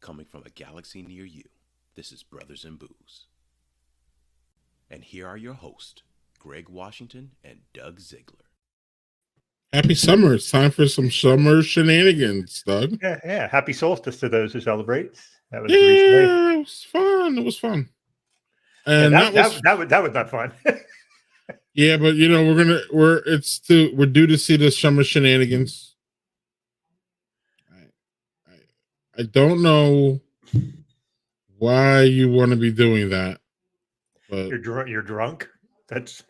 coming from a galaxy near you. This is Brothers in Booze. And here are your hosts, Greg Washington and Doug Ziegler. Happy summer. It's time for some summer shenanigans, Doug. Yeah. Happy solstice to those who celebrate. That was it was fun. It was fun. And that was not fun. Yeah, but we're due to see the summer shenanigans. I don't know why you want to be doing that, but you're drunk. That's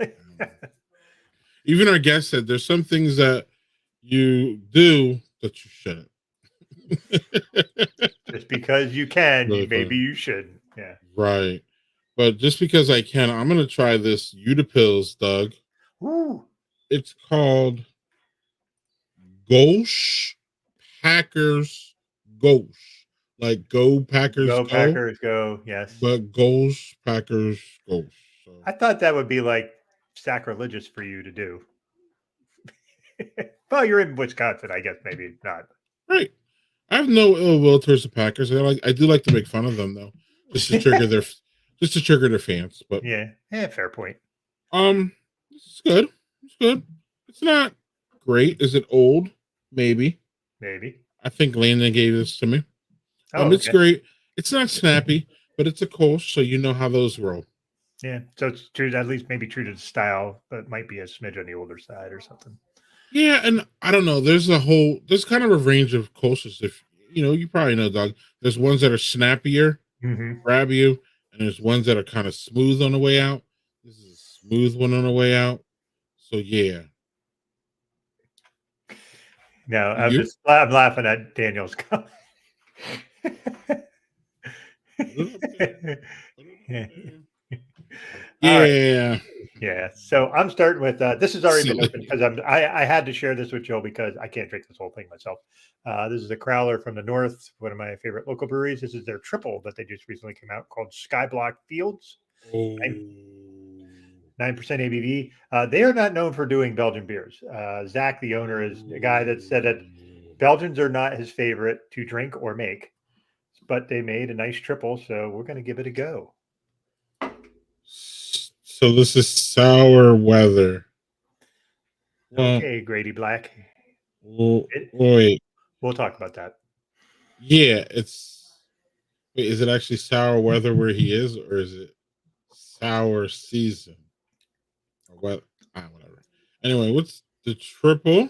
even our guest said there's some things that you do that you shouldn't. Just because you can, really maybe funny. you should. Yeah. Right. But just because I can, I'm going to try this Utapills, Doug. Ooh. It's called Gauche Packers Gauche. Like Go Packers Go. Packers Go, yes. But Gauche Packers Gauche. So. I thought that would be like sacrilegious for you to do. Well, you're in Wisconsin, I guess maybe not. Right. I have no ill will towards the Packers. I do like to make fun of them though, just to trigger their fans. But yeah, fair point. This is good. It's good. It's not great. Is it old? Maybe. I think Landon gave this to me. It's great. It's not snappy, but it's a Kolsch, so you know how those roll. Yeah, so it's true, at least maybe true to the style, but it might be a smidge on the older side or something. Yeah, and I don't know. There's kind of a range of Kolsch's. If you probably know, Doug. There's ones that are snappier, grab you, and there's ones that are kind of smooth on the way out. This is a smooth one on the way out. So yeah. No, I'm laughing at Daniel's comment. Yeah. Yeah. So I'm starting with this has already been opened because I had to share this with Joe because I can't drink this whole thing myself. This is a Crowler from the North, one of my favorite local breweries. This is their triple that they just recently came out called Skyblock Fields. 9% ABV. They are not known for doing Belgian beers. Zach, the owner, is a guy that said that Belgians are not his favorite to drink or make, but they made a nice triple, so we're going to give it a go. So this is sour weather. Okay, Grady Black. Wait. We'll talk about that. Yeah, is it actually sour weather where he is, or is it sour season? Or what? Whatever. Anyway, what's the triple?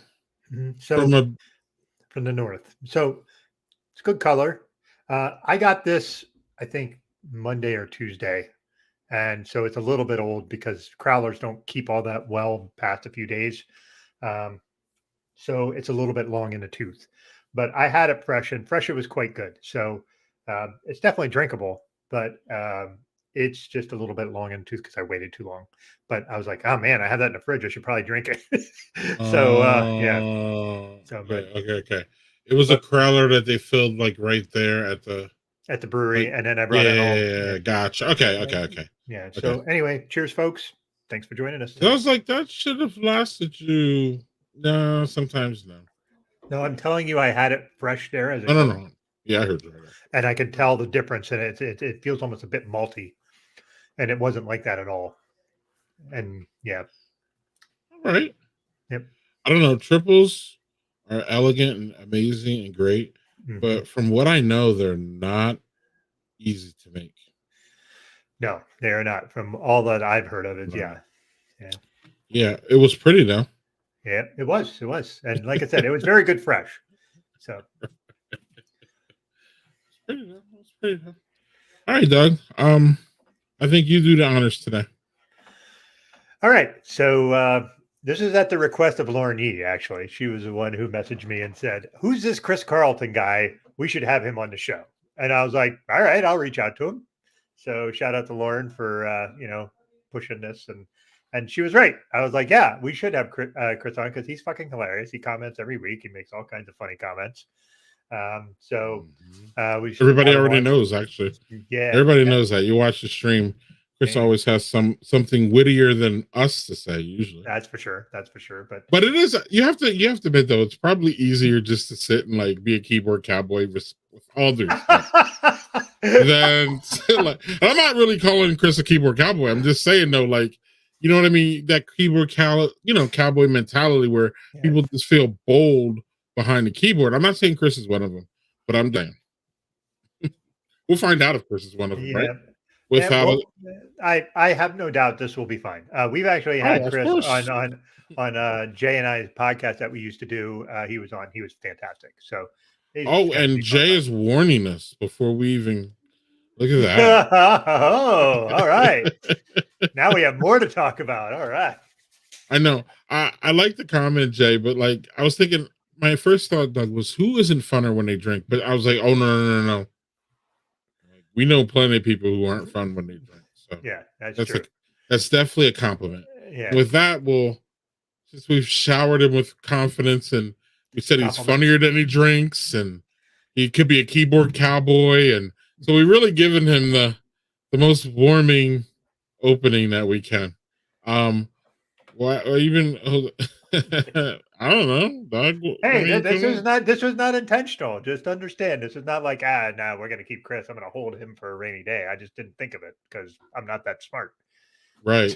So from the North. So it's good color. I got this, I think, Monday or Tuesday. And so it's a little bit old because Crowlers don't keep all that well past a few days. So it's a little bit long in the tooth. But I had it fresh, and fresh it was quite good. So it's definitely drinkable, but it's just a little bit long in the tooth because I waited too long. But I was like, oh, man, I have that in the fridge. I should probably drink it. Yeah. So, okay. It was a Crowler that they filled like right there at the brewery, and then I brought it home. Yeah, gotcha. Okay. Yeah. So anyway, cheers, folks. Thanks for joining us today. I was like, that should have lasted you. No, sometimes no. No, I'm telling you, I had it fresh there. No. Yeah, I heard that. And I could tell the difference, and it feels almost a bit malty, and it wasn't like that at all. And yeah. All right. Yep. I don't know. Triples are elegant and amazing and great, but from what I know, they're not easy to make. No, they are not. From all that I've heard of it, yeah. It was pretty though. Yeah, it was, and like I said, it was very good fresh. So, it's pretty though. All right, Doug. I think you do the honors today. All right, so this is at the request of Lauren Yee. Actually, she was the one who messaged me and said, "Who's this Chris Carlton guy? We should have him on the show." And I was like, "All right, I'll reach out to him." So shout out to Lauren for pushing this, and she was right. I was like, "Yeah, we should have Chris on because he's fucking hilarious. He comments every week. He makes all kinds of funny comments." Everybody already knows, actually. Yeah, everybody knows that. You watch the stream. Chris always has something wittier than us to say. Usually, that's for sure. But it is. You have to admit though, it's probably easier just to sit and like be a keyboard cowboy with all due respect. Then like, I'm not really calling Chris a keyboard cowboy. I'm just saying though, like, you know what I mean? That cowboy mentality where people just feel bold behind the keyboard. I'm not saying Chris is one of them, but I'm saying we'll find out if Chris is one of them, right? Without well, I have no doubt this will be fine. We've actually had Chris on Jay and I's podcast that we used to do. He was on. He was fantastic. So, and Jay is warning us before we even look at that. Oh, all right. Now we have more to talk about. All right. I know. I like the comment, Jay, but like I was thinking, my first thought, Doug, was who isn't funner when they drink? But I was like, oh no. We know plenty of people who aren't fun when they drink. So yeah, that's true. That's definitely a compliment. Yeah. With that, since we've showered him with confidence and we said he's funnier than he drinks and he could be a keyboard cowboy, and so we've really given him the most warming opening that we can. Even I don't know, Doug. Hey, this was not intentional. Just understand, this is not like no, we're gonna keep Chris. I'm gonna hold him for a rainy day. I just didn't think of it because I'm not that smart. Right.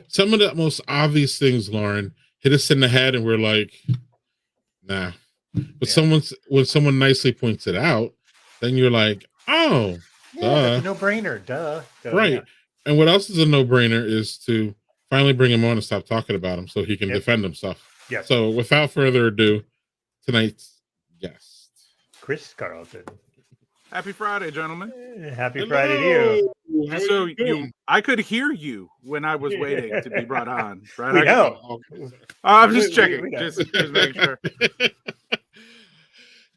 Some of the most obvious things, Lauren, hit us in the head, and we're like, nah. But when someone nicely points it out, then you're like, oh, yeah, no brainer, duh. Right. Yeah. And what else is a no brainer is to finally bring him on and stop talking about him so he can defend himself. Yeah. So without further ado, tonight's guest, Chris Carlton. Happy Friday, gentlemen. Happy Friday to you. So I could hear you when I was waiting to be brought on. Right? We know. I'm just checking. Just making sure.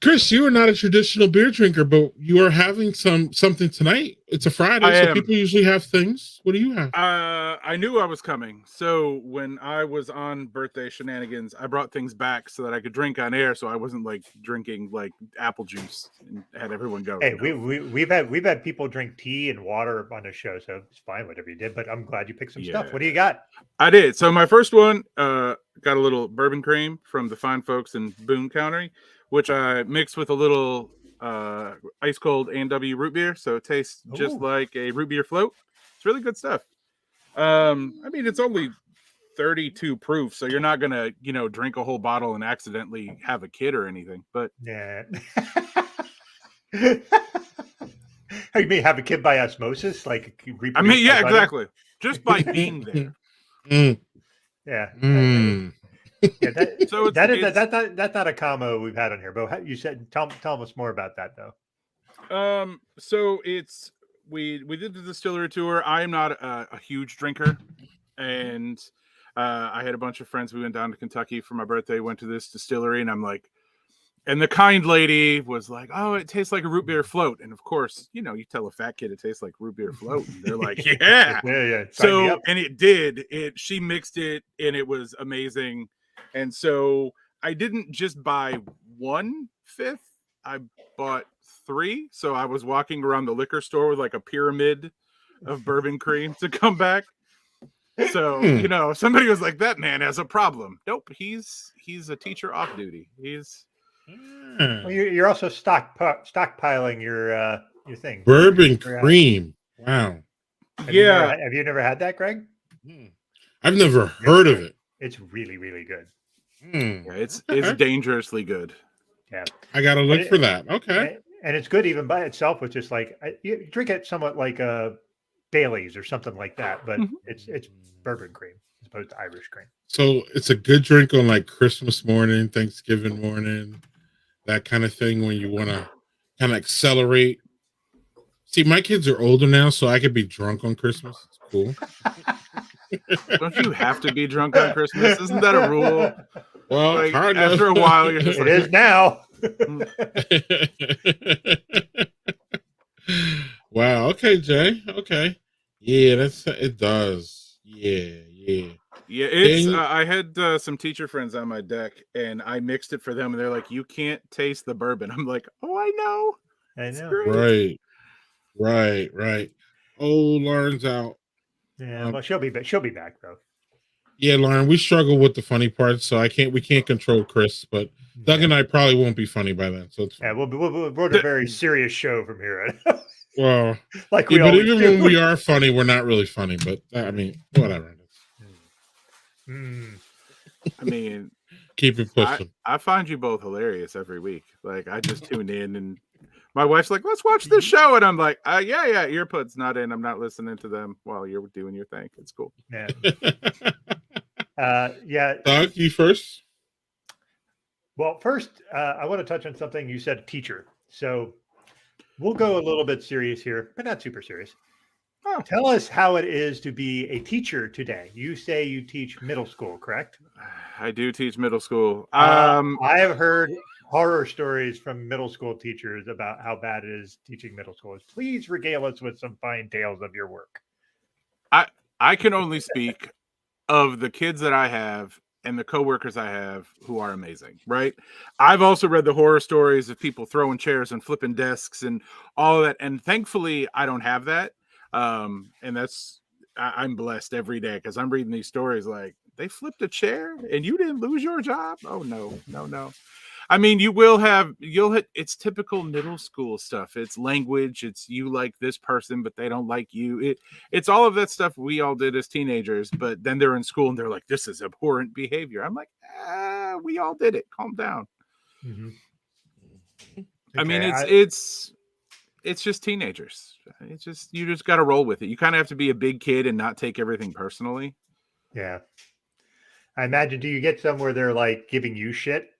Chris, you are not a traditional beer drinker, but you are having something tonight. It's a Friday, so people usually have things. What do you have? I knew I was coming. So when I was on birthday shenanigans, I brought things back so that I could drink on air, so I wasn't like drinking like apple juice and had everyone go. Hey, we've had people drink tea and water on the show, so it's fine whatever you did. But I'm glad you picked some stuff. What do you got? I did. So my first one got a little bourbon cream from the fine folks in Boone County, which I mixed with a little ice cold A&W root beer, so it tastes just like a root beer float. It's really good stuff. I mean, it's only 32 proof, so you're not gonna, drink a whole bottle and accidentally have a kid or anything. But yeah, you may have a kid by osmosis, like I mean, yeah, exactly, just by being there. Yeah. Yeah, that's not a combo we've had on here, but you said tell us more about that though. So it's we did the distillery tour. I am not a huge drinker, and I had a bunch of friends. We went down to Kentucky for my birthday, went to this distillery, and I'm like, and the kind lady was like, "Oh, it tastes like a root beer float." And of course, you tell a fat kid it tastes like root beer float, and they're like, "Yeah, yeah." So and it did. She mixed it, and it was amazing. And so I didn't just buy 1/5, I bought 3. So I was walking around the liquor store with like a pyramid of bourbon cream to come back. So, somebody was like, that man has a problem. Nope. He's a teacher off duty. Well, you're also stockpiling your thing. Bourbon cream. Wow. Have you never had that, Greg? I've never heard of it. It's really, really good. Yeah, it's dangerously good. Yeah, I gotta look for that. Okay, and it's good even by itself, with just like you drink it somewhat like a Bailey's or something like that, but it's bourbon cream as opposed to Irish cream. So it's a good drink on like Christmas morning, Thanksgiving morning, that kind of thing when you want to kind of accelerate. See, my kids are older now, so I could be drunk on Christmas. It's cool. Don't you have to be drunk on Christmas? Isn't that a rule? Well, like, after a while, you're just it is now. Wow. Okay, Jay. Okay. Yeah, it does. Yeah. It's. I had some teacher friends on my deck, and I mixed it for them, and they're like, "You can't taste the bourbon." I'm like, "Oh, I know. Right. Oh, Lauren's out. Yeah, well, she'll be back though. Yeah, Lauren, we struggle with the funny parts, so we can't control Chris, but Doug and I probably won't be funny by then. So it's yeah, we'll run a very serious show from here. well, like yeah, we but always even do. when we are funny, we're not really funny. But I mean, whatever. I mean, keep it pushing. I find you both hilarious every week. Like I just tune in, and my wife's like, "Let's watch this show," and I'm like, "Yeah, earbuds not in. I'm not listening to them while you're doing your thing. It's cool." Yeah. Yeah. Doug, you first. Well, first, I want to touch on something you said, teacher. So we'll go a little bit serious here, but not super serious. Oh. Tell us how it is to be a teacher today. You say you teach middle school, correct? I do teach middle school. I have heard horror stories from middle school teachers about how bad it is teaching middle schoolers. Please regale us with some fine tales of your work. I can only speak of the kids that I have and the coworkers I have who are amazing, right? I've also read the horror stories of people throwing chairs and flipping desks and all of that. And thankfully, I don't have that. And I'm blessed every day because I'm reading these stories like they flipped a chair and you didn't lose your job. Oh, no. I mean, it's typical middle school stuff. It's language. It's you like this person, but they don't like you. It's all of that stuff we all did as teenagers, but then they're in school and they're like, this is abhorrent behavior. I'm like, we all did it. Calm down. Mm-hmm. Okay, I mean, it's just teenagers. You just got to roll with it. You kind of have to be a big kid and not take everything personally. Yeah. I imagine, do you get some where they're like giving you shit?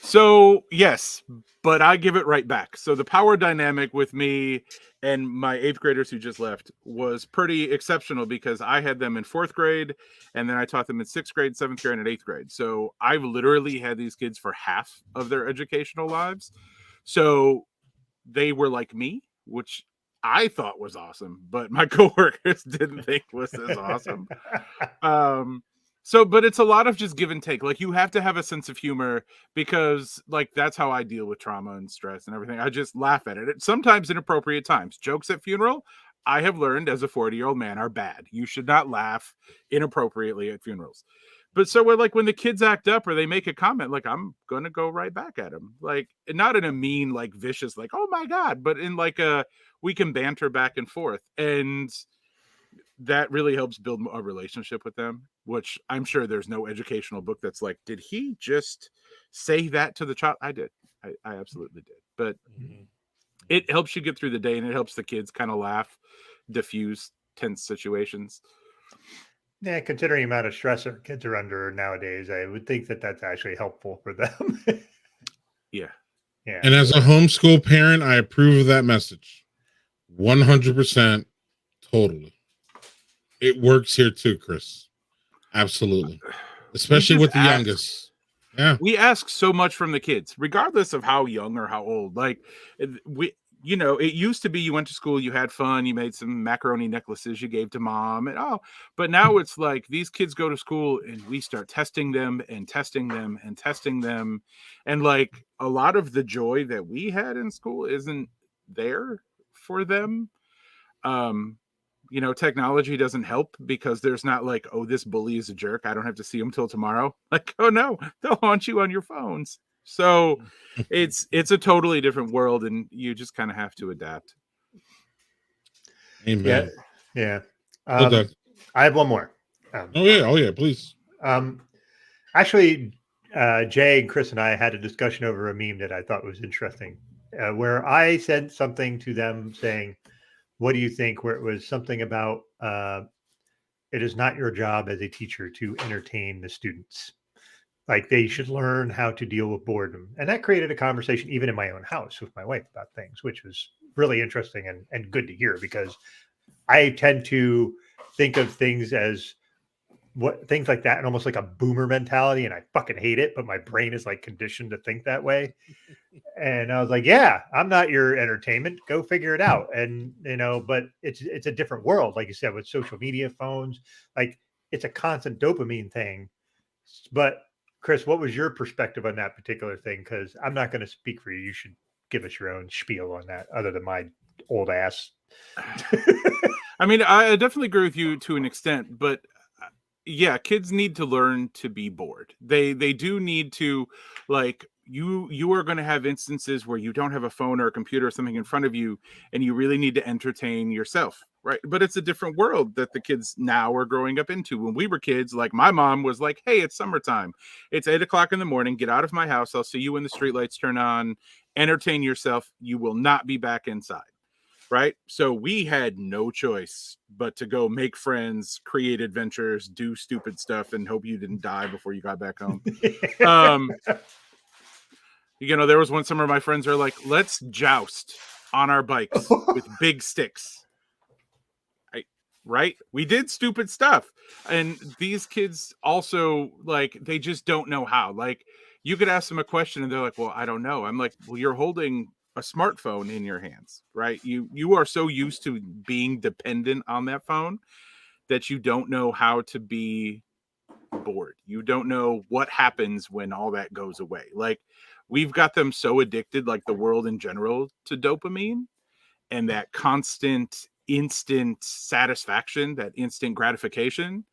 So, yes, but I give it right back. So the power dynamic with me and my 8th graders who just left was pretty exceptional because I had them in 4th grade and then I taught them in 6th grade, 7th grade, and 8th grade. So I've literally had these kids for half of their educational lives. So they were like me, which I thought was awesome, but my coworkers didn't think was as awesome. But it's a lot of just give and take. Like you have to have a sense of humor because like that's how I deal with trauma and stress and everything. I just laugh at it. Sometimes inappropriate times. Jokes at funeral, I have learned as a 40-year-old man are bad. You should not laugh inappropriately at funerals. But so when the kids act up or they make a comment, like I'm going to go right back at them. Like not in a mean, like vicious, like, oh my God, but in like we can banter back and forth. And that really helps build a relationship with them, which I'm sure there's no educational book that's like, did he just say that to the child? I did. I absolutely did. But it helps you get through the day and it helps the kids kind of laugh, diffuse tense situations. Yeah, considering the amount of stress our kids are under nowadays, I would think that that's actually helpful for them. Yeah. And as a homeschool parent, I approve of that message. 100%. Totally. It works here too, Chris. Absolutely. Especially with the youngest. Yeah. We ask so much from the kids, regardless of how young or how old. Like it used to be you went to school, you had fun, you made some macaroni necklaces you gave to mom, but now it's like these kids go to school and we start testing them and testing them and testing them. And like a lot of the joy that we had in school isn't there for them. Technology doesn't help because there's not like, oh, this bully is a jerk, I don't have to see him till tomorrow. Like, oh no, they'll haunt you on your phones. So it's a totally different world and you just kind of have to adapt. Amen. Yeah. I have one more. Oh yeah, please. Actually, Jay and Chris and I had a discussion over a meme that I thought was interesting, where I said something to them saying, what do you think? Where it was something about it is not your job as a teacher to entertain the students. Like they should learn how to deal with boredom. And that created a conversation even in my own house with my wife about things, which was really interesting and good to hear because I tend to think of things as things like that and almost like a boomer mentality. And I fucking hate it, but my brain is like conditioned to think that way. And I was like, yeah, I'm not your entertainment. Go figure it out. And, but it's a different world. Like you said, with social media, phones, like it's a constant dopamine thing. But Chris, what was your perspective on that particular thing? Because I'm not going to speak for you. You should give us your own spiel on that other than my old ass. I mean, I definitely agree with you to an extent, but yeah, kids need to learn to be bored. They do need to, like, you are going to have instances where you don't have a phone or a computer or something in front of you, and you really need to entertain yourself, right? But it's a different world that the kids now are growing up into. When we were kids, like, my mom was like, hey, it's summertime, it's 8 o'clock in the morning, get out of my house, I'll see you when the streetlights turn on, entertain yourself, you will not be back inside. Right. So we had no choice but to go make friends, create adventures, do stupid stuff, and hope you didn't die before you got back home. There was one summer my friends are like, let's joust on our bikes with big sticks. Right. We did stupid stuff. And these kids also, like, they just don't know how. Like, you could ask them a question and they're like, well, I don't know. I'm like, well, you're holding a smartphone in your hands, right? You are so used to being dependent on that phone that you don't know how to be bored. You don't know what happens when all that goes away. Like, we've got them so addicted, like the world in general, to dopamine and that constant instant satisfaction, that instant gratification,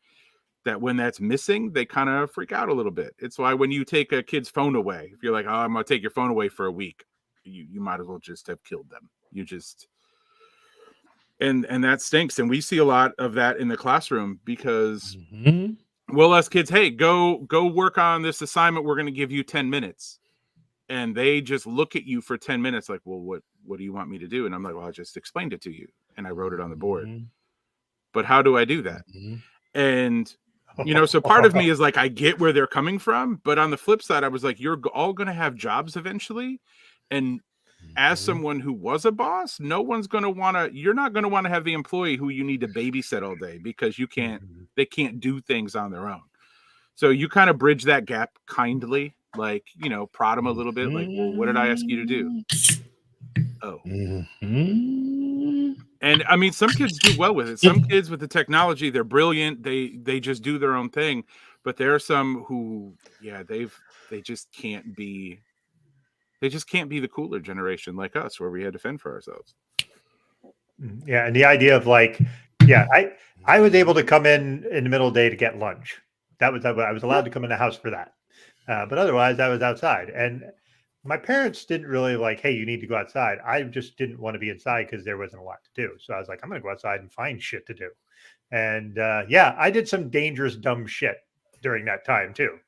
that when that's missing, they kind of freak out a little bit. It's why when you take a kid's phone away, if you're like, oh, I'm gonna take your phone away for a week, you might as well just have killed them. You just, and that stinks. And we see a lot of that in the classroom because we'll ask kids, hey, go work on this assignment. We're going to give you 10 minutes. And they just look at you for 10 minutes like, well, what do you want me to do? And I'm like, well, I just explained it to you and I wrote it on the board. But how do I do that? And so part of me is like, I get where they're coming from, but on the flip side, I was like, you're all going to have jobs eventually. And as someone who was a boss, you're not going to want to have the employee who you need to babysit all day because they can't do things on their own. So you kind of bridge that gap kindly, like, prod them a little bit, like, well, what did I ask you to do? Oh. And I mean, some kids do well with it. Some kids with the technology, they're brilliant. They just do their own thing. But there are some who, they just can't be the cooler generation like us, where we had to fend for ourselves. Yeah. And the idea of like, I was able to come in the middle of the day to get lunch. I was allowed to come in the house for that. But otherwise I was outside, and my parents didn't really like, hey, you need to go outside. I just didn't want to be inside because there wasn't a lot to do. So I was like, I'm going to go outside and find shit to do. And I did some dangerous, dumb shit during that time too.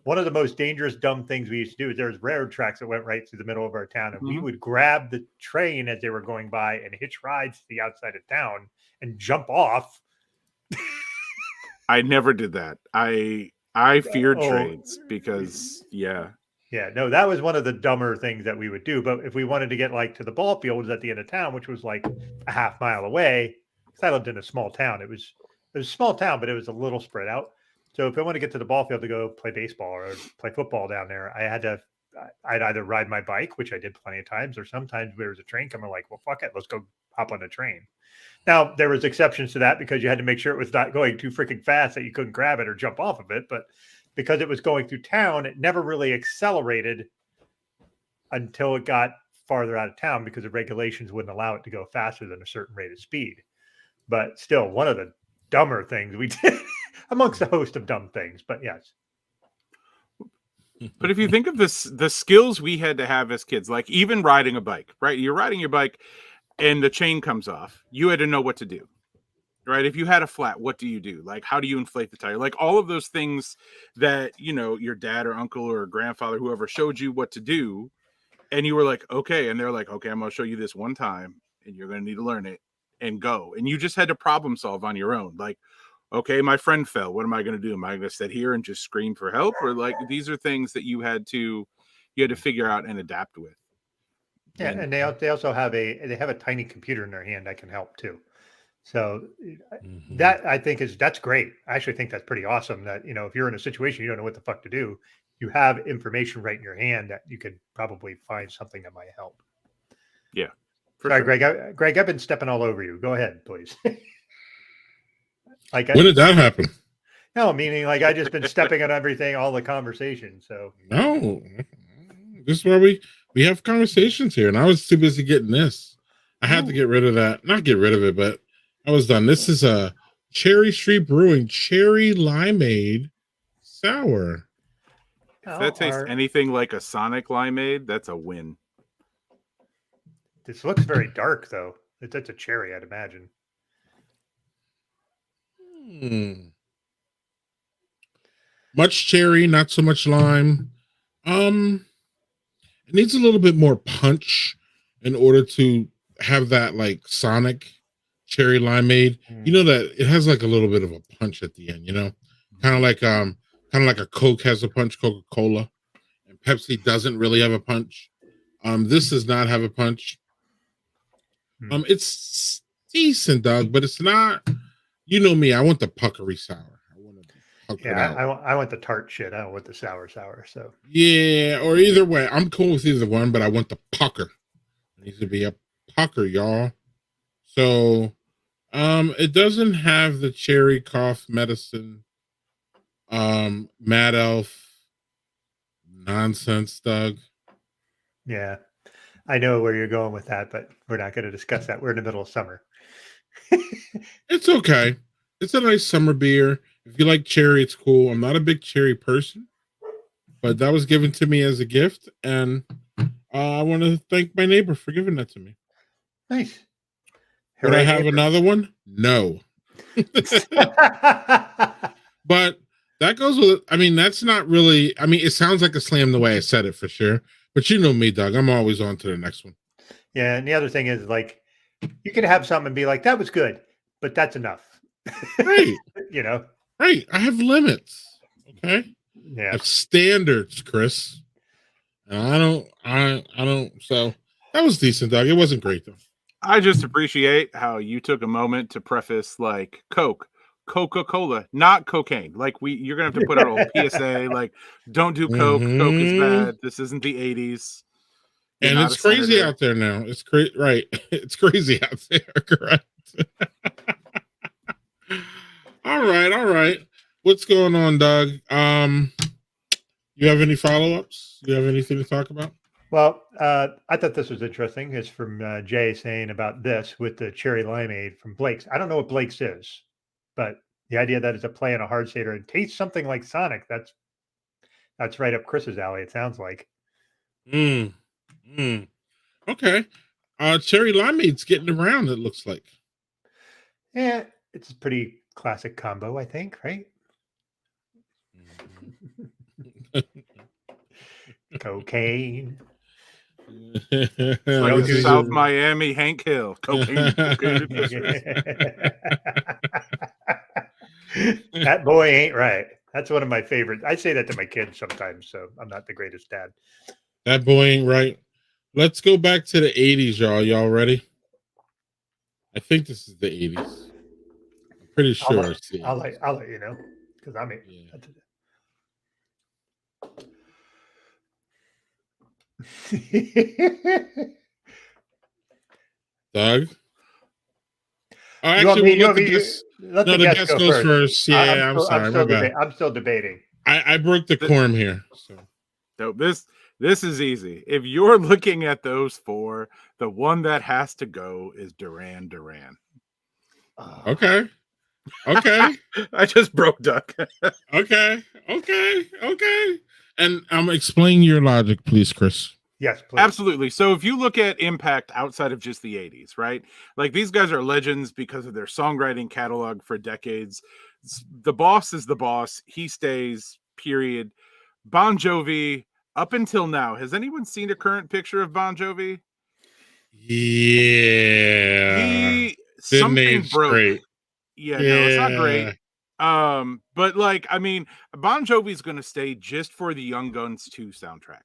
One of the most dangerous, dumb things we used to do is there's railroad tracks that went right through the middle of our town. And we would grab the train as they were going by and hitch rides to the outside of town and jump off. I never did that. I feared trains because, Yeah, no, that was one of the dumber things that we would do. But if we wanted to get like to the ball field at the end of town, which was like a half mile away, because I lived in a small town. It was a small town, but it was a little spread out. So if I want to get to the ball field to go play baseball or play football down there, I'd either ride my bike, which I did plenty of times, or sometimes there was a train coming, like, well, fuck it, let's go hop on the train. Now, there was exceptions to that because you had to make sure it was not going too freaking fast that you couldn't grab it or jump off of it. But because it was going through town, it never really accelerated until it got farther out of town because the regulations wouldn't allow it to go faster than a certain rate of speed. But still, one of the dumber things we did amongst a host of dumb things. But yes. But if you think of the skills we had to have as kids, like even riding a bike, right? You're riding your bike and the chain comes off. You had to know what to do, right? If you had a flat, what do you do? Like, how do you inflate the tire? Like all of those things that, your dad or uncle or grandfather, whoever showed you what to do. And you were like, okay. And they're like, okay, I'm going to show you this one time and you're going to need to learn it and go. And you just had to problem solve on your own. Like, okay, my friend fell. What am I going to do? Am I going to sit here and just scream for help? Or like, these are things that you had to figure out and adapt with. Yeah, and they also have a tiny computer in their hand that can help too. So that I think that's great. I actually think that's pretty awesome that, if you're in a situation you don't know what the fuck to do, you have information right in your hand that you could probably find something that might help. Yeah. Sorry, sure. Greg, I've been stepping all over you. Go ahead, please. When did that happen? No, meaning like I just been stepping on everything, all the conversation. So no, this is where we have conversations here, and I was too busy getting this. I had to get rid of that. Not get rid of it, but I was done. This is Cherry Street Brewing Cherry Limeade Sour. If that tastes anything like a Sonic limeade, that's a win. This looks very dark, though. That's a cherry, I'd imagine. Much cherry, not so much lime. It needs a little bit more punch in order to have that like Sonic cherry limeade. You know that it has like a little bit of a punch at the end, you know? Kind of like a Coke has a punch, Coca-Cola, and Pepsi doesn't really have a punch. This does not have a punch. It's decent, Doug, but it's not. You know me, I want the puckery sour. I want to pucker it out. I want the tart shit. I don't want the sour. So yeah, or either way, I'm cool with either one, but I want the pucker. It needs to be a pucker, y'all. So, it doesn't have the cherry cough medicine, Mad Elf nonsense, Doug. Yeah, I know where you're going with that, but we're not going to discuss that. We're in the middle of summer. It's okay. It's a nice summer beer. If you like cherry, it's cool. I'm not a big cherry person, but that was given to me as a gift, and I want to thank my neighbor for giving that to me. Nice. Would I have another one? No. But that goes with, I mean, that's not really, I mean, it sounds like a slam the way I said it for sure. But you know me, Doug. I'm always on to the next one. Yeah, and the other thing is, like, you can have something and be like, that was good, but that's enough. Right. You know? Right. I have limits. Okay. Yeah. I have standards, Chris. And I don't, so that was decent, Doug. It wasn't great, though. I just appreciate how you took a moment to preface like Coca-Cola, not cocaine. Like you're gonna have to put out a whole PSA, like, don't do Coke. Coke is bad. This isn't the 80s. You're and it's crazy out there now. It's crazy, right? It's crazy out there, correct? All right. What's going on, Doug? You have any follow-ups? You have anything to talk about? Well, I thought this was interesting. It's from Jay saying about this with the cherry limeade from Blake's. I don't know what Blake's is, but the idea that it's a play on a hard cider and tastes something like Sonic, that's right up Chris's alley, it sounds like. Okay. Cherry limeade's getting around, it looks like. Yeah, it's a pretty classic combo, I think, right? Cocaine. Like South Miami, Hank Hill. Cocaine. That boy ain't right. That's one of my favorites. I say that to my kids sometimes, so I'm not the greatest dad. That boy ain't right. Let's go back to the 80s, y'all. Y'all ready? I think this is the 80s. I'm pretty sure. I'll let you know because I'm in. Yeah. Doug? Oh, actually, the guest goes first. Yeah, I'm sorry. I'm still debating. I broke the quorum here. So this is easy. If you're looking at those four, the one that has to go is Duran Duran. Okay. I just broke Duck. Okay. And explain your logic, please, Chris. Yes, please. Absolutely. So if you look at impact outside of just the 80s, right? Like these guys are legends because of their songwriting catalog for decades. The boss is the boss. He stays, period. Bon Jovi, up until now, has anyone seen a current picture of Bon Jovi? Yeah. Something broke. Great. Yeah, no, it's not great. But like, I mean, Bon Jovi's going to stay just for the Young Guns 2 soundtrack.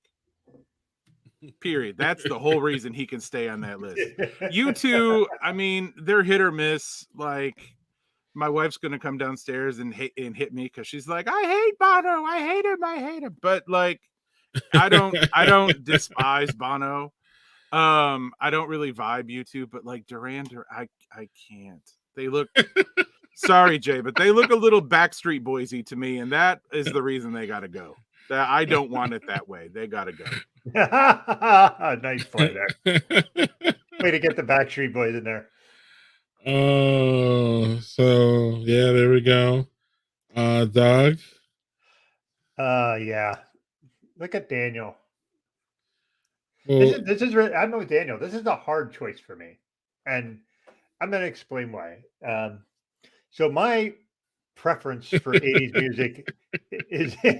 Period. That's the whole reason he can stay on that list. U2, I mean, they're hit or miss. Like, my wife's going to come downstairs and hit me because she's like, I hate Bono. I hate him. But like, I don't despise Bono. I don't really vibe U2, but like Duran, I can't. They look sorry, Jay, but they look a little Backstreet Boysy to me, and that is the reason they got to go. I don't want it that way. They got to go. Nice play there. Way to get the Backstreet Boys in there. Oh, so yeah, there we go. Doug. Yeah. Look at Daniel. Well, This is really, I know Daniel. This is a hard choice for me, and I'm going to explain why. So my preference for 80s music is yeah,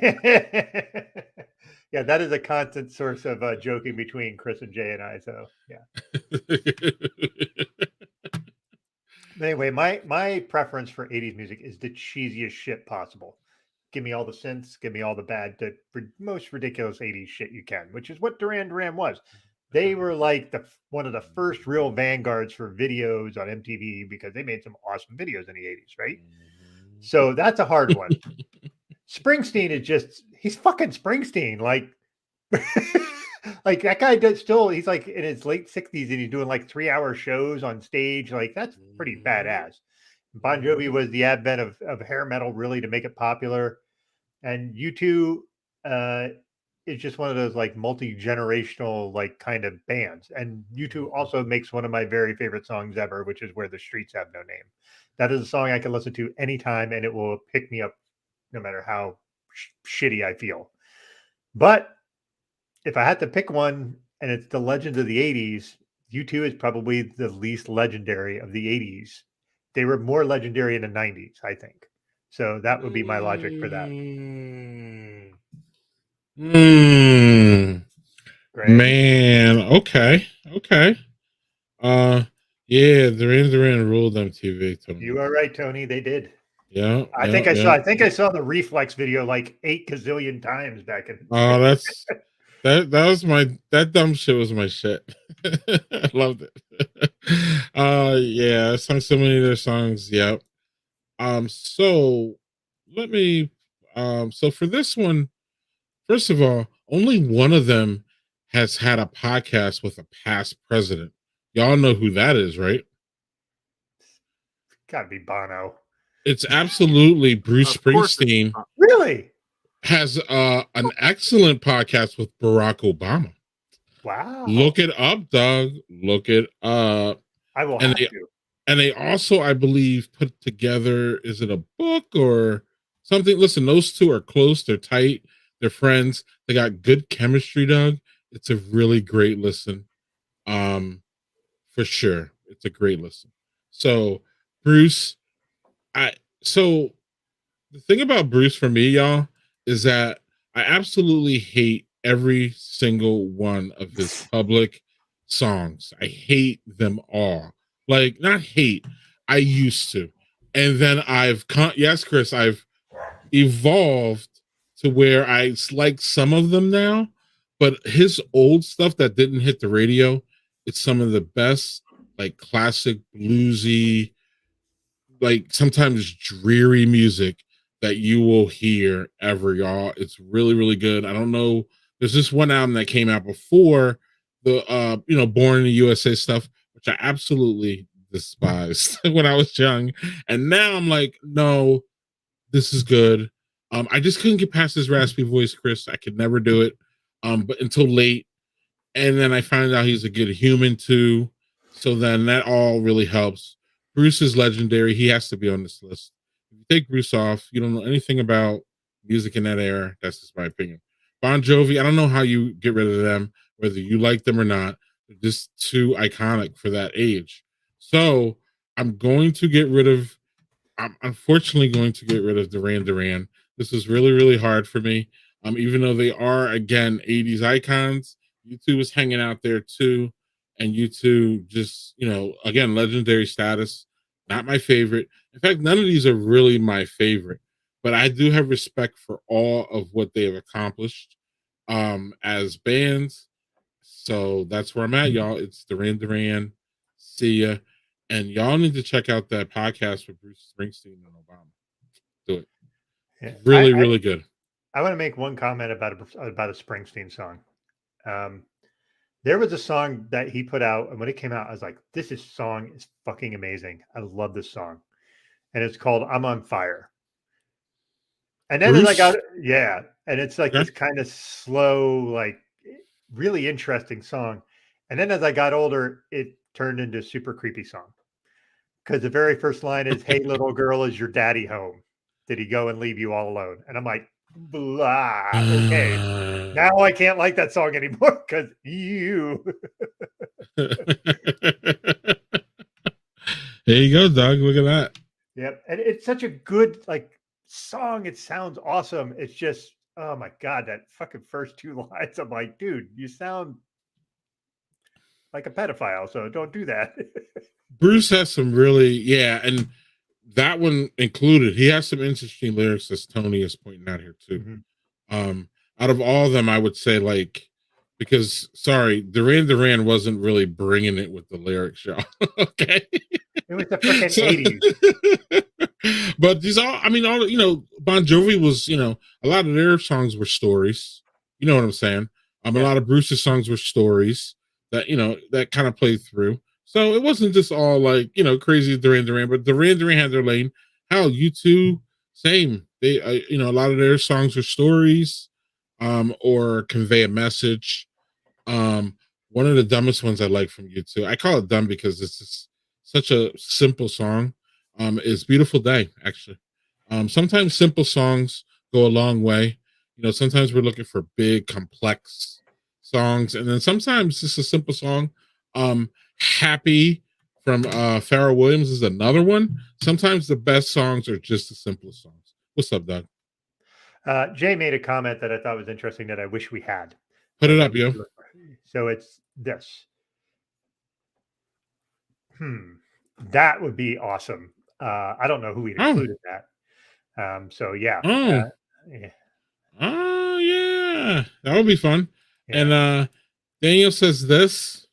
that is a constant source of joking between Chris and Jay and I. So yeah. Anyway, my preference for 80s music is the cheesiest shit possible. Give me all the synths, give me all the bad, the most ridiculous 80s shit you can, which is what Duran Duran was. They were like one of the first real vanguards for videos on MTV because they made some awesome videos in the 80s, right? So that's a hard one. Springsteen is just, he's fucking Springsteen. Like, like that guy does still, he's like in his late 60s and he's doing like 3-hour shows on stage. Like, that's pretty badass. Bon Jovi was the advent of hair metal really to make it popular. And U2 is just one of those like multi-generational like kind of bands. And U2 also makes one of my very favorite songs ever, which is Where the Streets Have No Name. That is a song I can listen to anytime and it will pick me up no matter how shitty I feel. But if I had to pick one and it's the Legends of the 80s, U2 is probably the least legendary of the 80s. They were more legendary in the 90s, I think. So that would be my logic for that. Man, okay. Yeah, Duran ruled MTV. Tony. You are right, Tony. They did. Yeah, I think I saw the Reflex video like 8 gazillion times back in. Oh, that was that dumb shit was my shit. I loved it. Yeah, I sung so many of their songs. Yep. So let me so for this one, first of all, only one of them has had a podcast with a past president. Y'all know who that is, right? Gotta be Bono. It's absolutely Bruce Springsteen. Really? Has an excellent podcast with Barack Obama. Wow. Look it up, Doug. Look it up. I will have to. And they also, I believe, put together, is it a book or something? Listen, those two are close. They're tight. They're friends. They got good chemistry, Doug. It's a really great listen. For sure. It's a great listen. So, Bruce, so the thing about Bruce for me, y'all, is that I absolutely hate every single one of his public songs. I hate them all. Like, not hate, I used to. And then yes, Chris, I've evolved to where I like some of them now, but his old stuff that didn't hit the radio, it's some of the best, like classic bluesy, like sometimes dreary music that you will hear ever, y'all. It's really, really good. I don't know. There's this one album that came out before the Born in the USA stuff, which I absolutely despised when I was young. And now I'm like, no, this is good. I just couldn't get past his raspy voice, Chris. I could never do it. But until late. And then I found out he's a good human too. So then that all really helps. Bruce is legendary. He has to be on this list. If you take Bruce off, you don't know anything about music in that era. That's just my opinion. Bon Jovi, I don't know how you get rid of them, whether you like them or not. They're just too iconic for that age. So I'm unfortunately going to get rid of Duran Duran. This is really, really hard for me. Even though they are, again, 80s icons, U2 was hanging out there too. And U2 just, again, legendary status. Not my favorite. In fact, none of these are really my favorite. But I do have respect for all of what they have accomplished as bands. So that's where I'm at, y'all. It's Duran Duran. See ya. And y'all need to check out that podcast with Bruce Springsteen and Obama. Do it. Yeah, really, really good. I want to make one comment about a Springsteen song. There was a song that he put out, and when it came out, I was like, this song is fucking amazing. I love this song. And it's called I'm on Fire. And then as I got it, yeah. And it's like this kind of slow, like really interesting song. And then as I got older, it turned into a super creepy song. because the very first line is, "Hey, little girl, is your daddy home? Did he go and leave you all alone?" And I'm like, blah. Okay, now I can't like that song anymore because you. There you go, Doug. Look at that. Yep, and it's such a good song. It sounds awesome. It's just, oh my god, that fucking first two lines. I'm like, dude, you sound like a pedophile, so don't do that. Bruce has some really, and that one included. He has some interesting lyrics, as Tony is pointing out here too. Mm-hmm. Out of all of them, I would say because sorry, Duran wasn't really bringing it with the lyrics, y'all. Okay, it was the freaking 80s. But these all Bon Jovi was, a lot of their songs were stories. You know what I'm saying? A lot of Bruce's songs were stories that that kind of played through. So it wasn't just all crazy Duran, but Duran had their lane. Hell, U2, same. They, a lot of their songs were stories, or convey a message. One of the dumbest ones I like from U2, I call it dumb because it's just such a simple song, is Beautiful Day, actually. Sometimes simple songs go a long way. Sometimes we're looking for big, complex songs, and then sometimes just a simple song. Happy from Pharrell Williams is another one. Sometimes the best songs are just the simplest songs. What's up, Doug? Jay made a comment that I thought was interesting that I wish we had. Put it up, yo. So it's this. That would be awesome. I don't know who we included that. So yeah. Oh yeah, that would be fun. Yeah. And Daniel says this,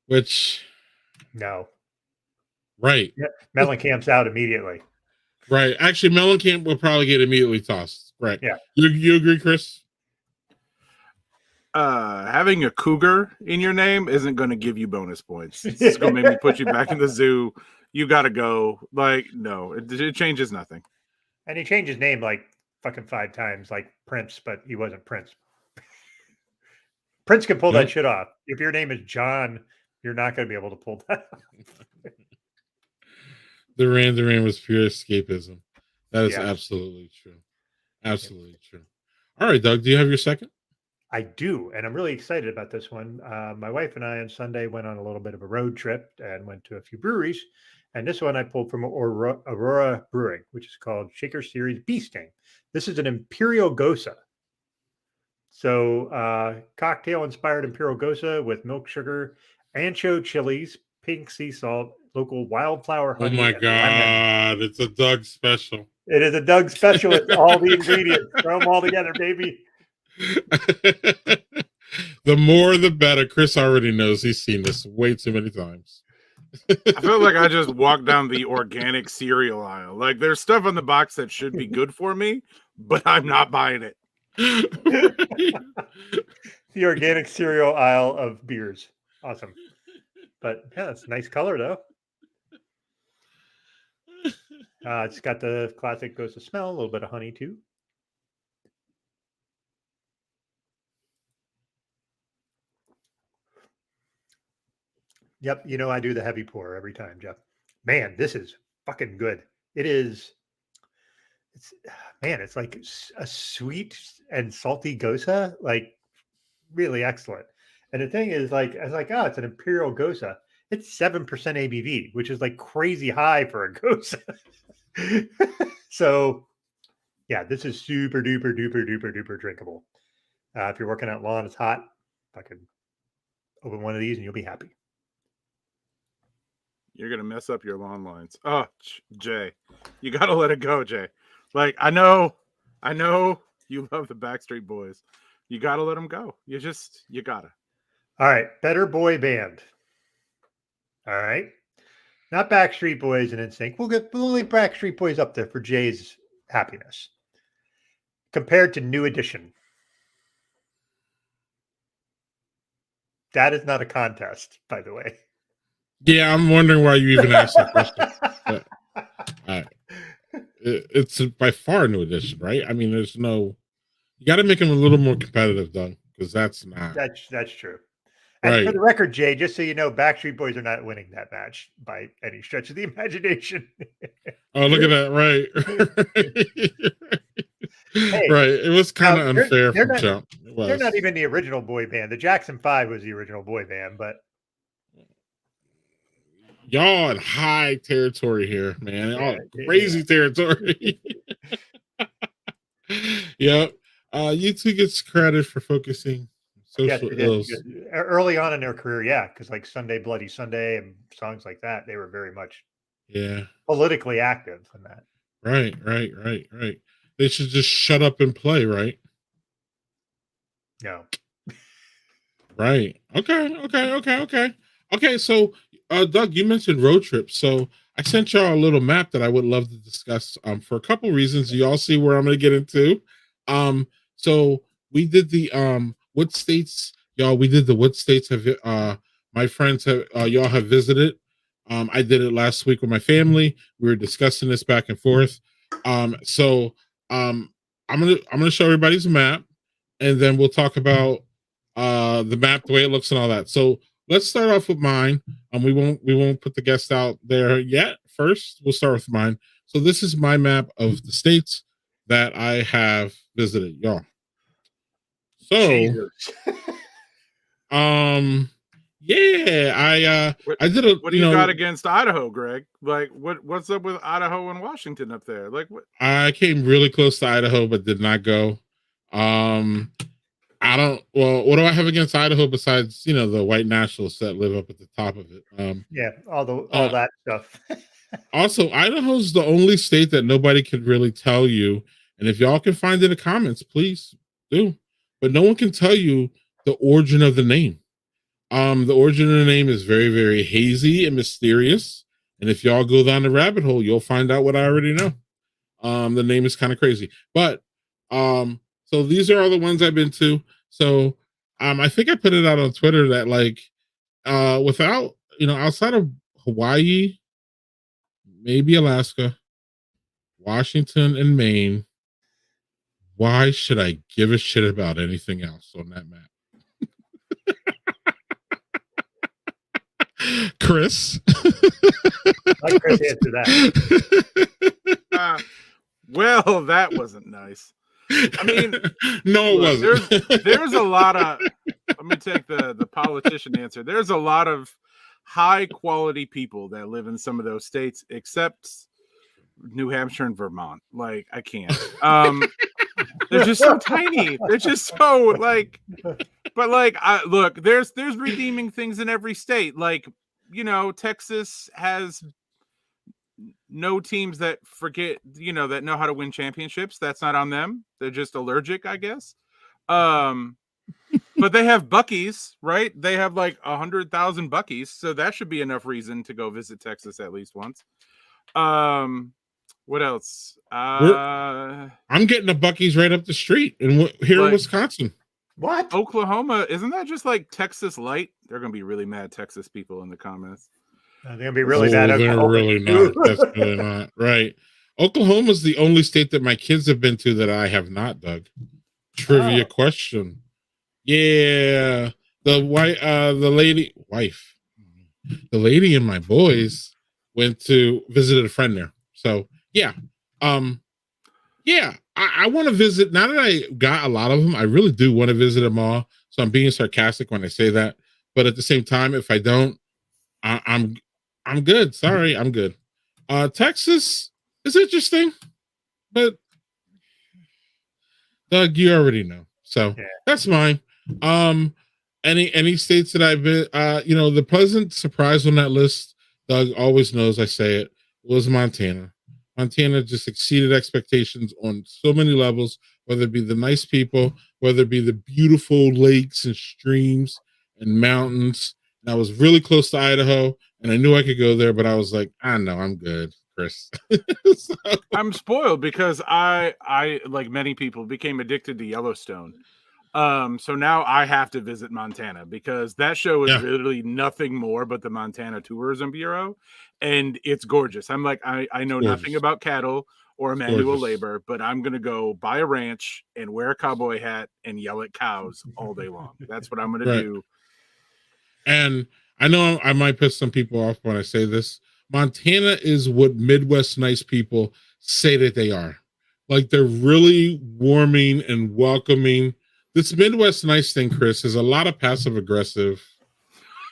which right. Yeah, Mellencamp's out immediately. Right. Actually, Mellencamp will probably get immediately tossed. Right. Yeah. You agree, Chris? Having a cougar in your name isn't going to give you bonus points. It's going to make me put you back in the zoo. You got to go. No, it changes nothing. And he changed his name fucking 5 times, like Prince, but he wasn't Prince. Prince can pull that shit off. If your name is John, you're not going to be able to pull that off. Duran was pure escapism. That is absolutely true. Absolutely true. All right, Doug, do you have your second? I do, and I'm really excited about this one. My wife and I on Sunday went on a little bit of a road trip and went to a few breweries. And this one I pulled from Aurora Brewing, which is called Shaker Series Bee Sting. This is an Imperial Gosa. So cocktail-inspired Imperial Gosa with milk sugar, ancho chilies, pink sea salt, local wildflower honey. Oh my God, lemon. It's a Doug special. It is a Doug special. It's all the ingredients. Throw them all together, baby. The more the better. Chris already knows. He's seen this way too many times. I feel like I just walked down the organic cereal aisle. There's stuff on the box that should be good for me, but I'm not buying it. The organic cereal aisle of beers. Awesome. But yeah, it's a nice color though. It's got the classic Gosa smell, a little bit of honey too. Yep, I do the heavy pour every time, Jeff. Man, this is fucking good. It is. It's like a sweet and salty Gosa, really excellent. And the thing is, I was like, it's an Imperial Gosa. It's 7% ABV, which is crazy high for a Gosa. So, yeah, this is super duper duper duper duper drinkable. If you're working out lawn, it's hot. Fucking open one of these and you'll be happy. You're gonna mess up your lawn lines. Oh, Jay, you gotta let it go, Jay. I know you love the Backstreet Boys. You gotta let them go. You gotta. All right, better boy band. All right, not Backstreet Boys and NSYNC. We'll leave Backstreet Boys up there for Jay's happiness. Compared to New Edition, that is not a contest, by the way. Yeah, I'm wondering why you even asked that question. But, it's by far New Edition, right? I mean, you got to make them a little more competitive, Doug, because that's not. That's true. And for Right. the record, Jay, just so you know, Backstreet Boys are not winning that match by any stretch of the imagination. Oh, look at that! Right. Hey, Right. It was kind now of unfair they're from not jump. It they're was. not even the original boy band. The Jackson 5 was the original boy band, but Y'all in high territory here, man. Y'all yeah, crazy territory. Yep. U2 gets credit for focusing yes, social they did. ills. Because early on in their career, yeah, because like Sunday Bloody Sunday and songs like that, they were very much Yeah. politically active in that. Right. They should just shut up and play, right? No. Right. Okay. So, Doug, you mentioned road trips. So I sent y'all a little map that I would love to discuss for a couple reasons. You all see where I'm going to get into. So we did the what states, y'all. We did the what states have my friends have y'all have visited. I did it last week with my family. We were discussing this back and forth. So I'm gonna show everybody's map, and then we'll talk about the map, the way it looks, and all that. So let's start off with mine. We won't put the guest out there yet. First, we'll start with mine. So this is my map of the states that I have visited, y'all. So, Jesus. yeah, I did a. What do you got against Idaho, Greg? Like, what's up with Idaho and Washington up there? Like, what? I came really close to Idaho, but did not go. I don't. Well, what do I have against Idaho besides the white nationalists that live up at the top of it? Yeah, all that stuff. Also, Idaho's the only state that nobody could really tell you, and if y'all can find it in the comments, please do. But no one can tell you the origin of the name. The origin of the name is very, very hazy and mysterious. And if y'all go down the rabbit hole, you'll find out what I already know. The name is kind of crazy, but so these are all the ones I've been to. So I think I put it out on Twitter that without outside of Hawaii, maybe Alaska, Washington, and Maine, why should I give a shit about anything else on that map? Chris. Let Chris answer that. Well, that wasn't nice. I mean, no, it wasn't. There's a lot of. Let me take the politician answer. There's a lot of high quality people that live in some of those states, except New Hampshire and Vermont. Like, I can't. They're just so tiny. They're just so but look, there's redeeming things in every state. Like, Texas has no teams that that know how to win championships. That's not on them. They're just allergic, I guess. But they have Buc-ee's, right? They have like 100,000 Buc-ee's, so that should be enough reason to go visit Texas at least once. What else? I'm getting a Buc-ee's right up the street in Wisconsin. What? Oklahoma? Isn't that just like Texas light? They're gonna be really mad, Texas people in the comments. They're gonna be really mad. They're really not. That's really not right. Oklahoma's the only state that my kids have been to that I have not, Doug. Trivia question. Yeah, the lady and my boys went to visited a friend there. So yeah, I want to visit. Now that I got a lot of them, I really do want to visit them all. So I'm being sarcastic when I say that, but at the same time, if I don't, I'm good. Sorry, I'm good. Texas is interesting, but Doug, you already know. So that's mine. Any states that I've been, the pleasant surprise on that list, Doug always knows I say it, was Montana. Montana just exceeded expectations on so many levels, whether it be the nice people, whether it be the beautiful lakes and streams and mountains. And I was really close to Idaho, and I knew I could go there, but I was like, I know, I'm good, Chris. So, I'm spoiled because I, like many people, became addicted to Yellowstone. So now I have to visit Montana because that show is really nothing more but the Montana Tourism Bureau, and it's gorgeous. I'm like, I know nothing about cattle or manual labor, but I'm gonna go buy a ranch and wear a cowboy hat and yell at cows all day long. That's what I'm gonna do. And I know I might piss some people off when I say this. Montana is what Midwest nice people say that they are. Like they're really warming and welcoming. This Midwest nice thing, Chris, is a lot of passive aggressive.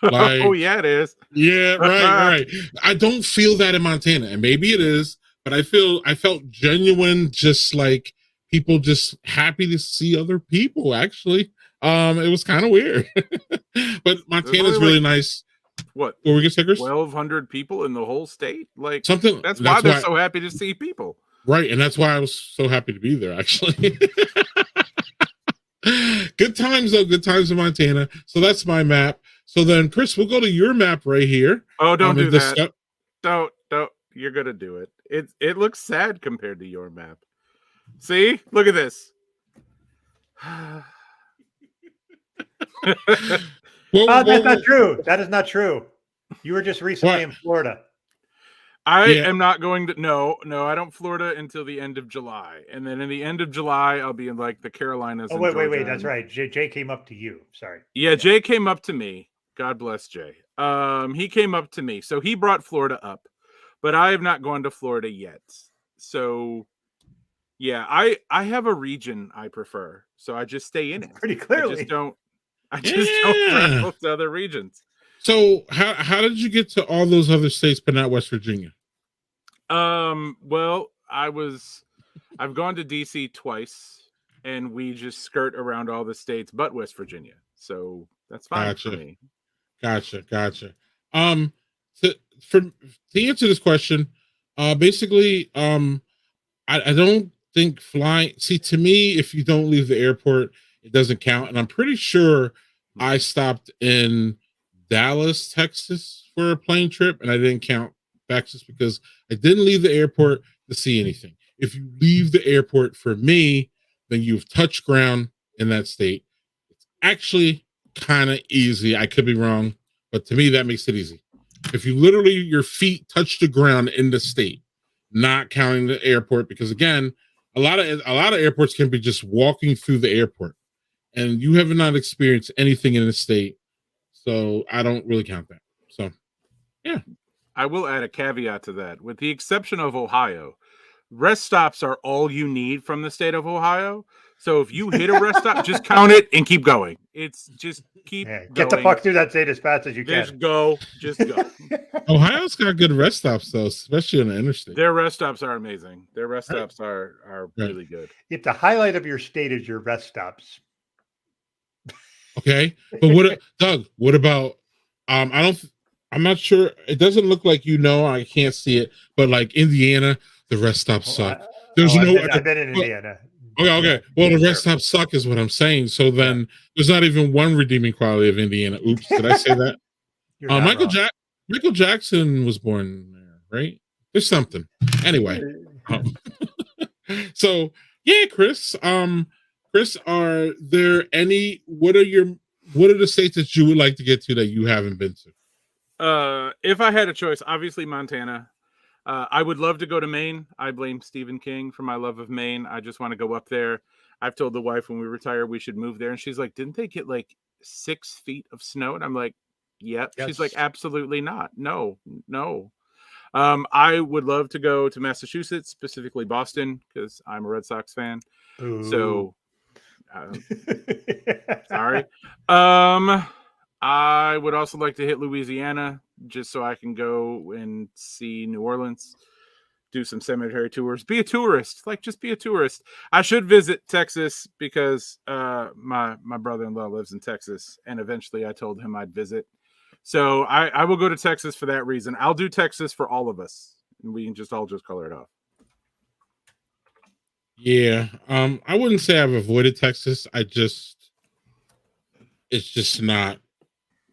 Like, oh yeah, it is. Yeah, right. I don't feel that in Montana, and maybe it is, but I felt genuine, just like people just happy to see other people. Actually, it was kind of weird, but Montana's really nice. What? Were we get 1,200 people in the whole state? Like something. That's why they're so happy to see people. Right, and that's why I was so happy to be there. Actually, good times though. Good times in Montana. So that's my map. So then, Chris, we'll go to your map right here. Oh, don't do that. Don't. You're gonna do it. It looks sad compared to your map. See, look at this. That's not true. That is not true. You were just recently in Florida. I am not going to. No, I don't Florida until the end of July, and then in the end of July, I'll be in like the Carolinas. Oh wait. That's right. Jay came up to you. Sorry. Yeah, Jay came up to me. God bless Jay. He came up to me, so he brought Florida up, but I have not gone to Florida yet. So, yeah, I have a region I prefer, so I just stay in it. Pretty clearly, I just don't travel to other regions. So how did you get to all those other states but not West Virginia? Well, I've gone to DC twice, and we just skirt around all the states but West Virginia. So that's fine for me. Gotcha. To answer this question, basically, I don't think flying. See, to me, if you don't leave the airport, it doesn't count. And I'm pretty sure I stopped in Dallas, Texas for a plane trip, and I didn't count Texas because I didn't leave the airport to see anything. If you leave the airport for me, then you've touched ground in that state. It's actually kind of easy. I could be wrong, but to me, that makes it easy. If you literally, your feet touch the ground in the state, not counting the airport, because again, a lot of airports can be just walking through the airport, and you have not experienced anything in the state. So I don't really count that. So, yeah. I will add a caveat to that. With the exception of Ohio, rest stops are all you need from the state of Ohio. So if you hit a rest stop, just count it and keep going. It's just keep going. Get the fuck through that state as fast as you can. Just go. Ohio's got good rest stops, though, especially on the interstate. Their rest stops are amazing. Their rest stops are really good. If the highlight of your state is your rest stops. Okay, but Doug? What about? I'm not sure. It doesn't look like I can't see it, but like Indiana, the rest stops suck. I've been in Indiana. Okay. Well, the rest stops suck is what I'm saying. So then there's not even one redeeming quality of Indiana. Oops, did I say that? Michael Jackson was born there, right? There's something. Anyway. So yeah, Chris. Chris, are there any? What are the states that you would like to get to that you haven't been to? If I had a choice, obviously Montana. I would love to go to Maine. I blame Stephen King for my love of Maine. I just want to go up there. I've told the wife when we retire we should move there, and she's like, "Didn't they get like 6 feet of snow?" And I'm like, "Yep." Yes. She's like, "Absolutely not. No." I would love to go to Massachusetts, specifically Boston, because I'm a Red Sox fan. Ooh. So. Sorry. I would also like to hit Louisiana just so I can go and see New Orleans, do some cemetery tours, be a tourist, just be a tourist. I should visit Texas because my brother-in-law lives in Texas, and eventually I told him I'd visit. So I will go to Texas for that reason. I'll do Texas for all of us, and we can just color it off. Yeah, I wouldn't say I've avoided Texas. It's just not.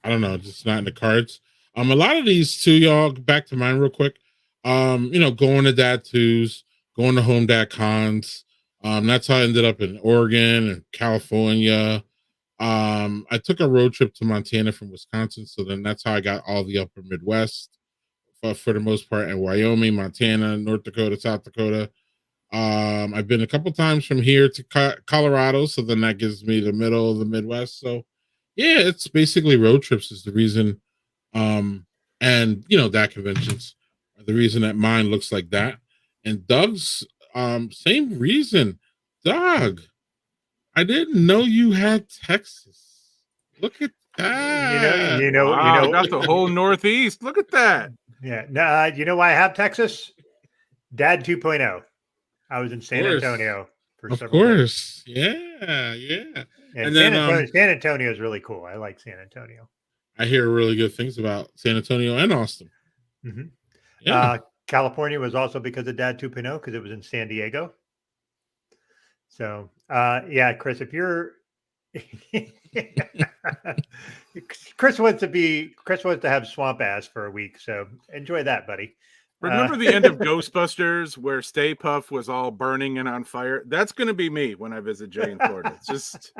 I don't know, just not in the cards. A lot of these too, y'all. Back to mine real quick. Going to Dad 2s, going to Home Dad Cons. That's how I ended up in Oregon and California. I took a road trip to Montana from Wisconsin, so then that's how I got all the upper Midwest for the most part, and Wyoming, Montana, North Dakota, South Dakota. I've been a couple times from here to Colorado, so then that gives me the middle of the Midwest. So Yeah, it's basically road trips is the reason. And that conventions are the reason that mine looks like that. And Doug's same reason. Doug, I didn't know you had Texas. Look at that. Wow, got the whole Northeast. Look at that. Yeah. You know why I have Texas? Dad 2.0. I was in San Antonio for several days. Yeah. And San Antonio is really cool. I like San Antonio. I hear really good things about San Antonio and Austin. Mm-hmm. Yeah. California was also because of Dad 2.0 because it was in San Diego. So, yeah, Chris, if you're Chris wants to have swamp ass for a week. So enjoy that, buddy. Remember the end of Ghostbusters where Stay Puft was all burning and on fire? That's going to be me when I visit Jay in Florida. It's just...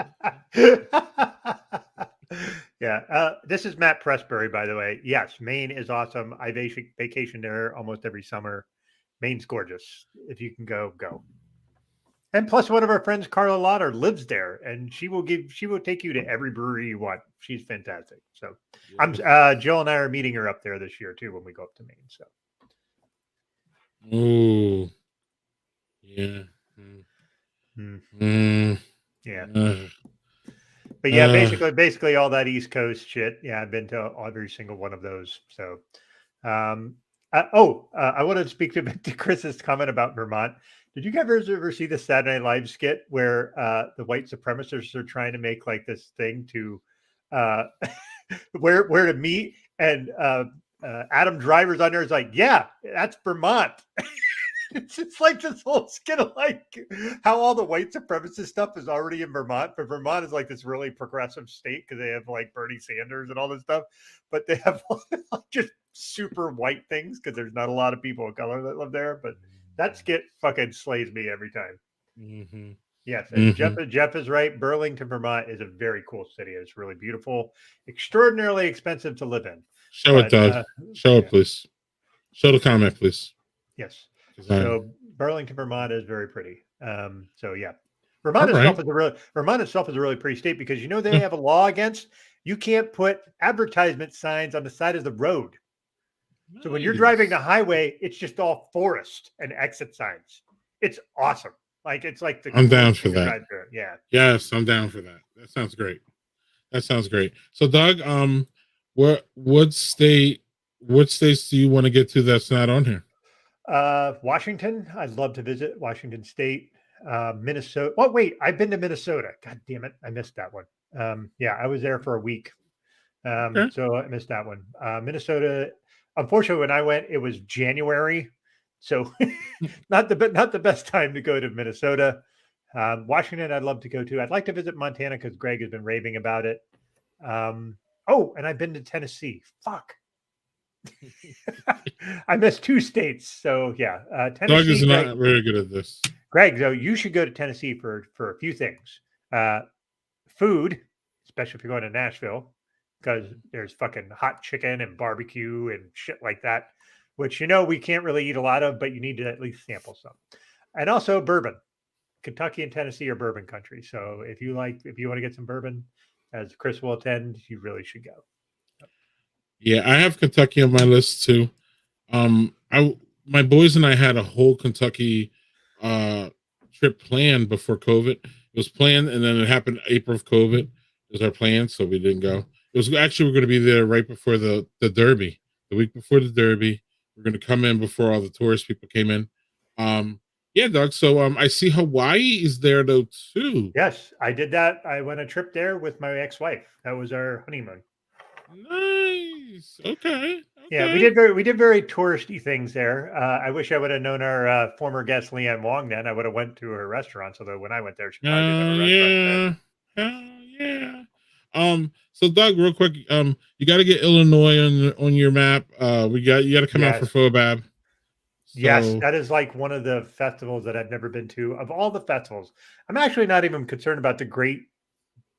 Yeah. This is Matt Pressbury, by the way. Yes, Maine is awesome. I vacation there almost every summer. Maine's gorgeous. If you can go, go. And plus, one of our friends, Carla Lauder, lives there, and she will take you to every brewery you want. She's fantastic. So, Jill and I are meeting her up there this year too when we go up to Maine. So. Oh, yeah. Yeah. But yeah, basically all that East Coast shit. Yeah, I've been to every single one of those. So, I want to speak to Chris's comment about Vermont. Did you guys ever see the Saturday Night Live skit where the white supremacists are trying to make like this thing to where to meet, and Adam Driver's on there is like, yeah, that's Vermont. It's like this whole skit of like how all the white supremacist stuff is already in Vermont, but Vermont is like this really progressive state because they have like Bernie Sanders and all this stuff, but they have just super white things because there's not a lot of people of color that live there. But that skit fucking slays me every time. Mm-hmm. Yes, and Jeff is right. Burlington, Vermont is a very cool city. It's really beautiful, extraordinarily expensive to live in. Show it, Doug. Show it, please. Show the comment, please. Yes. So Burlington, Vermont is very pretty. So yeah, Vermont itself is a really pretty state because they have a law against you can't put advertisement signs on the side of the road. Nice. So when you're driving the highway, it's just all forest and exit signs. It's awesome. Like it's like I'm down for that. Yeah. Yes, I'm down for that. That sounds great. So Doug, what states do you want to get to that's not on here? Washington. I'd love to visit Washington State. Minnesota. Oh, wait, I've been to Minnesota. God damn it. I missed that one. Yeah, I was there for a week. So I missed that one. Minnesota. Unfortunately, when I went, it was January. So not the best time to go to Minnesota. Washington, I'd love to go to. I'd like to visit Montana because Greg has been raving about it. And I've been to Tennessee. Fuck. I missed 2 states. So yeah, Tennessee. Doug is not very good at this. Greg, though, you should go to Tennessee for a few things. Food, especially if you're going to Nashville, because there's fucking hot chicken and barbecue and shit like that, which we can't really eat a lot of, but you need to at least sample some. And also bourbon. Kentucky and Tennessee are bourbon country. So if you want to get some bourbon, as Chris will attend, you really should go. Yeah, I have Kentucky on my list too. My boys and I had a whole Kentucky trip planned before COVID. It was planned, and then it happened April of COVID. It was our plan, so we didn't go. It was actually we're going to be there right before the Derby, the week before the Derby. We're going to come in before all the tourist people came in. Yeah, Doug. So I see Hawaii is there though too. Yes, I did that. I went a trip there with my ex-wife. That was our honeymoon. Nice. Okay. Yeah, we did very touristy things there. I wish I would have known our former guest Leanne Wong then. I would have went to her restaurants. Although when I went there, she probably didn't have a restaurant. Yeah. So Doug, real quick, you got to get Illinois on your map. You got to come out for FOBAB. So, yes, that is like one of the festivals that I've never been to. Of all the festivals, I'm actually not even concerned about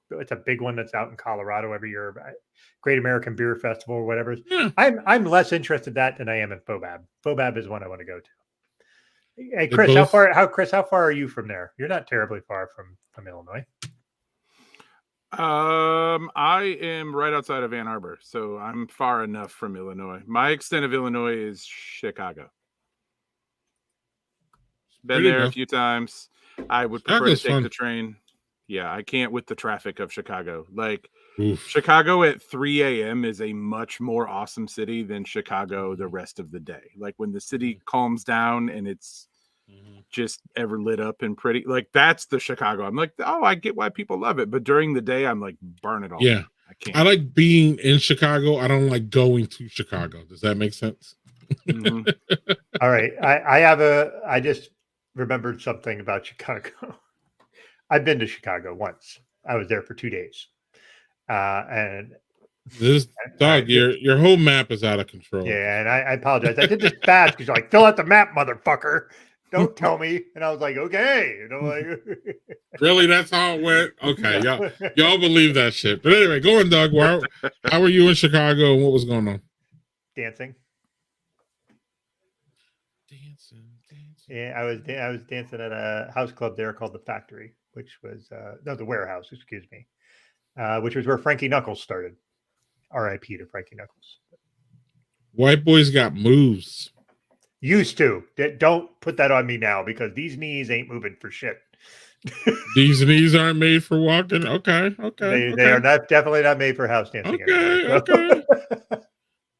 it's a big one that's out in Colorado every year. Great American Beer Festival or whatever. Yeah. I'm less interested in that than I am in FOBAB. FOBAB is one I want to go to. Hey, Chris, how far are you from there? You're not terribly far from Illinois. I am right outside of Ann Arbor, so I'm far enough from Illinois. My extent of Illinois is Chicago. Been there a few times. I would prefer to take the train. Yeah, I can't with the traffic of Chicago. Like, Chicago at 3 a.m. is a much more awesome city than Chicago the rest of the day. Like, when the city calms down and it's just ever lit up and pretty, like, that's the Chicago. I'm like, oh, I get why people love it. But during the day, I'm like, burn it all. Yeah. I can't. I like being in Chicago. I don't like going to Chicago. Does that make sense? All right. I just remembered something about Chicago. I've been to Chicago once. I was there for 2 days. And this dog, your whole map is out of control. Yeah, and I apologize. I did this fast because you're like, fill out the map, motherfucker. Don't tell me. And I was like, okay. You know, like, really? That's how it went? Okay. Y'all believe that shit. But anyway, go on, Doug. How were you in Chicago and what was going on? Dancing. Yeah, I was dancing at a house club there called the Factory, which was the Warehouse, excuse me, which was where Frankie Knuckles started. R.I.P. to Frankie Knuckles. White boys got moves. Used to. Don't put that on me now because these knees ain't moving for shit. These knees aren't made for walking. Okay. They are definitely not made for house dancing. Okay.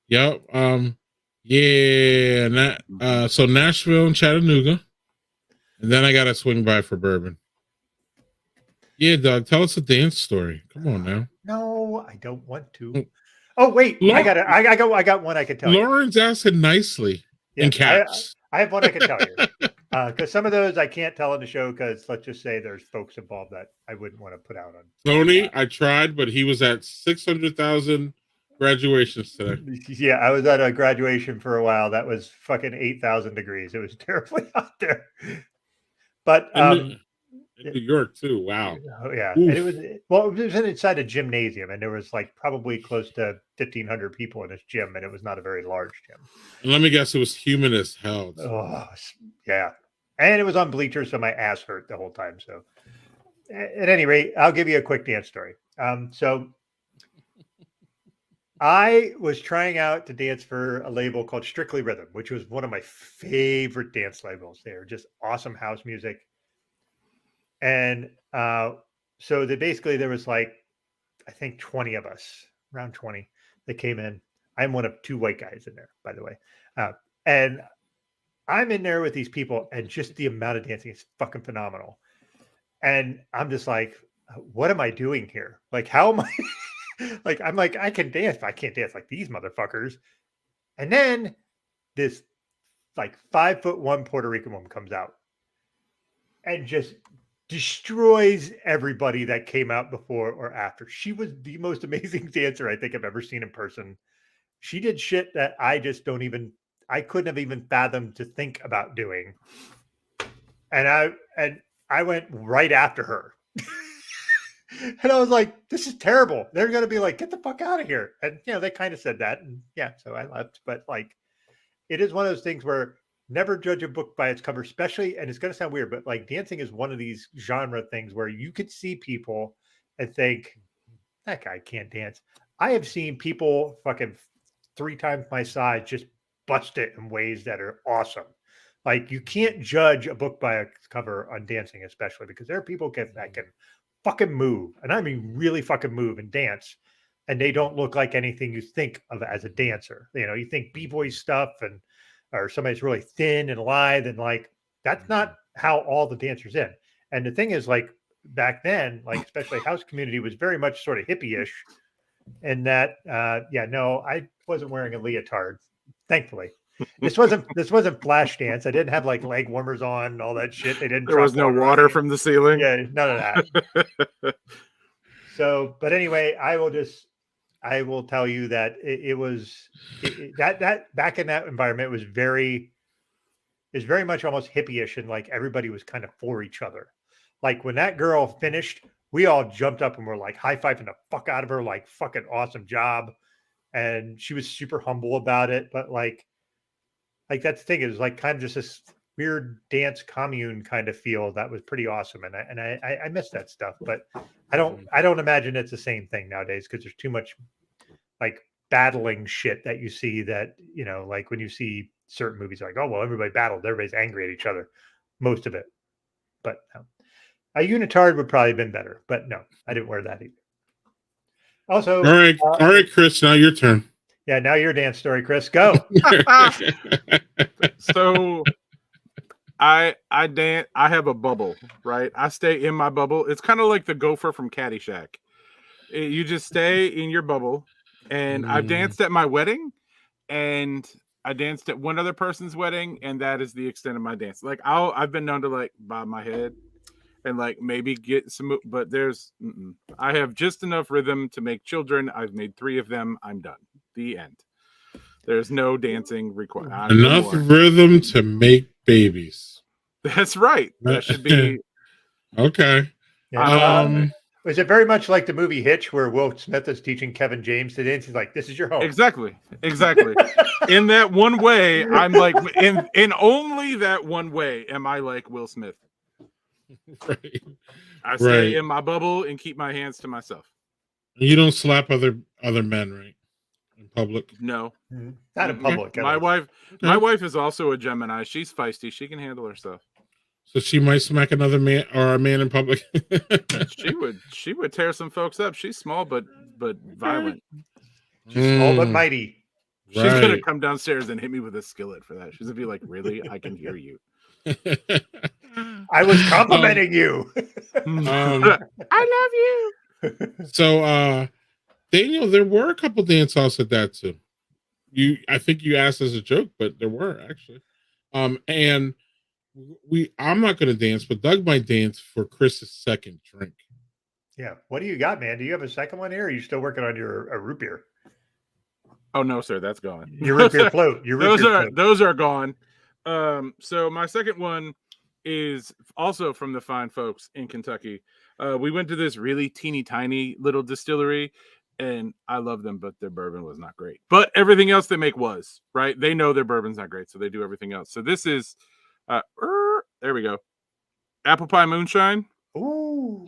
Yep. Yeah. So Nashville and Chattanooga, and then I got to swing by for bourbon. Yeah, Doug, tell us a dance story. Come on now. No, I don't want to. Oh wait, I got one I can tell you. Lauren's asking nicely in caps. I have one I can tell you. Because some of those I can't tell on the show because let's just say there's folks involved that I wouldn't want to put out on. Tony, I tried, but he was at 600,000 graduations today. Yeah, I was at a graduation for a while. That was fucking 8,000 degrees. It was terribly out there. But in New York too. Wow. Oh, yeah. And it was inside a gymnasium, and there was like probably close to 1,500 people in this gym, and it was not a very large gym. And let me guess, it was humid as hell. Oh, yeah. And it was on bleachers, so my ass hurt the whole time. So, at any rate, I'll give you a quick dance story. So I was trying out to dance for a label called Strictly Rhythm, which was one of my favorite dance labels. They were just awesome house music. And so there was like, I think 20 of us, around 20 that came in. I'm one of 2 white guys in there, by the way. And I'm in there with these people, and just the amount of dancing is fucking phenomenal. And I'm just like, what am I doing here? Like, how am I? Like, I'm like, I can dance, but I can't dance like these motherfuckers. And then this like 5'1" Puerto Rican woman comes out and just destroys everybody that came out before or after. She was the most amazing dancer I think I've ever seen in person. She did shit that I couldn't have even fathomed to think about doing. And I went right after her. And I was like, this is terrible. They're going to be like, get the fuck out of here. And, they kind of said that. And yeah, so I left. But like, it is one of those things where never judge a book by its cover, especially, and it's going to sound weird, but like dancing is one of these genre things where you could see people and think, that guy can't dance. I have seen people fucking 3 times my size just bust it in ways that are awesome. Like, you can't judge a book by a cover on dancing, especially because there are people that can fucking move, and I mean really fucking move and dance, and they don't look like anything you think of as a dancer. You think b-boy stuff or somebody's really thin and lithe, and like that's not how all the dancers in. And the thing is, like back then, like especially house community was very much sort of hippie-ish, and that I wasn't wearing a leotard, thankfully. This wasn't flash dance. I didn't have like leg warmers on and all that shit. There was no water from the ceiling. Yeah, none of that. So, but anyway, I will tell you that it was that back in that environment was very much almost hippie-ish, and like everybody was kind of for each other. Like when that girl finished, we all jumped up and were like high-fiving the fuck out of her, like fucking awesome job. And she was super humble about it, but like that's the thing, is like kind of just this weird dance commune kind of feel that was pretty awesome. And I miss that stuff, but I don't imagine it's the same thing nowadays because there's too much like battling shit that you see that, you know, like when you see certain movies like, oh, well, everybody battled, everybody's angry at each other, most of it. But no. A unitard would probably have been better, but no, I didn't wear that either. Also, all right, Chris, now your turn. Yeah, now your dance story, Chris. Go. So I dance. I have a bubble, right? I stay in my bubble. It's kind of like the gopher from Caddyshack. You just stay in your bubble. And I've danced at my wedding, and I danced at one other person's wedding, and that is the extent of my dance. Like I've been known to like bob my head and like maybe get some, but I have just enough rhythm to make children. I've made 3 of them. I'm done. The end. There's no dancing required. Enough rhythm to make babies. That's right. That should be okay. Yeah. Was it very much like the movie Hitch, where Will Smith is teaching Kevin James to dance? He's like, "This is your home." Exactly. In that one way, I'm like, in only that one way, am I like Will Smith? Right. I stay in my bubble and keep my hands to myself. You don't slap other men, right? In public? No, not in public. My wife is also a Gemini. She's feisty. She can handle herself. So she might smack another man or a man in public. She would tear some folks up. She's small but violent. She's small but mighty. She's gonna come downstairs and hit me with a skillet for that. She's gonna be like, "Really? I can hear you." I was complimenting you. I love you. So, Daniel, there were a couple dance offs at that too. I think you asked as a joke, but there were actually. And I'm not going to dance, but Doug might dance for Chris's second drink. Yeah. What do you got, man? Do you have a second one here? Or are you still working on your root beer? Oh no, sir, that's gone. Your root beer float. Those are gone. So my second one is also from the fine folks in Kentucky. We went to this really teeny tiny little distillery, and I love them, but their bourbon was not great. But everything else they make was, right? They know their bourbon's not great, so they do everything else. So this is there we go. Apple pie moonshine. Ooh.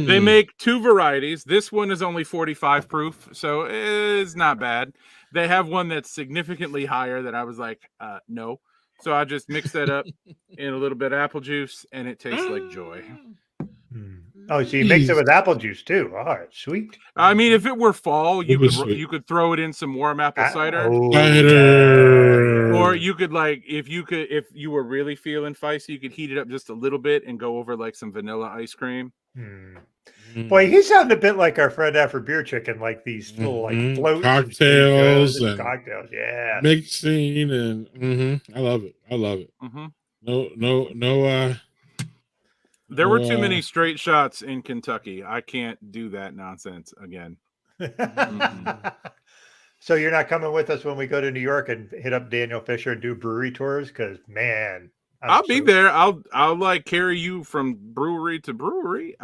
They make 2 varieties. This one is only 45 proof, so it's not bad. They have one that's significantly higher that I was like, no. So I just mix that up in a little bit of apple juice, and it tastes like joy. Oh, so you mix it with apple juice too. All right, sweet. I mean, if it were fall, you could throw it in some warm apple cider. Or you could if you were really feeling feisty, you could heat it up just a little bit and go over like some vanilla ice cream. Boy, he sounded a bit like our friend after Beer Chicken, like these little like floats, cocktails, and cocktails. Yeah, mixing and I love it. No. There were too many straight shots in Kentucky. I can't do that nonsense again. So you're not coming with us when we go to New York and hit up Daniel Fisher and do brewery tours? Because man, I'll be there. I'll like carry you from brewery to brewery.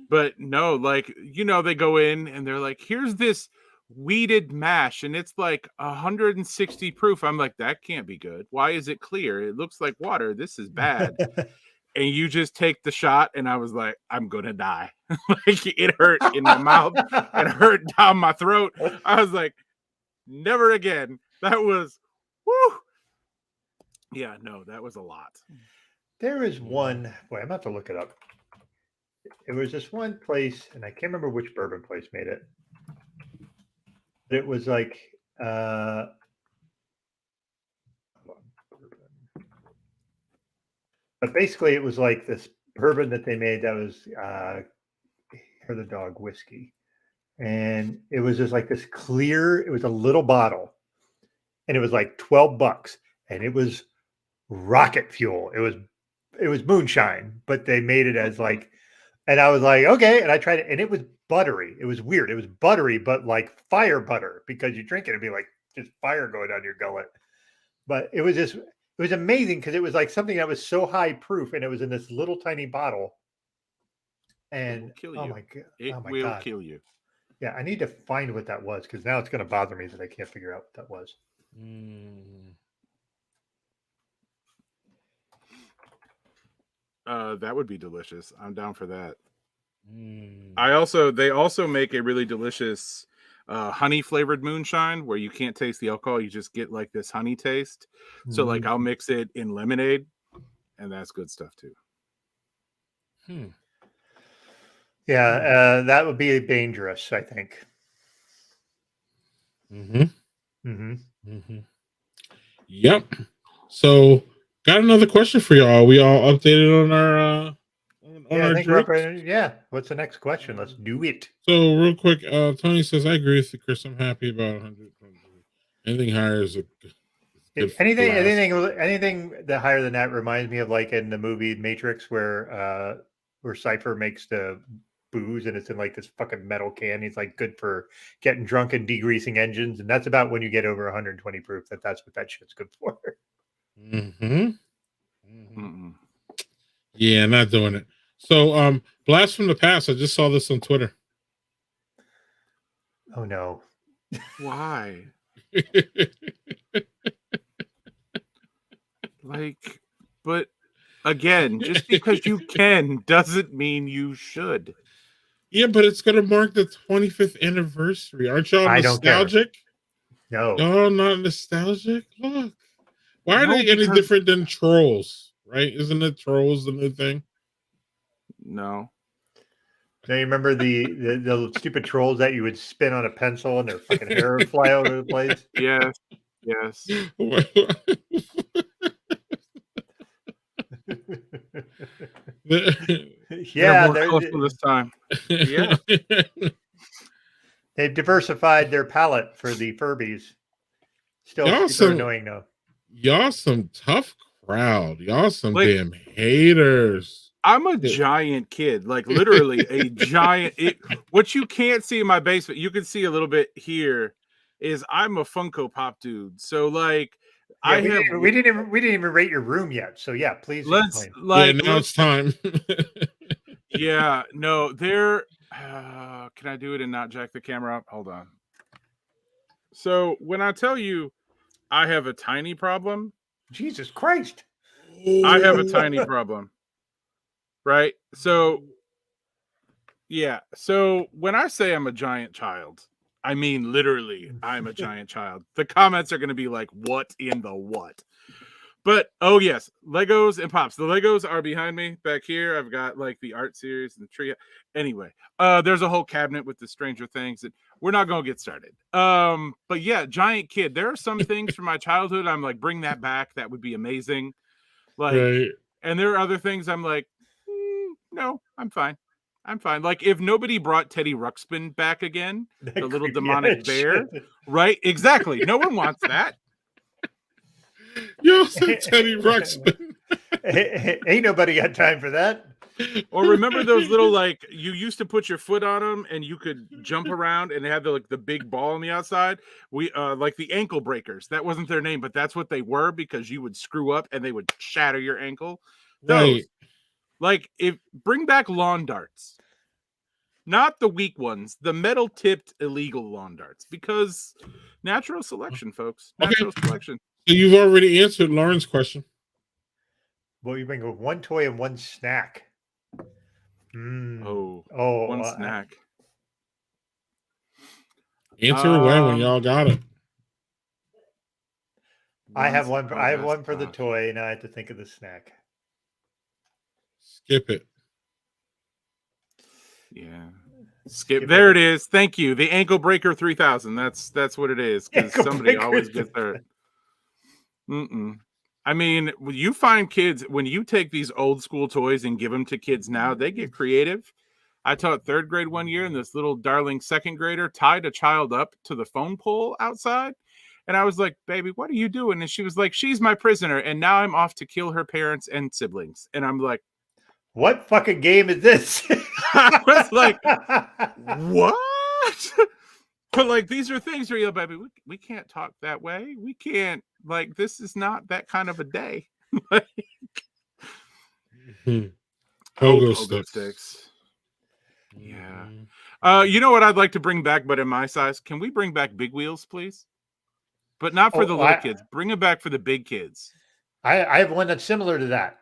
But no, like, you know, they go in and they're like, here's this weeded mash and it's like 160 proof. I'm like, that can't be good. Why is it clear? It looks like water. This is bad. And you just take the shot, and I was like, I'm gonna die. Like, it hurt in my mouth, it hurt down my throat. I was like, never again. That was woo. Yeah, no, that was a lot. There is one, boy, I'm about to look it up. It was this one place, and I can't remember which bourbon place made it. But it was like but basically, it was like this bourbon that they made that was Hair the Dog whiskey. And it was just like this clear, it was a little bottle. And it was like $12. And it was rocket fuel. It was moonshine, but they made it as like, and I was like, okay. And I tried it, and it was buttery. It was weird. It was buttery, but like fire butter, because you drink it, it'd be like just fire going down your gullet. But it was just, it was amazing because it was like something that was so high proof, and it was in this little tiny bottle. And oh my god, it will kill you. Yeah, I need to find what that was because now it's going to bother me that I can't figure out what that was. That would be delicious. I'm down for that. Mm. They also make a really delicious honey flavored moonshine where you can't taste the alcohol, you just get like this honey taste. So like I'll mix it in lemonade, and that's good stuff too. Yeah, that would be dangerous, I think. Yep. So, got another question for y'all. We all updated on our I think we're up drinks? right. Yeah. What's the next question? Let's do it. So, real quick, Tony says, I agree with you, Chris. I'm happy about 100. Anything higher is good for Anything that higher than that reminds me of like in the movie Matrix where Cypher makes the booze and it's in like this fucking metal can. He's like good for getting drunk and degreasing engines, and that's about when you get over 120 proof. That's what that shit's good for. Yeah, not doing it. So, blast from the past. I just saw this on Twitter. Oh no! Why? Like, but again, just because you can doesn't mean you should. Yeah, but it's gonna mark the 25th anniversary. Aren't y'all nostalgic? No, y'all not nostalgic. Look, why are they any different than trolls? Right? Isn't it trolls the new thing? No. Now you remember the stupid trolls that you would spin on a pencil and their fucking hair would fly all over the place? Yes. Yeah, they're more colorful this time. Yeah. They've diversified their palette for the Furbies. Still super annoying though. Y'all some tough crowd. Y'all some damn haters. I'm a giant kid, like literally a giant. What you can't see in my basement, you can see a little bit here. Is I'm a Funko Pop dude. So like, yeah, we didn't even rate your room yet. So yeah, please. Now it's time. Yeah, no, there. Can I do it and not jack the camera up? Hold on. So when I tell you, I have a tiny problem. Jesus Christ! I have a tiny problem. Right. So, yeah. So when I say I'm a giant child, I mean literally I'm a giant child. The comments are going to be like, what in the what? But, oh, yes, Legos and Pops. The Legos are behind me back here. I've got like the art series and the tree. Anyway, there's a whole cabinet with the Stranger Things. And we're not going to get started. But yeah, giant kid. There are some things from my childhood. I'm like, bring that back. That would be amazing. Like, right. And there are other things I'm like, no, I'm fine. Like if nobody brought Teddy Ruxpin back again, the little demonic bear, right? Exactly. No one wants that. You said Teddy Ruxpin. Ain't nobody got time for that. Or remember those little, like, you used to put your foot on them and you could jump around and they had the big ball on the outside. We like the ankle breakers. That wasn't their name, but that's what they were because you would screw up and they would shatter your ankle. Those. Right. Like, bring back lawn darts. Not the weak ones, the metal-tipped illegal lawn darts. Because natural selection, folks. Natural selection. So you've already answered Lauren's question. Well, you bring one toy and one snack. One snack. Answer when y'all got it. I have one. I have one for the toy, and I have to think of the snack. Skip it. Yeah. Skip. There it is. Thank you. The Ankle Breaker 3000. That's what it is. Because somebody always gets hurt. I mean, you find kids, when you take these old school toys and give them to kids now, they get creative. I taught third grade one year, and this little darling second grader tied a child up to the phone pole outside. And I was like, baby, what are you doing? And she was like, she's my prisoner. And now I'm off to kill her parents and siblings. And I'm like, what fucking game is this? I was like, what? But like, these are things where you're like, baby, we can't talk that way. We can't, like, this is not that kind of a day. Like, Pogo sticks. Yeah. You know what I'd like to bring back, but in my size? Can we bring back Big Wheels, please? But not for the little kids. Bring them back for the big kids. I have one that's similar to that.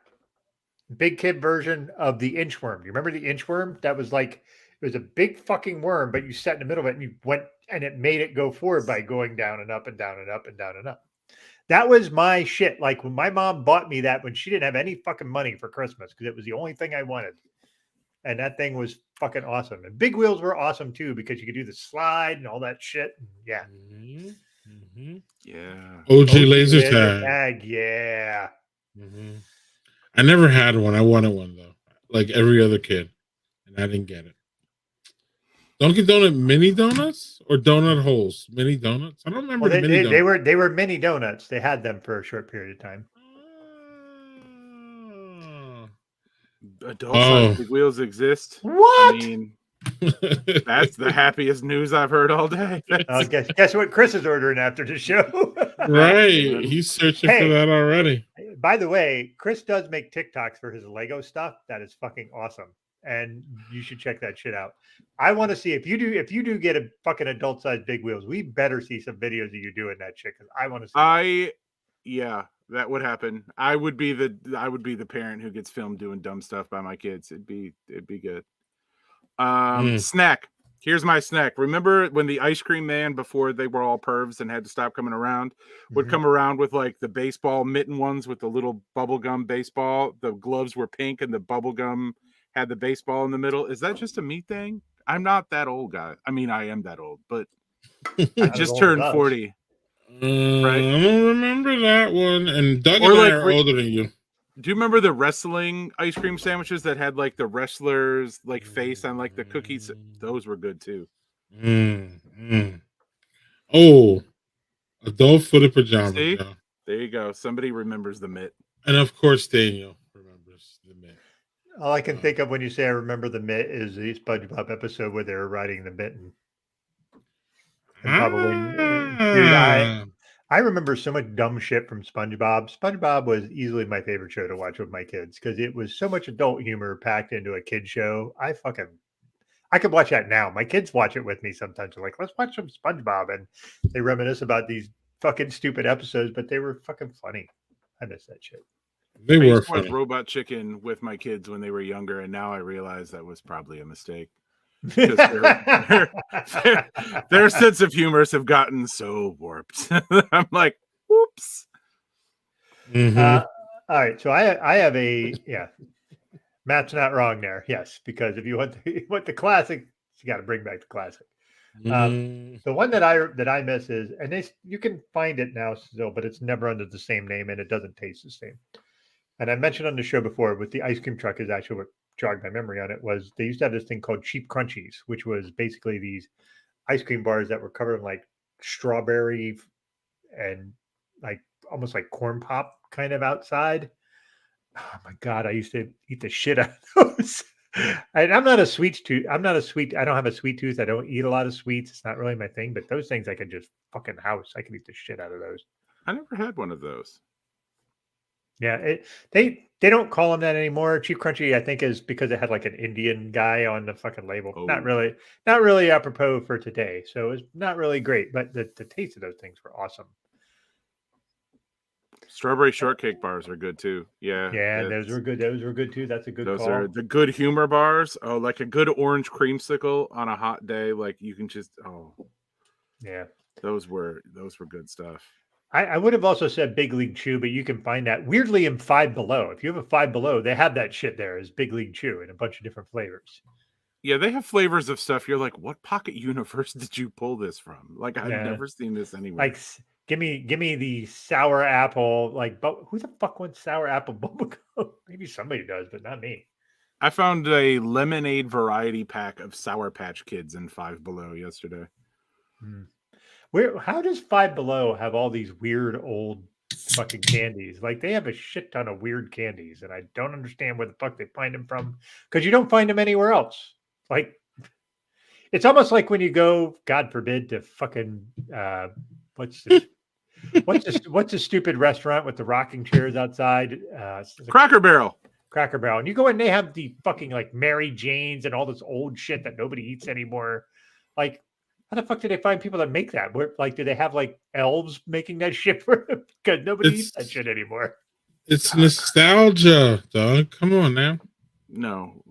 big kid version of the inchworm. Do you remember the inchworm? That was like, it was a big fucking worm, but you sat in the middle of it and you went, and it made it go forward by going down and up and down and up and down and up. That was my shit. Like when my mom bought me that when she didn't have any fucking money for Christmas because it was the only thing I wanted. And that thing was fucking awesome. And big wheels were awesome too because you could do the slide and all that shit. Yeah. Yeah. OG laser tag. Yeah. I never had one. I wanted one though, like every other kid, and I didn't get it. Dunkin' Donut mini donuts or donut holes? Mini donuts? I don't remember. Well, they were mini donuts. They had them for a short period of time. Adult-sized big wheels exist. What? I mean, that's the happiest news I've heard all day. Guess what Chris is ordering after the show? Right. He's searching for that already. By the way, Chris does make TikToks for his Lego stuff. That is fucking awesome. And you should check that shit out. I want to see if you do get a fucking adult sized big wheels, we better see some videos of you doing that shit because I want to see yeah, that would happen. I would be the parent who gets filmed doing dumb stuff by my kids. It'd be good. Snack. Here's my snack. Remember when the ice cream man, before they were all pervs and had to stop coming around, would come around with like the baseball mitten ones with the little bubblegum baseball. The gloves were pink and the bubblegum had the baseball in the middle. Is that just a me thing? I'm not that old, guy. I mean, I am that old, but I just turned 40. Right? I don't remember that one. And Doug and I are older than you. Do you remember the wrestling ice cream sandwiches that had like the wrestlers like face on like the cookies? Those were good too. Oh, adult footed pajamas. See? There you go. Somebody remembers the mitt. And of course, Daniel remembers the mitt. All I can think of when you say I remember the mitt is the SpongeBob episode where they were riding the mitten. And probably, dude, I remember so much dumb shit from SpongeBob. SpongeBob was easily my favorite show to watch with my kids because it was so much adult humor packed into a kid show. I could watch that now. My kids watch it with me sometimes. They're like, let's watch some SpongeBob. And they reminisce about these fucking stupid episodes, but they were fucking funny. I miss that shit. They were funny. Robot Chicken with my kids when they were younger, and now I realize that was probably a mistake. Their sense of humor have gotten so warped. I'm like, whoops. All right, so I have Matt's not wrong there. Yes, because if you want the classic, you got to bring back the classic. The one that I miss is, and you can find it now still, but it's never under the same name and it doesn't taste the same. And I mentioned on the show before with the ice cream truck is actually what jogged my memory on it was they used to have this thing called cheap crunchies, which was basically these ice cream bars that were covered in like strawberry and like almost like corn pop kind of outside. Oh my God, I used to eat the shit out of those. And I'm not a sweet tooth. I don't have a sweet tooth. I don't eat a lot of sweets. It's not really my thing, but those things I could just fucking house. I could eat the shit out of those. I never had one of those. Yeah, they don't call them that anymore. Cheap Crunchy, I think, is because it had like an Indian guy on the fucking label. Oh. Not really apropos for today. So it's not really great, but the taste of those things were awesome. Strawberry shortcake bars are good too. Yeah, those were good. Those were good too. That's a good. Those call. are the good humor bars. Oh, like a good orange creamsicle on a hot day. Like you can just yeah. Those were good stuff. I would have also said Big League Chew, but you can find that weirdly in Five Below. If you have a Five Below, they have that shit there as Big League Chew in a bunch of different flavors. Yeah, they have flavors of stuff. You're like, what pocket universe did you pull this from? Like, I've never seen this anywhere. Like, give me the sour apple. Like, but who the fuck wants sour apple bubblegum? Maybe somebody does, but not me. I found a lemonade variety pack of Sour Patch Kids in Five Below yesterday. How does Five Below have all these weird old fucking candies? Like they have a shit ton of weird candies, and I don't understand where the fuck they find them from because you don't find them anywhere else. Like it's almost like when you go, God forbid, to fucking what's the stupid restaurant with the rocking chairs outside? Cracker Barrel. Cracker Barrel, and you go in, they have the fucking like Mary Janes and all this old shit that nobody eats anymore. Like. How the fuck do they find people that make that? Where, like, do they have like elves making that shit for them? Because nobody eats that shit anymore. It's nostalgia, dog. Come on now. No,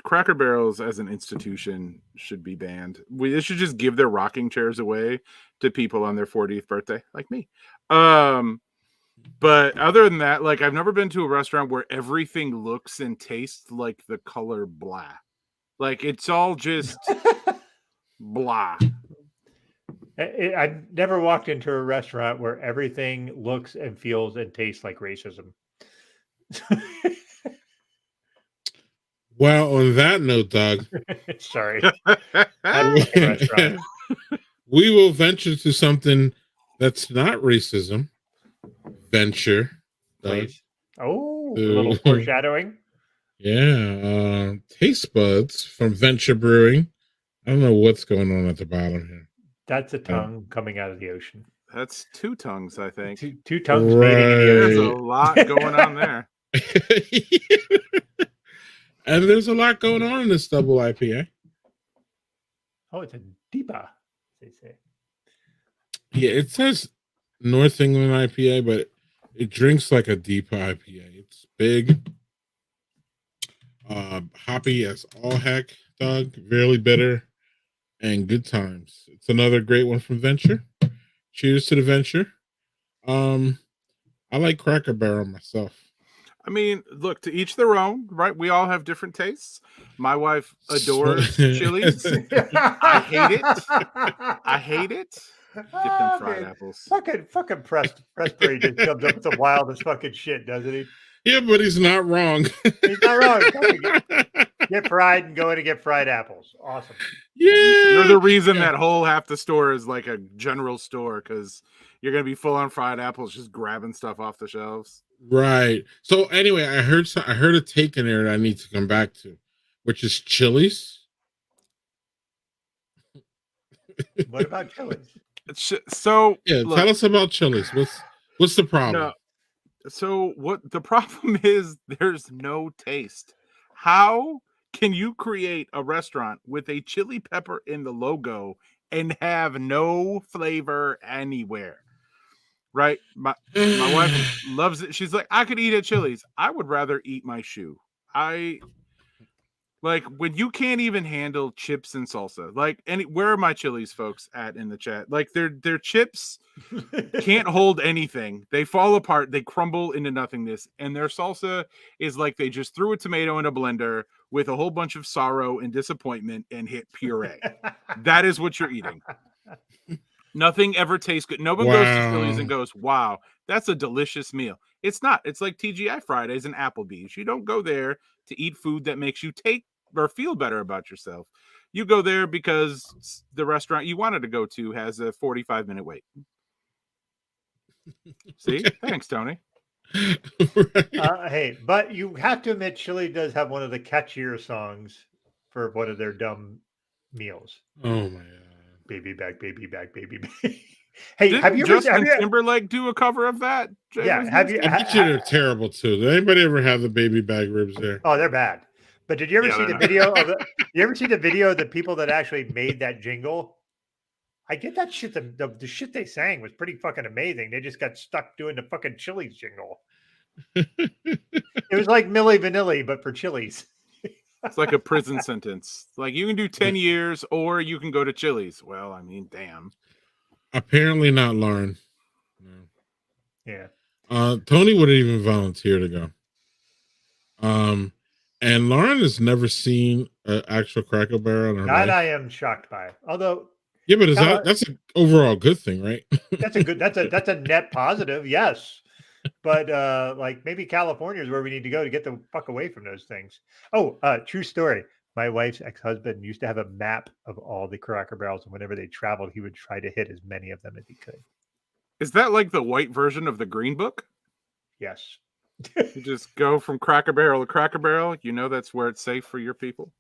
Cracker Barrels as an institution should be banned. They should just give their rocking chairs away to people on their 40th birthday, like me. But other than that, like I've never been to a restaurant where everything looks and tastes like the color blah. Like it's all just blah. I've never walked into a restaurant where everything looks and feels and tastes like racism. Well, on that note, dog, Sorry. Restaurant. We will venture to something that's not racism. Venture. Please. Oh, a little foreshadowing. Yeah. Taste buds from Venture Brewing. I don't know what's going on at the bottom here. That's a tongue coming out of the ocean. That's two tongues, I think. Two tongues mating in the ocean. There's a lot going on there. And there's a lot going on in this double IPA. Oh, it's a Deepa, they say. Yeah, it says North England IPA, but it drinks like a Deepa IPA. It's big, hoppy as all heck, dog. Really bitter, and good times. It's another great one from Venture. Cheers to the Venture. I like Cracker Barrel myself. I mean, look, to each their own, right? We all have different tastes. My wife adores chilies. I hate it. I hate it. Get them fried apples. Fucking Pressbury just comes up with the wildest fucking shit, doesn't he? Yeah, but he's not wrong. He's not wrong. Get fried and go in and get fried apples. Awesome. Yeah. You're the reason that whole half the store is like a general store, because you're going to be full on fried apples just grabbing stuff off the shelves. Right. So anyway, I heard a take in there that I need to come back to, which is Chili's. What about Chili's? So yeah, look, tell us about Chili's. What's the problem? No, so what the problem is? There's no taste. How can you create a restaurant with a chili pepper in the logo and have no flavor anywhere? Right? My wife loves it. She's like, I could eat at Chili's. I would rather eat my shoe. Like when you can't even handle chips and salsa. Like, where are my Chili's folks at in the chat? Like their chips can't hold anything. They fall apart. They crumble into nothingness. And their salsa is like they just threw a tomato in a blender with a whole bunch of sorrow and disappointment and hit puree. That is what you're eating. Nothing ever tastes good. No one goes to Chili's and goes, wow, that's a delicious meal. It's not. It's like TGI Fridays and Applebee's. You don't go there to eat food that makes you take or feel better about yourself. You go there because the restaurant you wanted to go to has a 45-minute wait. See? Thanks, Tony. Hey, but you have to admit, Chili does have one of the catchier songs for one of their dumb meals. Oh my god. Baby back, baby back, baby back. Hey, Didn't have you Justin Timberlake do a cover of that? Yeah, have you? I bet you they're terrible too. Did anybody ever have the baby back ribs there? Oh, they're bad. But did you ever see the video of the? You ever see the video of the people that actually made that jingle? I get that shit. The shit they sang was pretty fucking amazing. They just got stuck doing the fucking Chili's jingle. It was like Milli Vanilli, but for Chili's. It's like a prison sentence. Like you can do 10 years or you can go to Chili's. Well, I mean, damn. Apparently not Lauren. No. Yeah. Tony wouldn't even volunteer to go. And Lauren has never seen an actual Cracker Barrel in her life. I am shocked by. Although yeah, but that's an overall good thing, right? That's a net positive, yes. But like maybe California is where we need to go to get the fuck away from those things. Oh, true story. My wife's ex-husband used to have a map of all the Cracker Barrels, and whenever they traveled, he would try to hit as many of them as he could. Is that like the white version of the Green Book? Yes. You just go from Cracker Barrel to Cracker Barrel. You know that's where it's safe for your people.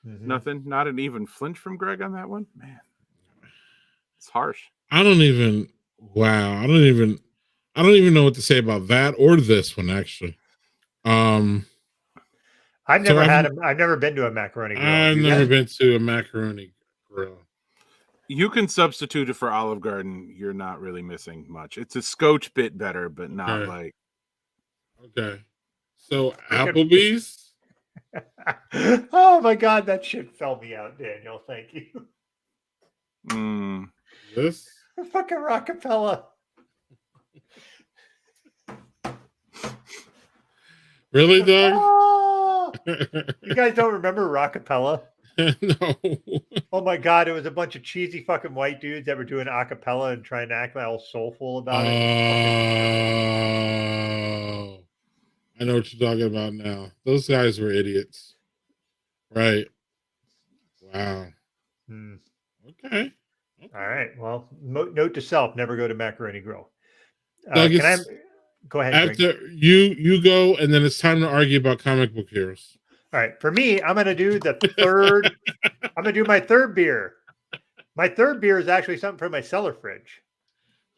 Mm-hmm. Nothing, not an even flinch from Greg on that one, man. It's harsh. I don't even know what to say about that or this one actually. I've never been to a macaroni grill. I've never been to a macaroni grill. You can substitute it for Olive Garden. You're not really missing much. It's a scotch bit better, but not like. Okay. So Freaking- Applebee's. Oh my God, that shit fell me out, Daniel. Thank you. This. Fucking Rockapella. Really, Doug? Oh, you guys don't remember Rockapella? No. Oh my God, it was a bunch of cheesy fucking white dudes that were doing a cappella and trying to act all soulful about it. Oh, I know what you're talking about now. Those guys were idiots. Right. Wow. Hmm. Okay. All right. Well, note to self: never go to Macaroni Grill. Doug, Can I go ahead? Greg? After you go, and then it's time to argue about comic book heroes. All right. For me, I'm going to do the third. I'm going to do my third beer. My third beer is actually something from my cellar fridge.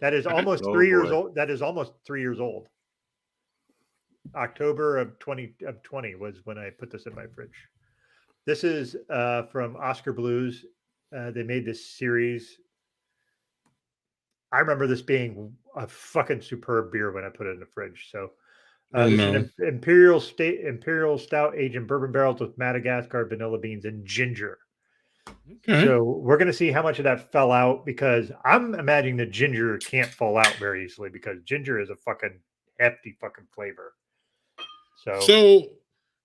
That is almost 3 years old. That is almost 3 years old. October of 2020 was when I put this in my fridge. This is from Oscar Blues. They made this series. I remember this being a fucking superb beer when I put it in the fridge. So this is an Imperial Stout aged in bourbon barrels with Madagascar vanilla beans and ginger. Okay. So we're going to see how much of that fell out, because I'm imagining the ginger can't fall out very easily, because ginger is a fucking hefty fucking flavor. So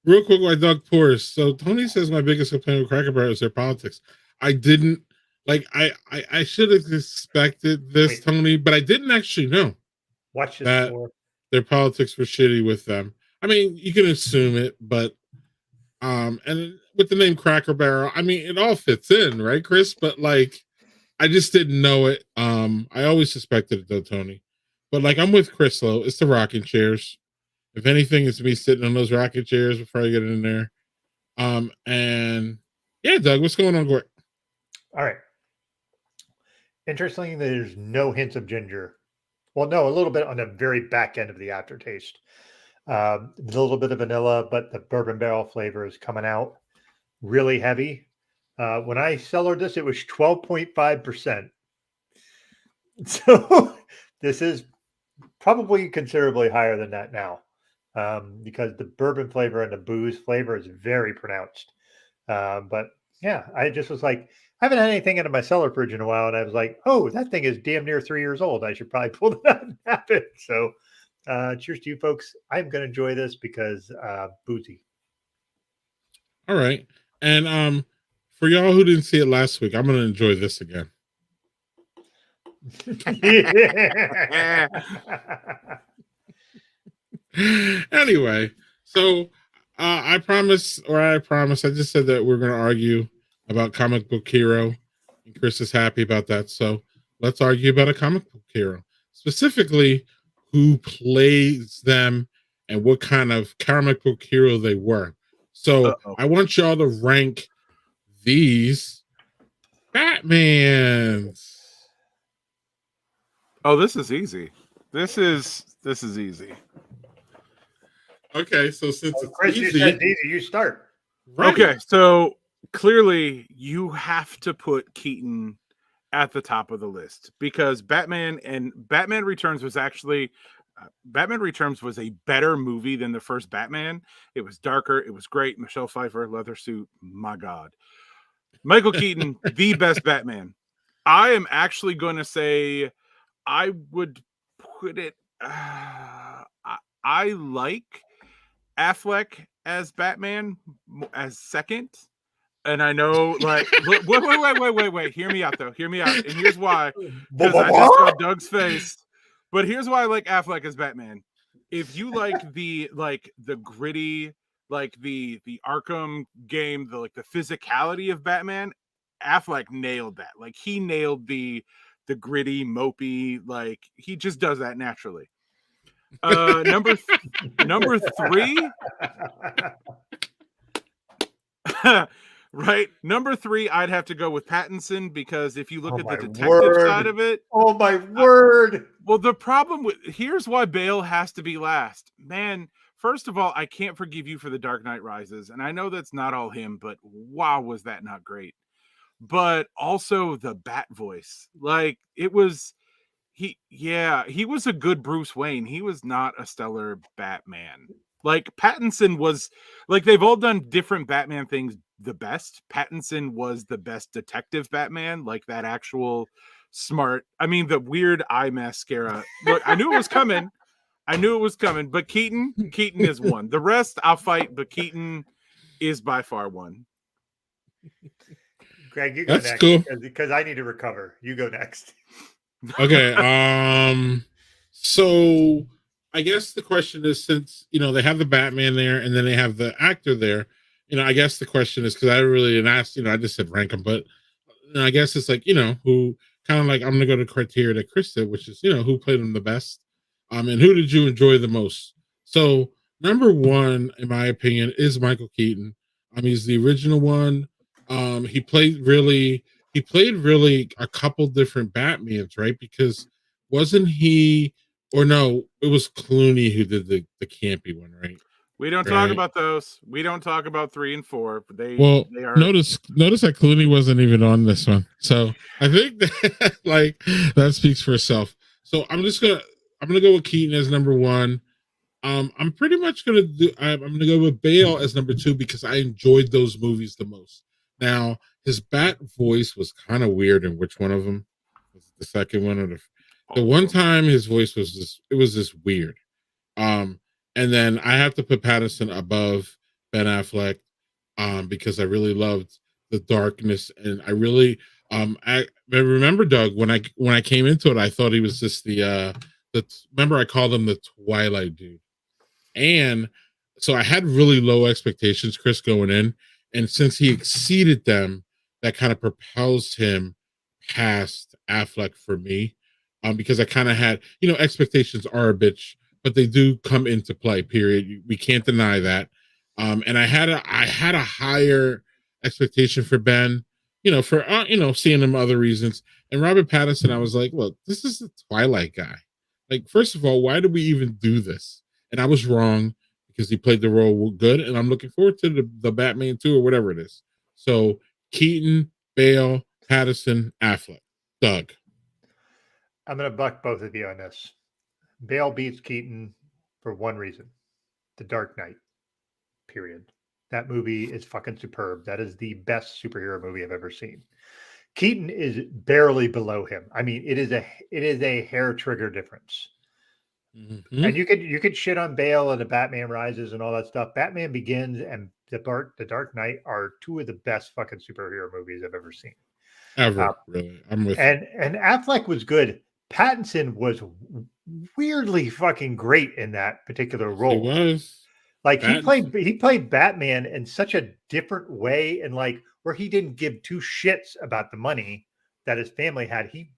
real quick, while Doug pours. So Tony says my biggest complaint with Cracker Barrel is their politics. I didn't like. I should have expected this, Tony, but I didn't actually know. Watch this that their politics were shitty with them. I mean, you can assume it, but and with the name Cracker Barrel, I mean, it all fits in, right, Chris? But like, I just didn't know it. I always suspected it though, Tony. But like, I'm with Chris though. It's the rocking chairs. If anything, it's me sitting on those rocking chairs before I get in there. And yeah, Doug, what's going on, Gort? All right. Interestingly, there's no hints of ginger. Well, no, a little bit on the very back end of the aftertaste. A little bit of vanilla, but the bourbon barrel flavor is coming out really heavy. When I cellared this, it was 12.5%. So this is probably considerably higher than that now, because the bourbon flavor and the booze flavor is very pronounced. But yeah, I just was like, I haven't had anything into my cellar fridge in a while, and I was like, oh, that thing is damn near 3 years old. I should probably pull it out and have it. So cheers to you folks. I'm going to enjoy this because boozy. All right. And for y'all who didn't see it last week, I'm going to enjoy this again. Anyway, so I just said that we're going to argue about comic book hero, and Chris is happy about that. So let's argue about a comic book hero, specifically who plays them and what kind of comic book hero they were. So I want y'all to rank these Batmans. Oh, this is easy. This is easy. Okay, so since it's Chris, easy, you said easy, you start. Right. Okay, so clearly you have to put Keaton at the top of the list, because Batman Returns was actually Batman Returns was a better movie than the first Batman. It was darker. It was great. Michelle Pfeiffer, leather suit. My God. Michael Keaton, the best Batman. I am actually going to say I would put it. I like Affleck as Batman as second. And I know, like, wait. Hear me out, though. Hear me out. And here's why. Because I just saw Doug's face. But here's why I like Affleck as Batman. If you like the gritty, like the Arkham game, the physicality of Batman, Affleck nailed that. Like, he nailed the gritty, mopey, like, he just does that naturally. Number three. Right. Number 3, I'd have to go with Pattinson, because if you look at the detective side of it. Oh my word. Well, the problem here's why Bale has to be last. Man, first of all, I can't forgive you for The Dark Knight Rises. And I know that's not all him, but wow, was that not great. But also the Bat voice. Like, he was a good Bruce Wayne. He was not a stellar Batman. Like Pattinson was, like they've all done different Batman things the best. Pattinson was the best detective Batman, like that actual smart. I mean, the weird eye mascara. Look, I knew it was coming. But Keaton is one. The rest I'll fight, but Keaton is by far one. Greg, you go That's next cool. because I need to recover. You go next. Okay. So I guess the question is, since they have the Batman there and then they have the actor there, I guess the question is, because I really didn't ask, I just said rank them, but I guess it's like, who kind of like, I'm gonna go to criteria that Chris did, which is, who played them the best, and who did you enjoy the most? So number one, in my opinion, is Michael Keaton. He's the original one. He played really a couple different Batmans, right? Because wasn't he, or no, it was Clooney who did the campy one, right? We don't talk about those. We don't talk about 3 and 4. They are. Notice that Clooney wasn't even on this one. So I think that that speaks for itself. So I'm gonna go with Keaton as number one. I'm pretty much gonna I'm gonna go with Bale as number two because I enjoyed those movies the most. Now his Bat voice was kind of weird in which one of them? Was it the second one or the one time his voice was this weird. And then I have to put Pattinson above Ben Affleck, because I really loved the darkness, and I really I remember, Doug, when I came into it, I thought he was just the remember I called him the Twilight dude, and so I had really low expectations, Chris, going in, and since he exceeded them, that kind of propels him past Affleck for me, because I kind of had expectations are a bitch, but they do come into play. Period. We can't deny that. And I had a higher expectation for Ben, for seeing him other reasons. And Robert Pattinson, I was like, look, this is the Twilight guy. Like, first of all, why did we even do this? And I was wrong because he played the role good, and I'm looking forward to the Batman 2 or whatever it is. So Keaton, Bale, Pattinson, Affleck, Doug. I'm gonna buck both of you on this. Bale beats Keaton for one reason: The Dark Knight. Period. That movie is fucking superb. That is the best superhero movie I've ever seen. Keaton is barely below him. I mean, it is a hair trigger difference. Mm-hmm. And you could shit on Bale and the Batman Rises and all that stuff. Batman Begins and The Dark Knight are two of the best fucking superhero movies I've ever seen. Ever, really. I'm with you. And Affleck was good. Pattinson was weirdly fucking great in that particular role. He was. Like he played Batman in such a different way, and like where he didn't give two shits about the money that his family had. He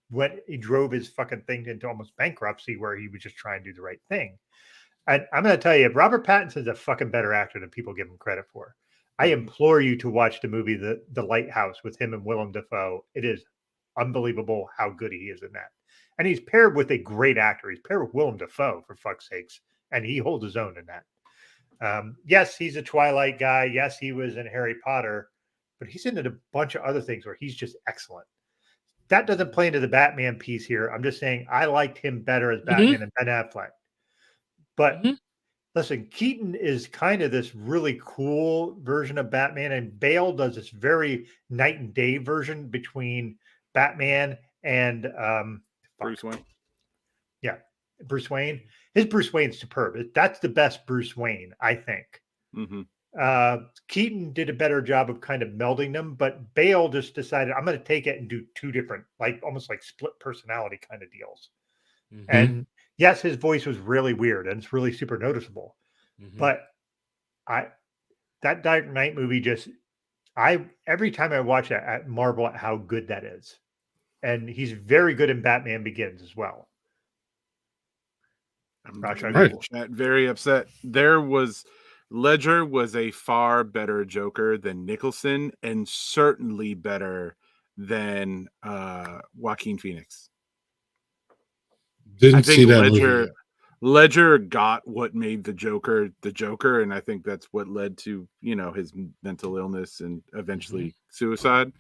drove his fucking thing into almost bankruptcy where he was just trying to do the right thing. And I'm going to tell you, Robert Pattinson's a fucking better actor than people give him credit for. I implore you to watch the movie The Lighthouse with him and Willem Dafoe. It is unbelievable how good he is in that. And he's paired with a great actor. He's paired with Willem Dafoe, for fuck's sakes, and he holds his own in that. Yes, he's a Twilight guy. Yes, he was in Harry Potter, but he's in a bunch of other things where he's just excellent. That doesn't play into the Batman piece here. I'm just saying I liked him better as Batman than Ben Affleck. But listen, Keaton is kind of this really cool version of Batman, and Bale does this very night and day version between Batman and Bruce Wayne. Yeah, Bruce Wayne. His Bruce Wayne's superb. That's the best Bruce Wayne, I think. Mm-hmm. Keaton did a better job of kind of melding them, but Bale just decided, I'm going to take it and do two different, like almost like split personality kind of deals. Mm-hmm. And yes, his voice was really weird and it's really super noticeable. Mm-hmm. But that Dark Knight movie every time I watch it, I marvel at how good that is. And he's very good in Batman Begins as well. I'm very upset. Ledger was a far better Joker than Nicholson, and certainly better than Joaquin Phoenix. Didn't see that movie. Ledger got what made the Joker, and I think that's what led to his mental illness and eventually suicide.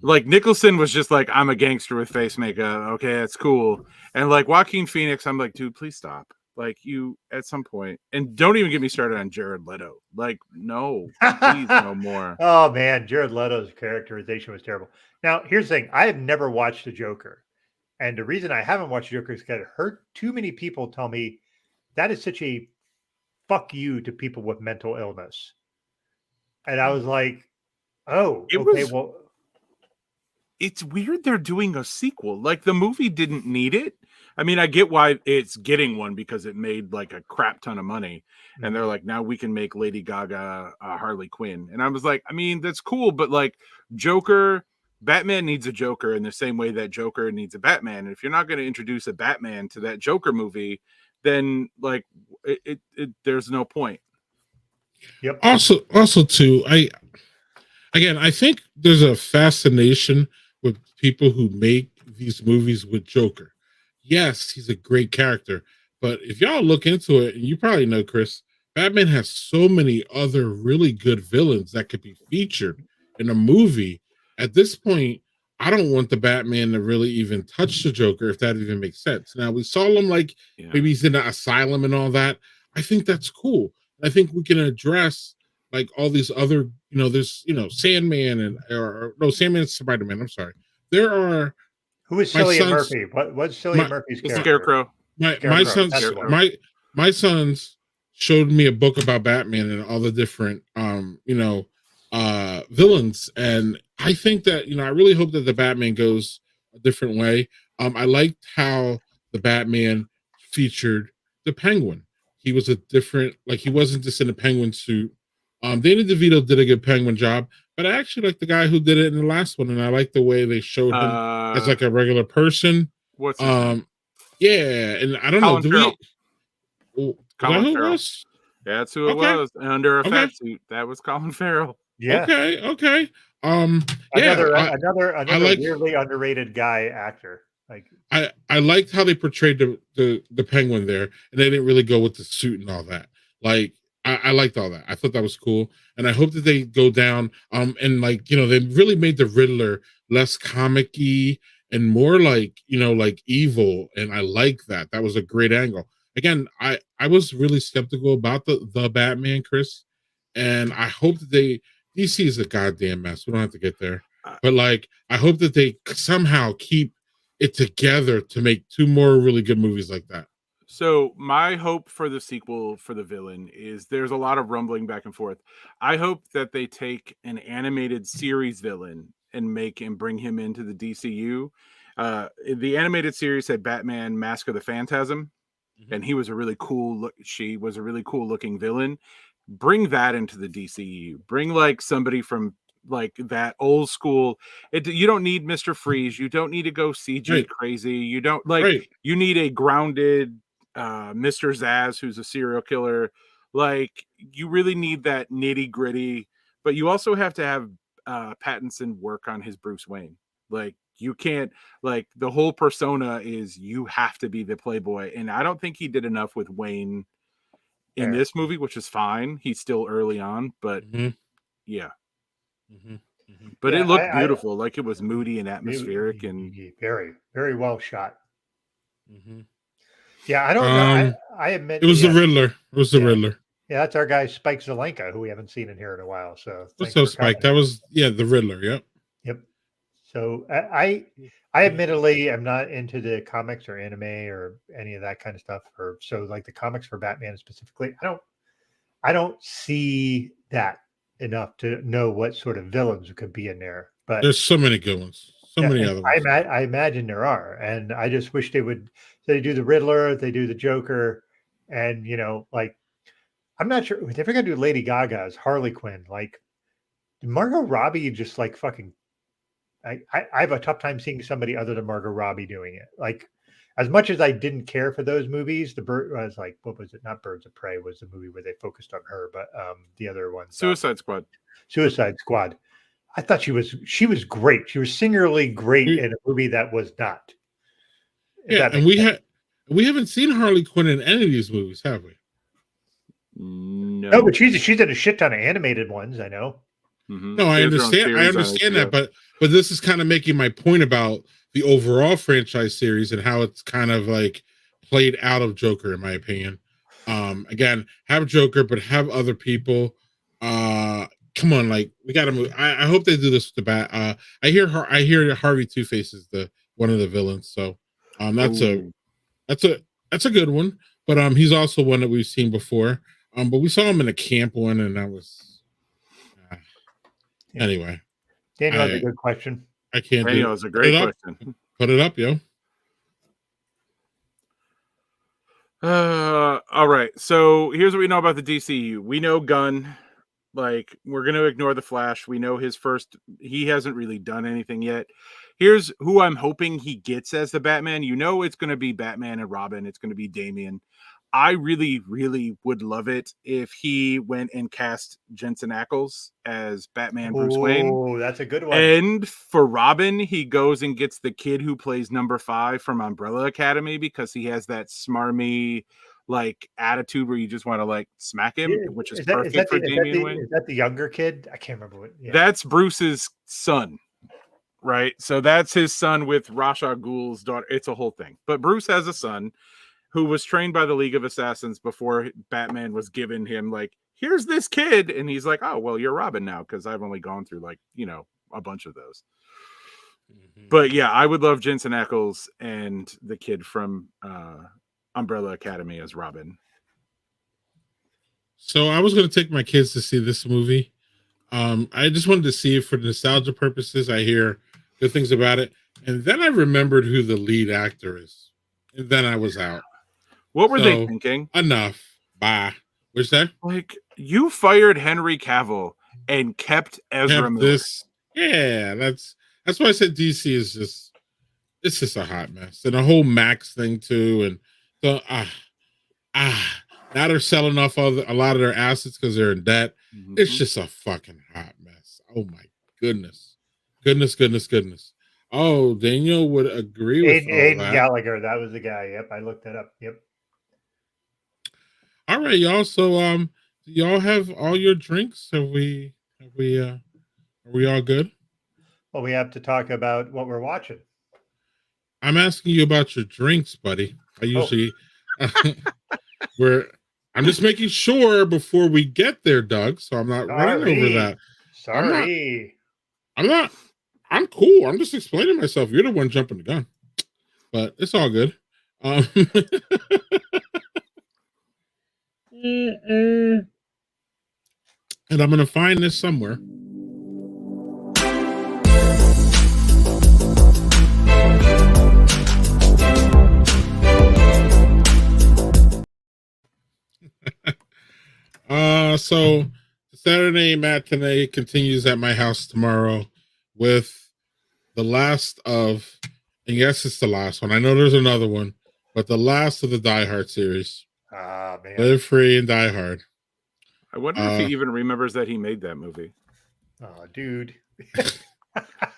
Like Nicholson was just like, I'm a gangster with face makeup. Okay, that's cool. And like Joaquin Phoenix, I'm like, dude, please stop. Like you at some point, and don't even get me started on Jared Leto. Like, no, please, no more. Oh man, Jared Leto's characterization was terrible. Now, here's the thing: I have never watched the Joker, and the reason I haven't watched Joker is because I heard too many people tell me that is such a fuck you to people with mental illness, and I was like, oh, okay, well. It's weird they're doing a sequel. Like the movie didn't need it. I mean, I get why it's getting one because it made like a crap ton of money. And they're like, now we can make Lady Gaga Harley Quinn. And I was like, I mean, that's cool, but like Batman needs a Joker in the same way that Joker needs a Batman. And if you're not going to introduce a Batman to that Joker movie, then like there's no point. Yep. Also too, I think there's a fascination with people who make these movies with Joker. Yes, he's a great character, but if y'all look into it, and you probably know, Chris, Batman has so many other really good villains that could be featured in a movie. At this point, I don't want the Batman to really even touch the Joker, if that even makes sense. Now, we saw him like maybe he's in an asylum and all that. I think that's cool. I think we can address like all these other, there's, Sandman and Sandman's Spider-Man. I'm sorry. There are. Who is Cillian Murphy? What's Cillian Murphy's character? Scarecrow. My sons showed me a book about Batman and all the different, villains. And I think that, I really hope that the Batman goes a different way. I liked how the Batman featured the Penguin. He was a different, like he wasn't just in a penguin suit. Danny DeVito did a good Penguin job, but I actually like the guy who did it in the last one, and I like the way they showed him as like a regular person. What's his name? Yeah, and I don't Colin know. Colin Who Farrell. was? Yeah, that's who it was. Under a fat suit. That was Colin Farrell. Yeah. Okay. Another weirdly underrated guy actor. Like I liked how they portrayed the Penguin there, and they didn't really go with the suit and all that. Like I liked all that. I thought that was cool, and I hope that they go down. And like they really made the Riddler less comic-y and more like like evil, and I like that. That was a great angle. Again, I was really skeptical about the Batman, Chris, and I hope that DC is a goddamn mess. We don't have to get there, but like I hope that they somehow keep it together to make 2 more really good movies like that. So my hope for the sequel for the villain is there's a lot of rumbling back and forth. I hope that they take an animated series villain and bring him into the DCU. The animated series had Batman Mask of the Phantasm, and he was a really cool she was a really cool looking villain. Bring that into the DCU. Bring like somebody from like that old school. You don't need Mr. Freeze. You don't need to go CG crazy. You don't you need a grounded Mr. Zaz who's a serial killer. Like you really need that nitty gritty, but you also have to have Pattinson work on his Bruce Wayne. Like you can't, like the whole persona is you have to be the playboy, and I don't think he did enough with Wayne in this movie, which is fine. He's still early on, but yeah. But it looked beautiful. Like it was moody and atmospheric and very, very well shot. Yeah, I don't know. I admit it was the Riddler. It was the Riddler. Yeah, that's our guy Spike Zelenka, who we haven't seen in here in a while. So Spike? That was the Riddler. Yep. So I admittedly am not into the comics or anime or any of that kind of stuff. Or so like the comics for Batman specifically, I don't see that enough to know what sort of villains could be in there. But there's so many good ones. So many other ones. I imagine there are, and I just wish they would. They do the Riddler, they do the Joker, and like I'm not sure if they're gonna do Lady Gaga as Harley Quinn. Like Margot Robbie, just like fucking. I have a tough time seeing somebody other than Margot Robbie doing it. Like as much as I didn't care for those movies, the bird was like, what was it? Not Birds of Prey was the movie where they focused on her, but the other one, Suicide Squad. Suicide Squad. I thought she was great. She was singularly great in a movie that was not. Yeah, and we haven't seen Harley Quinn in any of these movies, have we? No, but she's in a shit ton of animated ones. I know. No, I They have their own understand. I series on understand HBO. that, but this is kind of making my point about the overall franchise series and how it's kind of like played out of Joker, in my opinion. Again, have Joker, but have other people. Come on, like we got to move. I hope they do this with the bat. I hear Harvey Two Face is the one of the villains, so that's Ooh. a good one. But he's also one that we've seen before. But we saw him in a camp one, and that was anyway. Daniel has a good question. I can't Daniel do is a great question. Put it up, yo. All right. So here's what we know about the DCU. We know Gunn. Like, we're going to ignore the Flash. We know he hasn't really done anything yet. Here's who I'm hoping he gets as the Batman. You know, it's going to be Batman and Robin. It's going to be Damian. I really, really would love it if he went and cast Jensen Ackles as Batman Bruce Wayne. Oh, that's a good one. And for Robin, he goes and gets the kid who plays number 5 from Umbrella Academy because he has that smarmy like attitude where you just want to like smack him, which is perfect for Damian Wayne. Is that the younger kid? I can't remember what. Yeah. That's Bruce's son, right? So that's his son with Ra's al Ghul's daughter. It's a whole thing. But Bruce has a son who was trained by the League of Assassins before Batman was given him like, here's this kid. And he's like, oh, well, you're Robin now because I've only gone through like, a bunch of those. But yeah, I would love Jensen Ackles and the kid from Umbrella Academy as Robin. So I was going to take my kids to see this movie. I just wanted to see it for nostalgia purposes. I hear good things about it. And then I remembered who the lead actor is. And then I was out. What were they thinking? Enough. Bye. What's that? Like, you fired Henry Cavill and kept Ezra Miller. Yeah, that's why I said DC is just a hot mess. And the whole Max thing too. And so now they're selling off a lot of their assets because they're in debt. Mm-hmm. It's just a fucking hot mess. Oh my goodness. Goodness. Oh, Daniel would agree with Aiden Gallagher. That was the guy. Yep, I looked that up. Yep. All right, y'all. So do y'all have all your drinks? Are we all good? Well, we have to talk about what we're watching. I'm asking you about your drinks, buddy. I usually I'm just making sure before we get there, Doug. So I'm not running over that. Sorry. I'm cool. I'm just explaining myself. You're the one jumping the gun. But it's all good. And I'm gonna find this somewhere. So the Saturday matinee continues at my house tomorrow with the last of, and yes, it's the last one. I know there's another one, but the last of the Die Hard series. Ah, man. Live Free and Die Hard. I wonder if he even remembers that he made that movie. Oh, dude.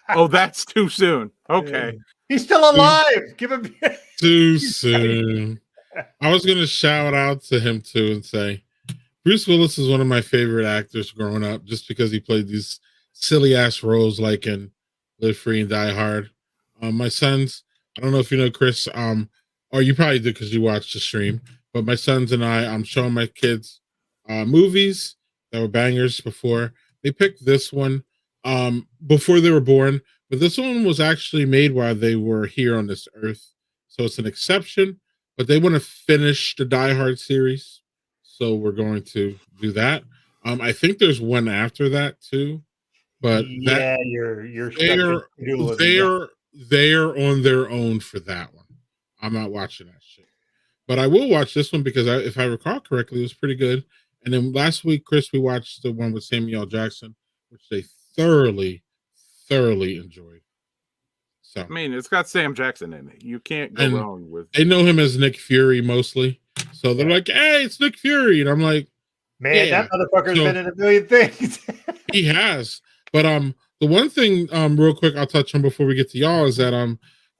Oh, that's too soon. Okay. He's still alive. Give him too soon. I was going to shout out to him too and say, Bruce Willis is one of my favorite actors growing up just because he played these silly ass roles like in Live Free and Die Hard. My sons, I don't know if you know Chris, or you probably did because you watched the stream, but my sons and I'm showing my kids movies that were bangers before. They picked this one before they were born, but this one was actually made while they were here on this earth. So it's an exception, but they want to finish the Die Hard series. So we're going to do that. I think there's one after that too, but yeah, they're on their own for that one. I'm not watching that shit, but I will watch this one because if I recall correctly, it was pretty good. And then last week, Chris, we watched the one with Samuel L. Jackson, which they thoroughly enjoyed. So I mean, it's got Sam Jackson in it. You can't go wrong with. They know him as Nick Fury mostly, so they're like, "Hey, it's Nick Fury," and I'm like, "Man, that motherfucker's been in a million things." He has, but the one thing, real quick, I'll touch on before we get to y'all is that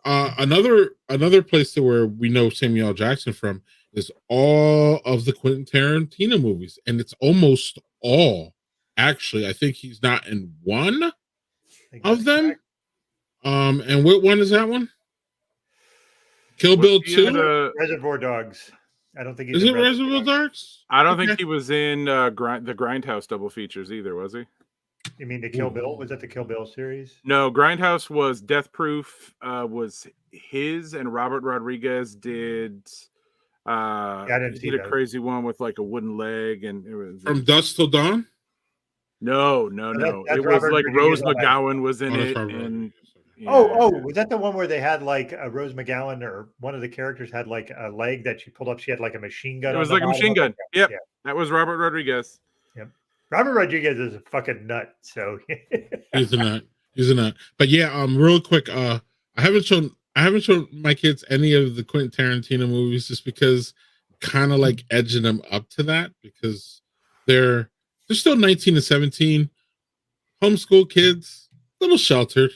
another place where we know Samuel L. Jackson from is all of the Quentin Tarantino movies, and it's almost all Actually, I think he's not in one I think of that's them. correct. And what one is that one? Kill Was Bill he in 2? the- Reservoir Dogs. I don't think he's Is in it Reservoir Dogs? I don't Okay. think he was in the Grindhouse double features either, was he? You mean the Kill Bill? Was that the Kill Bill series? No, Grindhouse was Death Proof. Was his, and Robert Rodriguez did. Yeah, I didn't He see did a those. crazy one with like a wooden leg, and it was From Dusk Till Dawn? no. that's It was Robert like Rodriguez Rose on that. McGowan was in Oh, that's it, Robert and Rodriguez. Oh, was that the one where they had like a Rose McGowan or one of the characters had like a leg that she pulled up? She had like a machine gun. it on was the like a bottom machine of it? gun. Yep, Yeah. that was Robert Rodriguez. Yep. Robert Rodriguez is a fucking nut. So He's a nut. He's a nut. But yeah, real quick, I haven't shown my kids any of the Quentin Tarantino movies just because kind of like edging them up to that because they're still 19 and 17, homeschool kids, a little sheltered.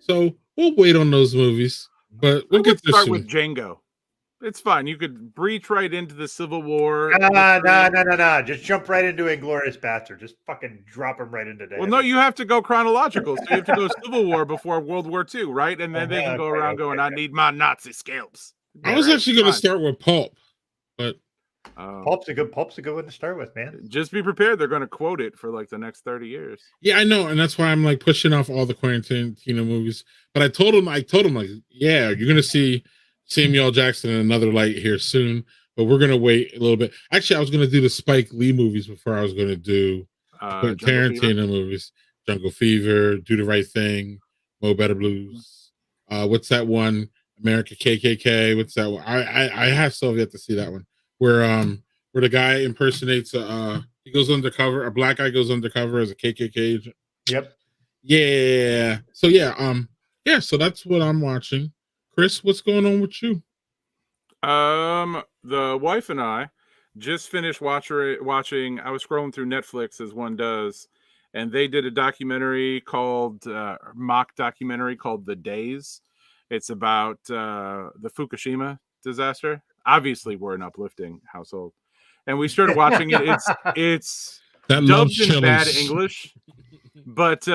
So we'll wait on those movies. But we'll get there Start soon. with Django. It's fine. You could breach right into the Civil War. No. Just jump right into Inglourious Bastard. Just fucking drop him right into that. Well, no, you have to go chronological. So you have to go Civil War before World War II, right? And then they can go around going, I need my Nazi scalps. I was actually going to start with Pulp, but Pulp's a good one to start with, man. Just be prepared. They're going to quote it for like the next 30 years. Yeah, I know, and that's why I'm like pushing off all the Quentin Tarantino movies. But I told him, like, yeah, you're going to see Samuel L. Jackson in another light here soon, but we're going to wait a little bit. Actually, I was going to do the Spike Lee movies before I was going to do Quentin Tarantino movies. Jungle Fever, Do the Right Thing, Mo Better Blues. What's that one? America KKK. What's that one? I have still yet to see that one where the guy impersonates he goes undercover. A black guy goes undercover as a KKK agent. Yep. Yeah. So yeah. So that's what I'm watching. Chris, what's going on with you? The wife and I just finished watching. I was scrolling through Netflix as one does, and they did a documentary called mock documentary called The Days. It's about the Fukushima disaster. Obviously, we're an uplifting household, and we started watching it. It's that dubbed in bad English, but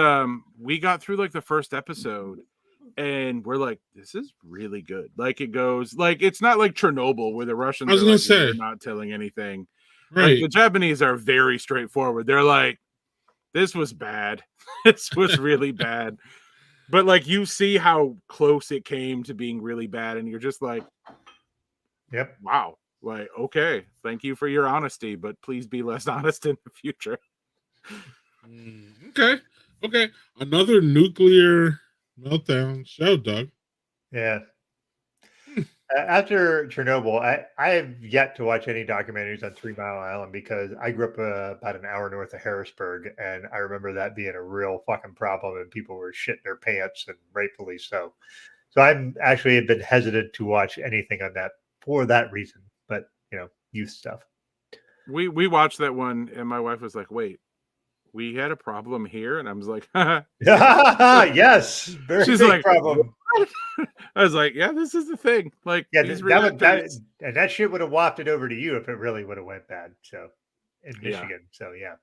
we got through like the first episode. And we're like, this is really good. Like it goes, like it's not like Chernobyl where the Russians I was gonna say they're not telling anything. Right. Like the Japanese are very straightforward. They're like, this was bad. This was really bad. But like you see how close it came to being really bad, and you're just like, yep, wow. Like, okay, thank you for your honesty, but please be less honest in the future. Okay. Another nuclear meltdown show, Doug. Yeah. After Chernobyl, I have yet to watch any documentaries on 3 Mile Island because I grew up about an hour north of Harrisburg, and I remember that being a real fucking problem, and people were shitting their pants, and rightfully so. So I'm actually have been hesitant to watch anything on that for that reason. But youth stuff. We watched that one, and my wife was like, "Wait, we had a problem here," and I was like, yes, very she's big like, problem. I was like, yeah, this is the thing. Like, Yeah, these that shit would have wafted over to you if it really would have went bad. So in Michigan, yeah. So yeah,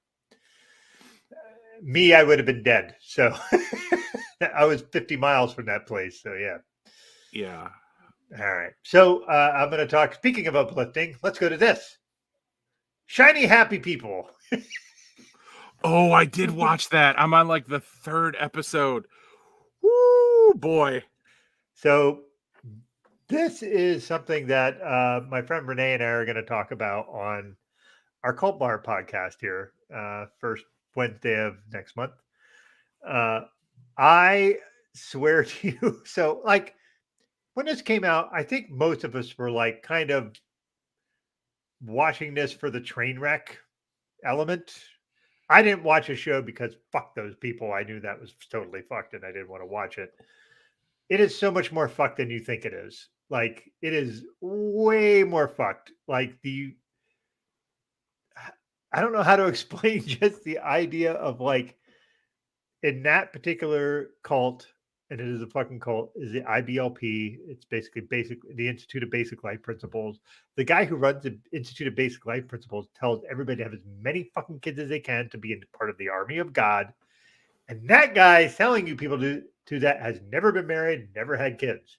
me, I would have been dead. So I was 50 miles from that place. So yeah. All right. So I'm going to talk. Speaking of uplifting, let's go to this. Shiny Happy People. Oh, I did watch that. I'm on like the 3rd episode. Woo, boy. So this is something that my friend Renee and I are going to talk about on our Cult Bar podcast here, first Wednesday of next month. I swear to you. So like when this came out, I think most of us were like kind of watching this for the train wreck element. I didn't watch a show because fuck those people. I knew that was totally fucked and I didn't want to watch it. It is so much more fucked than you think it is. Like it is way more fucked. Like I don't know how to explain just the idea of like in that particular cult, and it is a fucking cult, is the IBLP. It's basically the Institute of Basic Life Principles. The guy who runs the Institute of Basic Life Principles tells everybody to have as many fucking kids as they can to be in part of the army of God. And that guy is telling you people to that has never been married, never had kids.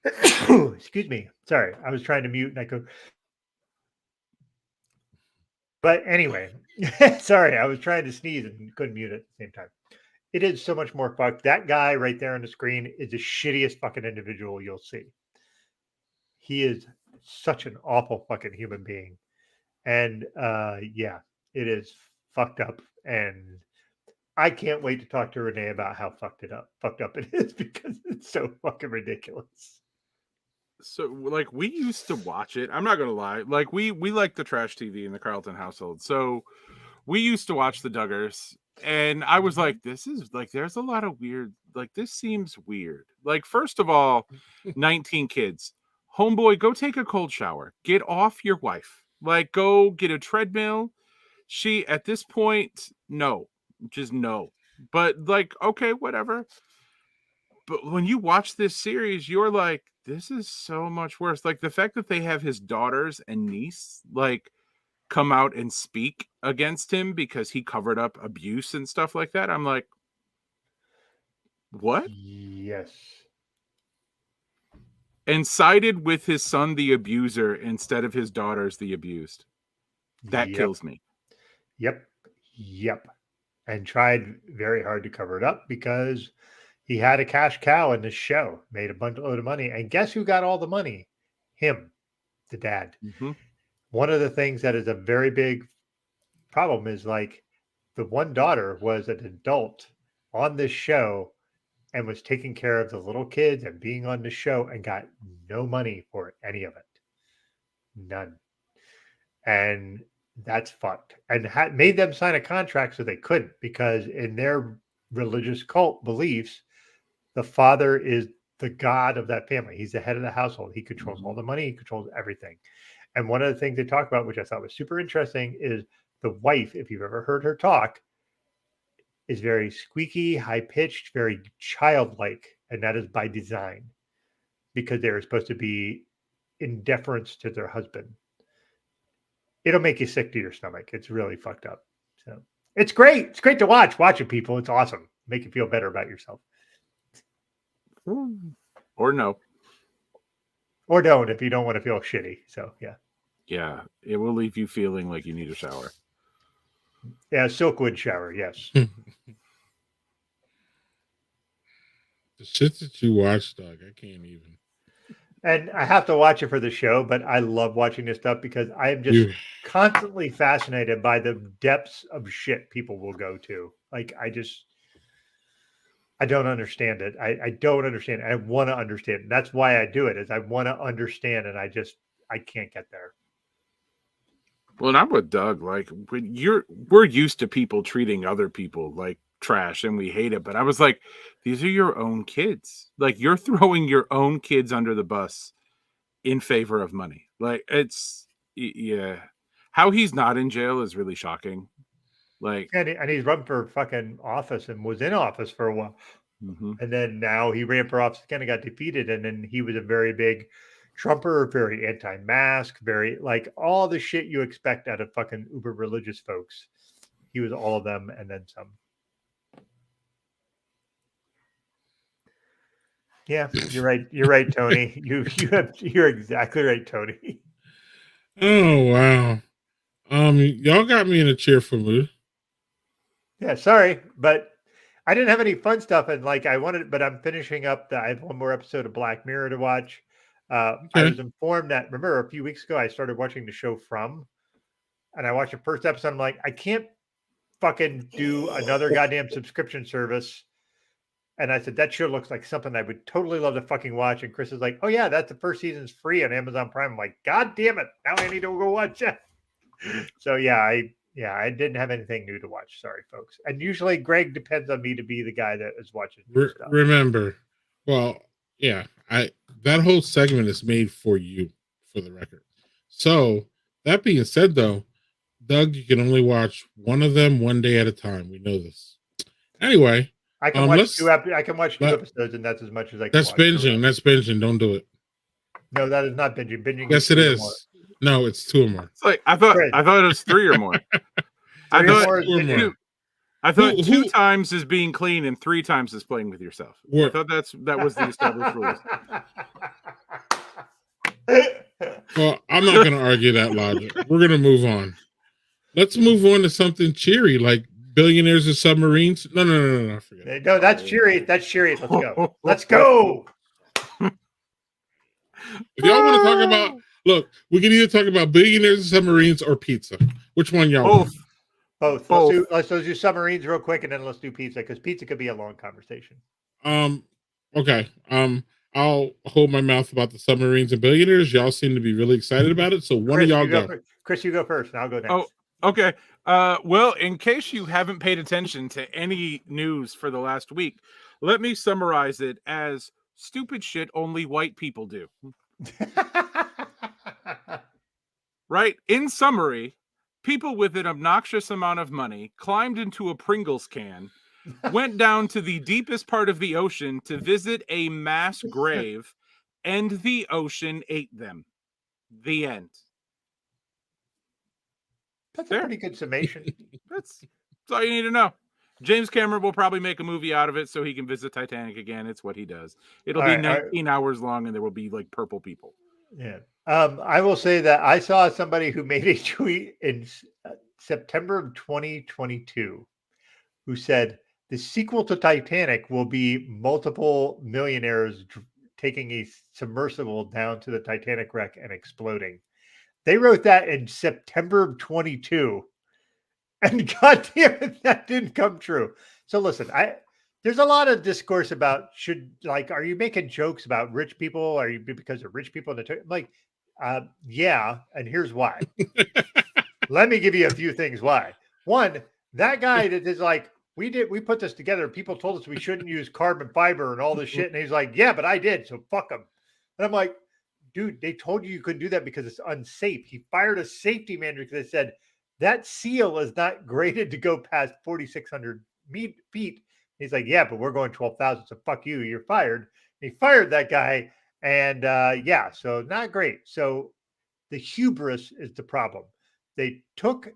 Excuse me. Sorry, I was trying to mute and I could. But anyway, sorry, I was trying to sneeze and couldn't mute it at the same time. It is so much more fucked. That guy right there on the screen is the shittiest fucking individual you'll see. He is such an awful fucking human being. And yeah, it is fucked up. And I can't wait to talk to Renee about how fucked up it is, because it's so fucking ridiculous. So like we used to watch it. I'm not gonna lie. Like we like the trash TV in the Carlton household. So we used to watch the Duggars, and I was like, this is like there's a lot of weird, like this seems weird. Like, first of all, 19 kids. Homeboy, go take a cold shower. Get off your wife. Like, go get a treadmill. She at this point, no. Just no. But like, okay, whatever. But when you watch this series, you're like, this is so much worse. Like the fact that they have his daughters and niece like come out and speak against him because he covered up abuse and stuff like that. I'm like, what? Yes. And sided with his son, the abuser, instead of his daughters, the abused. That kills me. Yep. And tried very hard to cover it up because he had a cash cow in this show, made a load of money. And guess who got all the money? Him, the dad. Mm-hmm. One of the things that is a very big problem is like the one daughter was an adult on this show and was taking care of the little kids and being on the show and got no money for any of it. None. And that's fucked. And made them sign a contract so they couldn't, because in their religious cult beliefs, the father is the god of that family. He's the head of the household. He controls all the money. He controls everything. And one of the things they talk about, which I thought was super interesting, is the wife, if you've ever heard her talk, is very squeaky, high-pitched, very childlike. And that is by design, because they're supposed to be in deference to their husband. It'll make you sick to your stomach. It's really fucked up. So it's great. It's great to watch. Watch it, people. It's awesome. Make you feel better about yourself. Or no. Or don't, if you don't want to feel shitty. So yeah. Yeah. It will leave you feeling like you need a shower. Yeah, Silkwood shower, yes. The shit that you watch, dog, I can't even. And I have to watch it for the show, but I love watching this stuff because I am just constantly fascinated by the depths of shit people will go to. Like, I don't understand it. I don't understand it. I want to understand it. That's why I do it, is I want to understand, and I can't get there. Well, and I'm with Doug. Like, we're used to people treating other people like trash and we hate it, but I was like, these are your own kids. Like, you're throwing your own kids under the bus in favor of money. Like, it's how he's not in jail is really shocking. Like, and he's run for fucking office and was in office for a while, and then now he ran for office again and got defeated, and then he was a very big Trumper, very anti-mask, very like all the shit you expect out of fucking uber religious folks. He was all of them and then some. Yeah, you're right. You're right, Tony. You're exactly right, Tony. Oh wow. Y'all got me in a cheerful mood. Yeah, sorry, but I didn't have any fun stuff, and like I wanted, but I'm finishing up. I have one more episode of Black Mirror to watch. I was informed that, remember, a few weeks ago I started watching the show From, and I watched the first episode. I'm like, I can't fucking do another goddamn subscription service. And I said, that show looks like something I would totally love to fucking watch. And Chris is like, oh yeah, that's the first season's free on Amazon Prime. I'm like, God damn it. Now I need to go watch it. So yeah, I didn't have anything new to watch. Sorry, folks. And usually Greg depends on me to be the guy that is watching stuff. Remember, well, yeah, that whole segment is made for you, for the record. So that being said, though, Doug, you can only watch one of them one day at a time. We know this. Anyway, I can watch two episodes, and that's as much as I can that's watch. Binging. That's binging. Don't do it. No, that is not binging. Binging. Yes, it is. No, it's 2 or more. It's like I thought it was 3 or more. I thought 2 times is being clean and 3 times is playing with yourself. I thought that was the established rules. Well, I'm not going to argue that logic. We're going to move on. Let's move on to something cheery, like billionaires and submarines. No. Forget it. No, that's cheery. That's cheery. Let's go. Let's go. If y'all want to talk about, look, we can either talk about billionaires and submarines or pizza. Which one y'all want? Both. Let's do submarines real quick, and then let's do pizza, because pizza could be a long conversation. Okay. I'll hold my mouth about the submarines and billionaires. Y'all seem to be really excited about it. So one of y'all go. Chris, you go first, and I'll go next. Oh, okay. Well, in case you haven't paid attention to any news for the last week, let me summarize it as stupid shit only white people do. Right? In summary, people with an obnoxious amount of money climbed into a Pringles can, went down to the deepest part of the ocean to visit a mass grave, and the ocean ate them. The end. That's a pretty good summation. That's all you need to know. James Cameron will probably make a movie out of it so he can visit Titanic again. It's what he does. It'll be 19 hours long, and there will be like purple people. Yeah. I will say that I saw somebody who made a tweet in September of 2022 who said the sequel to Titanic will be multiple millionaires taking a submersible down to the Titanic wreck and exploding. They wrote that in September of 22. And goddamn it, that didn't come true. So listen, there's a lot of discourse about are you making jokes about rich people? Are you because of rich people? Yeah, and here's why. Let me give you a few things why. One, that guy that is like, we put this together. People told us we shouldn't use carbon fiber and all this shit. And he's like, yeah, but I did. So fuck them. And I'm like, dude, they told you couldn't do that because it's unsafe. He fired a safety manager because they said that seal is not graded to go past 4,600 feet. He's like, yeah, but we're going 12,000. So fuck you. You're fired. He fired that guy. And so not great. So the hubris is the problem. They took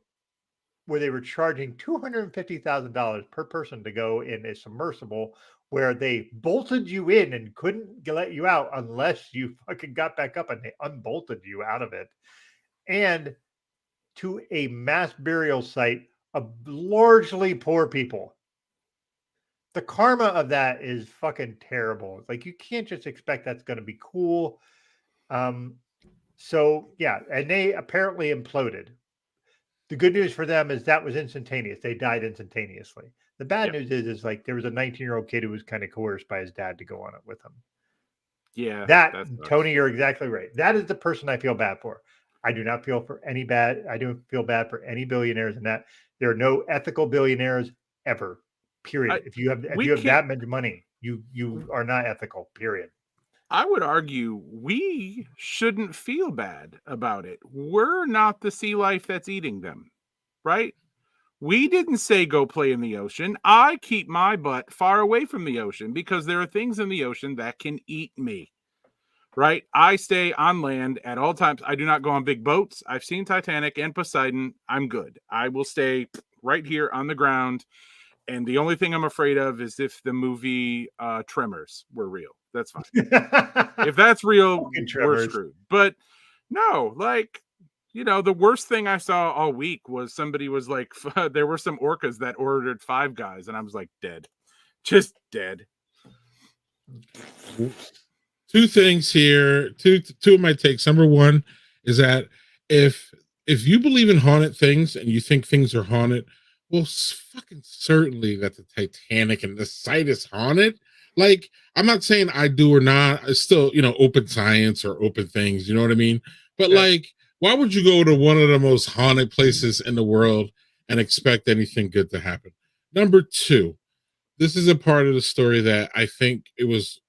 where they were charging $250,000 per person to go in a submersible where they bolted you in and couldn't let you out unless you fucking got back up, and they unbolted you out of it. And to a mass burial site of largely poor people. The karma of that is fucking terrible. Like, you can't just expect that's going to be cool. So yeah, and they apparently imploded. The good news for them is that was instantaneous. They died instantaneously. The bad news is like there was a 19-year-old kid who was kind of coerced by his dad to go on it with him. Yeah. Tony, you're exactly right. That is the person I feel bad for. I do not feel I don't feel bad for any billionaires in that. There are no ethical billionaires ever. Period. If you have that much money, you are not ethical. Period. I would argue we shouldn't feel bad about it. We're not the sea life that's eating them, right? We didn't say go play in the ocean. I keep my butt far away from the ocean because there are things in the ocean that can eat me, right? I stay on land at all times. I do not go on big boats. I've seen Titanic and Poseidon. I'm good. I will stay right here on the ground. And the only thing I'm afraid of is if the movie Tremors were real. That's fine. If that's real, we're screwed. But no, like, the worst thing I saw all week was somebody was like, there were some orcas that ordered 5 Guys, and I was like, dead. Just dead. 2 things here. Two of my takes. Number one is that if you believe in haunted things and you think things are haunted, well, fucking certainly that the Titanic and the site is haunted. Like, I'm not saying I do or not. It's still, open science or open things. You know what I mean? But like, why would you go to one of the most haunted places in the world and expect anything good to happen? Number 2, this is a part of the story that I think it was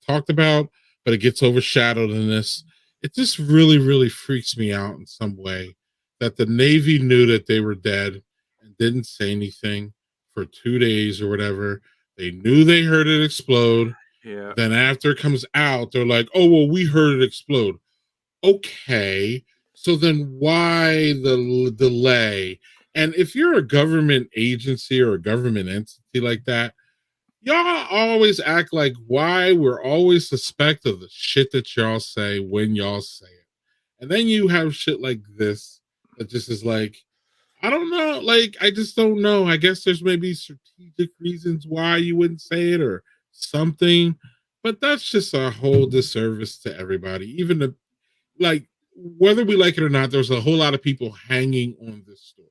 talked about, but it gets overshadowed in this. It just really, really freaks me out in some way that the Navy knew that they were dead and didn't say anything for 2 days or whatever. They knew they heard it explode. Yeah. Then after it comes out, they're like, oh, well, we heard it explode. Okay. So then why the delay? And if you're a government agency or a government entity like that, y'all always act like why we're always suspect of the shit that y'all say when y'all say it. And then you have shit like this that just is like, I don't know. Like, I just don't know. I guess there's maybe strategic reasons why you wouldn't say it or something. But that's just a whole disservice to everybody. Even the, like, whether we like it or not, there's a whole lot of people hanging on this story.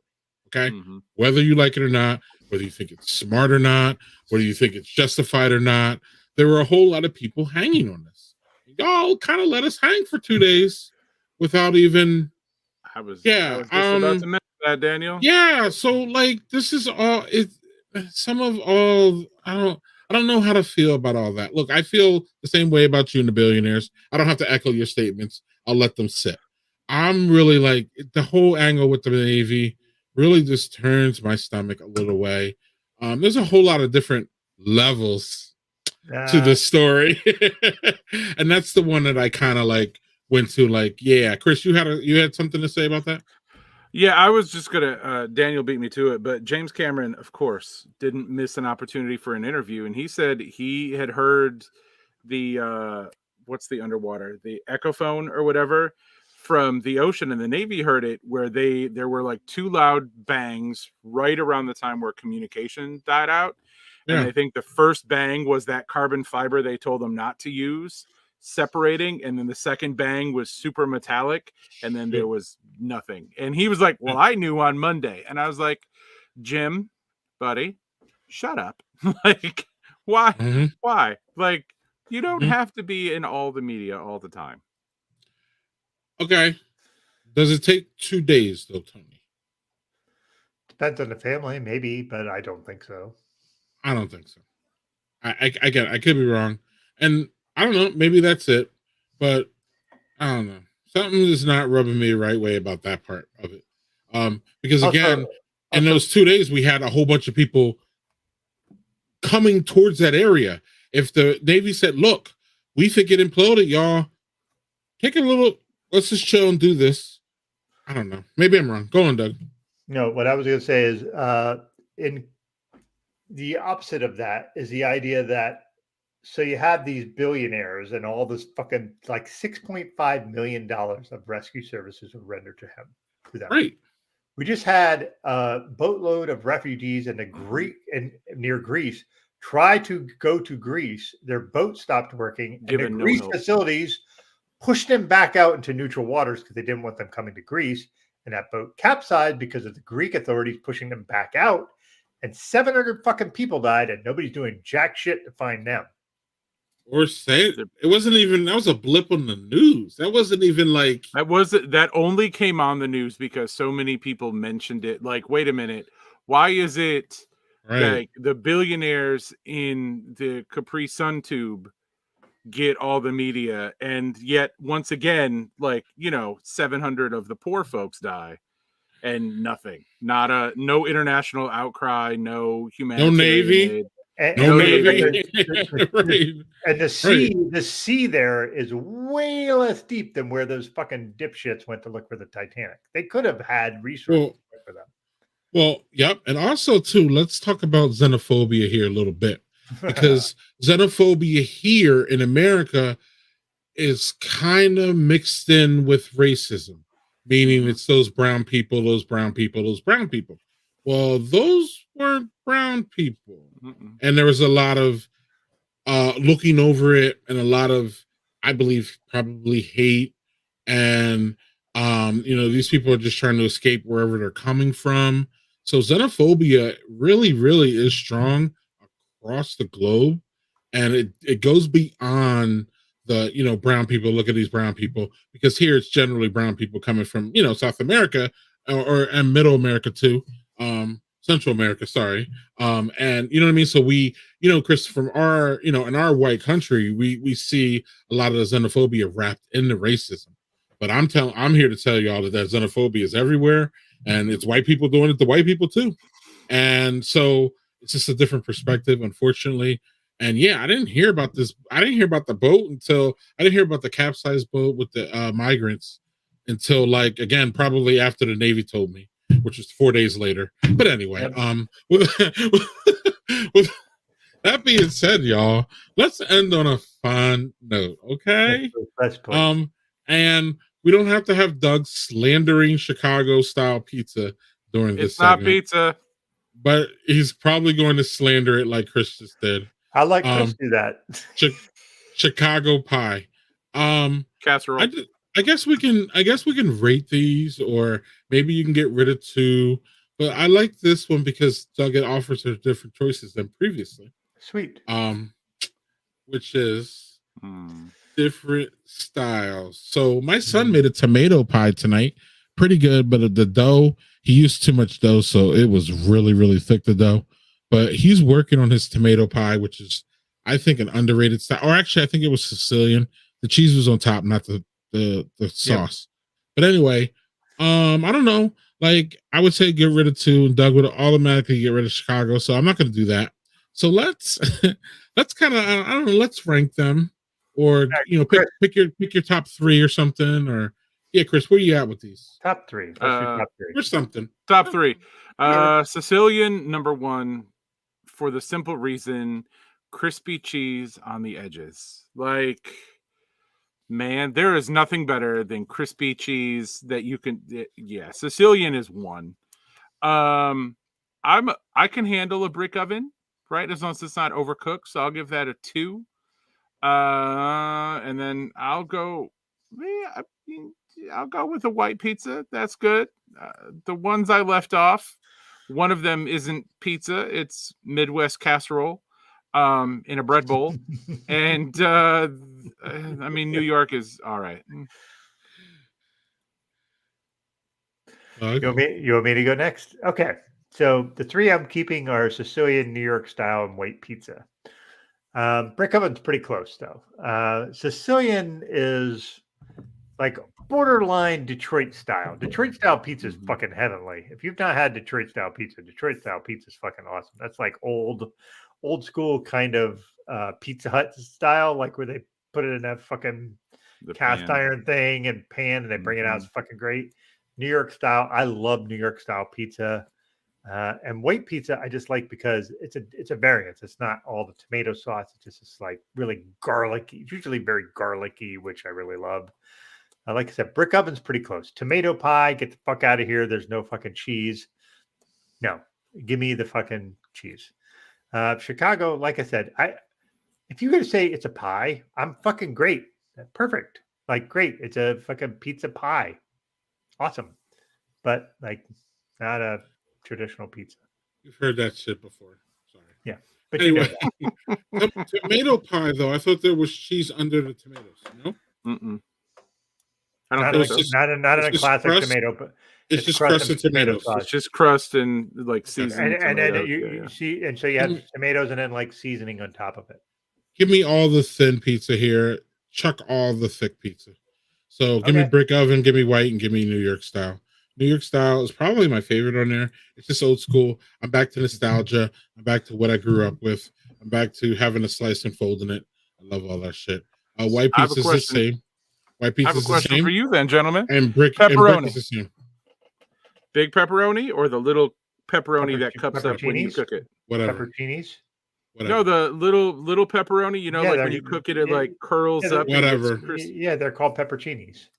Okay? Mm-hmm. Whether you like it or not, whether you think it's smart or not, whether you think it's justified or not, there were a whole lot of people hanging on this. Y'all kind of let us hang for 2 days without even. I was just about to mention that, Daniel. Yeah, so like this is all it. Some of all I don't know how to feel about all that. Look, I feel the same way about you and the billionaires. I don't have to echo your statements. I'll let them sit. I'm really like the whole angle with the Navy really just turns my stomach a little way. There's a whole lot of different levels to the story, and that's the one that I kind of like went to. Like, yeah, Chris, you had something to say about that? Yeah, I was just gonna. Daniel beat me to it, but James Cameron, of course, didn't miss an opportunity for an interview, and he said he had heard the what's the underwater, the echophone or whatever from the ocean, and the Navy heard it where there were like 2 loud bangs right around the time where communication died out. Yeah. And I think the first bang was that carbon fiber they told them not to use separating, and then the second bang was super metallic, and then there was nothing. And he was like, well, I knew on Monday. And I was like, Jim, buddy, shut up. Like, why? Mm-hmm. Why? Like, you don't have to be in all the media all the time. Okay. Does it take 2 days though, Tony? Depends on the family, maybe, but I don't think so. I don't think so. I could be wrong. And I don't know, maybe that's it. But I don't know. Something is not rubbing me the right way about that part of it. Because again, in those 2 days, we had a whole bunch of people coming towards that area. If the Navy said, look, we think it imploded, y'all, take a little, let's just chill and do this. I don't know. Maybe I'm wrong. Go on, Doug. No, what I was going to say is in the opposite of that is the idea that so you have these billionaires and all this fucking like $6.5 million of rescue services were rendered to him. To them. Right. We just had a boatload of refugees in near Greece try to go to Greece. Their boat stopped working. And the Greece facilities pushed them back out into neutral waters because they didn't want them coming to Greece. And that boat capsized because of the Greek authorities pushing them back out. And 700 fucking people died, and nobody's doing jack shit to find them. Or say it wasn't even, that was a blip on the news. That wasn't even like that only came on the news because so many people mentioned it. Like, wait a minute, why is it like the billionaires in the Capri Sun tube get all the media, and yet once again, like, 700 of the poor folks die and nothing, no international outcry, no humanitarian Navy aid. No Navy. And the sea there is way less deep than where those fucking dipshits went to look for the Titanic. They could have had resources for them. Well, yep. And also, too, let's talk about xenophobia here a little bit. Because xenophobia here in America is kind of mixed in with racism. Meaning it's those brown people, those brown people, those brown people. Well, those weren't brown people. Mm-mm. And there was a lot of looking over it and a lot of, I believe, probably hate. And, these people are just trying to escape wherever they're coming from. So xenophobia really, really is strong across the globe. And it goes beyond the, brown people, look at these brown people, because here it's generally brown people coming from, South America and Middle America too. Central America, sorry. And you know what I mean? So we, Chris, from our, in our white country, we see a lot of the xenophobia wrapped into racism. But I'm here to tell y'all that xenophobia is everywhere, and it's white people doing it to white people too. And so it's just a different perspective, unfortunately. And yeah, I didn't hear about this. I didn't hear about the boat until I didn't hear about the capsized boat with the migrants until like again probably after the Navy told me, which was 4 days later. But anyway, with, with that being said, y'all, let's end on a fun note, okay? And we don't have to have Doug slandering Chicago style pizza during this segment. It's not pizza, but he's probably going to slander it like Chris just did. I like Chris do that. Chicago pie, casserole. I guess we can rate these, or maybe you can get rid of 2. But I like this one because Doug, it offers her different choices than previously. Sweet. Which is different styles. So my son made a tomato pie tonight. Pretty good, but the dough, he used too much dough, so it was really, really thick, the dough. But he's working on his tomato pie, which is, I think, an underrated style. Or actually, I think it was Sicilian. The cheese was on top, not the sauce. But anyway, I don't know. Like, I would say get rid of 2, and Doug would automatically get rid of Chicago. So I'm not going to do that. So let's kind of, I don't know, let's rank them, or pick your top 3 or something. Or yeah, Chris, where you at with these? Top 3. Let's do top 3. Or something. Top 3. Sicilian number 1, for the simple reason, crispy cheese on the edges. Like, man, there is nothing better than crispy cheese that you can. Yeah, Sicilian is 1. I can handle a brick oven, right? As long as it's not overcooked, so I'll give that a 2. And then I'll go with a white pizza. That's good. The ones I left off, one of them isn't pizza; it's Midwest casserole in a bread bowl. And I mean, New York is all right. You want me to go next? Okay. So the 3 I'm keeping are Sicilian, New York style, and white pizza. Brick oven's pretty close though. Sicilian is like borderline Detroit style. Detroit style pizza is fucking heavenly. If you've not had Detroit style pizza is fucking awesome. That's like old school kind of Pizza Hut style, like where they put it in that fucking cast iron thing and pan, and they bring it out. It's fucking great. New York style. I love New York style pizza. And white pizza, I just like because it's a variance. It's not all the tomato sauce. It's just like really garlicky. It's usually very garlicky, which I really love. Like I said, brick oven's pretty close. Tomato pie, get the fuck out of here. There's no fucking cheese. No, give me the fucking cheese. Chicago, like I said, if you're gonna say it's a pie, I'm fucking great. Perfect. Like great. It's a fucking pizza pie. Awesome. But like not a traditional pizza. You've heard that shit before. Sorry. Yeah. But anyway, tomato pie though, I thought there was cheese under the tomatoes. No? Mm-mm. I don't think so. Not in a classic crust, tomato, but it's just crust and tomatoes. It's just crust and like seasoning. And then you see, and so you have tomatoes and then like seasoning on top of it. Give me all the thin pizza here. Chuck all the thick pizza. So give me brick oven, give me white, and give me New York style. New York style is probably my favorite on there. It's just old school. I'm back to nostalgia. I'm back to what I grew up with. I'm back to having a slice and folding it. I love all that shit. White pizza is the same. White pizza is the same. I have a question for you then, gentlemen. And brick is the same. Big pepperoni or the little pepperoni that cups up when you cook it? Whatever. Pepperoncinis? Whatever. No, the little pepperoni, you know, like when you cook it, it like curls up. Whatever. Yeah, they're called pepperoncinis.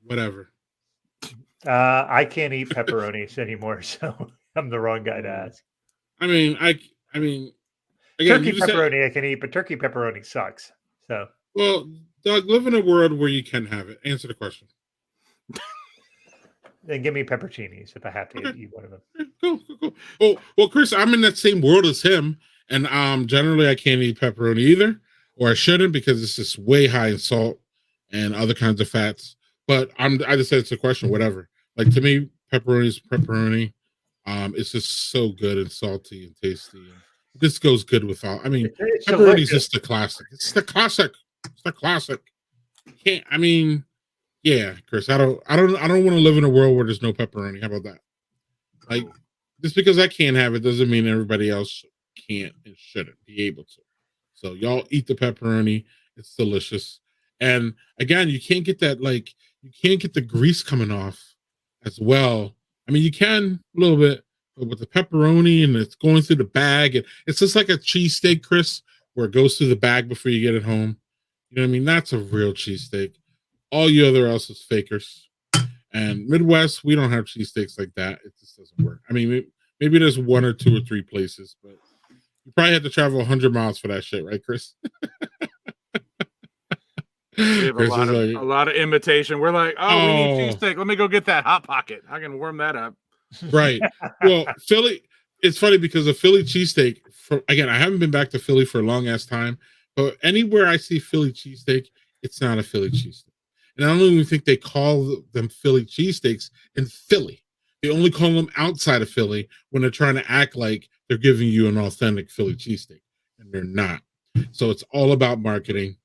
Whatever. I can't eat pepperonis anymore, so I'm the wrong guy to ask. I mean, again, turkey pepperoni I can eat, but turkey pepperoni sucks. So, well, Doug, live in a world where you can have it. Answer the question. Then give me pepperoncinis if I have to eat one of them. Cool. Well, Chris, I'm in that same world as him, and generally I can't eat pepperoni either, or I shouldn't because it's just way high in salt and other kinds of fats. But I just said it's a question, whatever. Like to me, pepperoni is pepperoni. It's just so good and salty and tasty. And this goes good with all. I mean, pepperoni is just the classic. It's the classic. You can't. I mean, Yeah, Chris. I don't want to live in a world where there's no pepperoni. How about that? Like, just because I can't have it doesn't mean everybody else can't and shouldn't be able to. So y'all eat the pepperoni. It's delicious. And again, you can't get that, like, you can't get the grease coming off as well. I mean, you can a little bit, but with the pepperoni and it's going through the bag, and it's just like a cheesesteak, Chris, where it goes through the bag before you get it home. You know what I mean? That's a real cheesesteak. All you other else is fakers. And Midwest, we don't have cheesesteaks like that. It just doesn't work. I mean, maybe there's 1 or 2 or 3 places, but you probably have to travel 100 miles for that shit, right, Chris? We have a lot of imitation. We're like, oh, we need cheesesteak. Let me go get that Hot Pocket. I can warm that up. Right. Well, Philly, it's funny because a Philly cheesesteak, again, I haven't been back to Philly for a long ass time, but anywhere I see Philly cheesesteak, it's not a Philly cheesesteak. And I don't even think they call them Philly cheesesteaks in Philly. They only call them outside of Philly when they're trying to act like they're giving you an authentic Philly cheesesteak, and they're not. So it's all about marketing.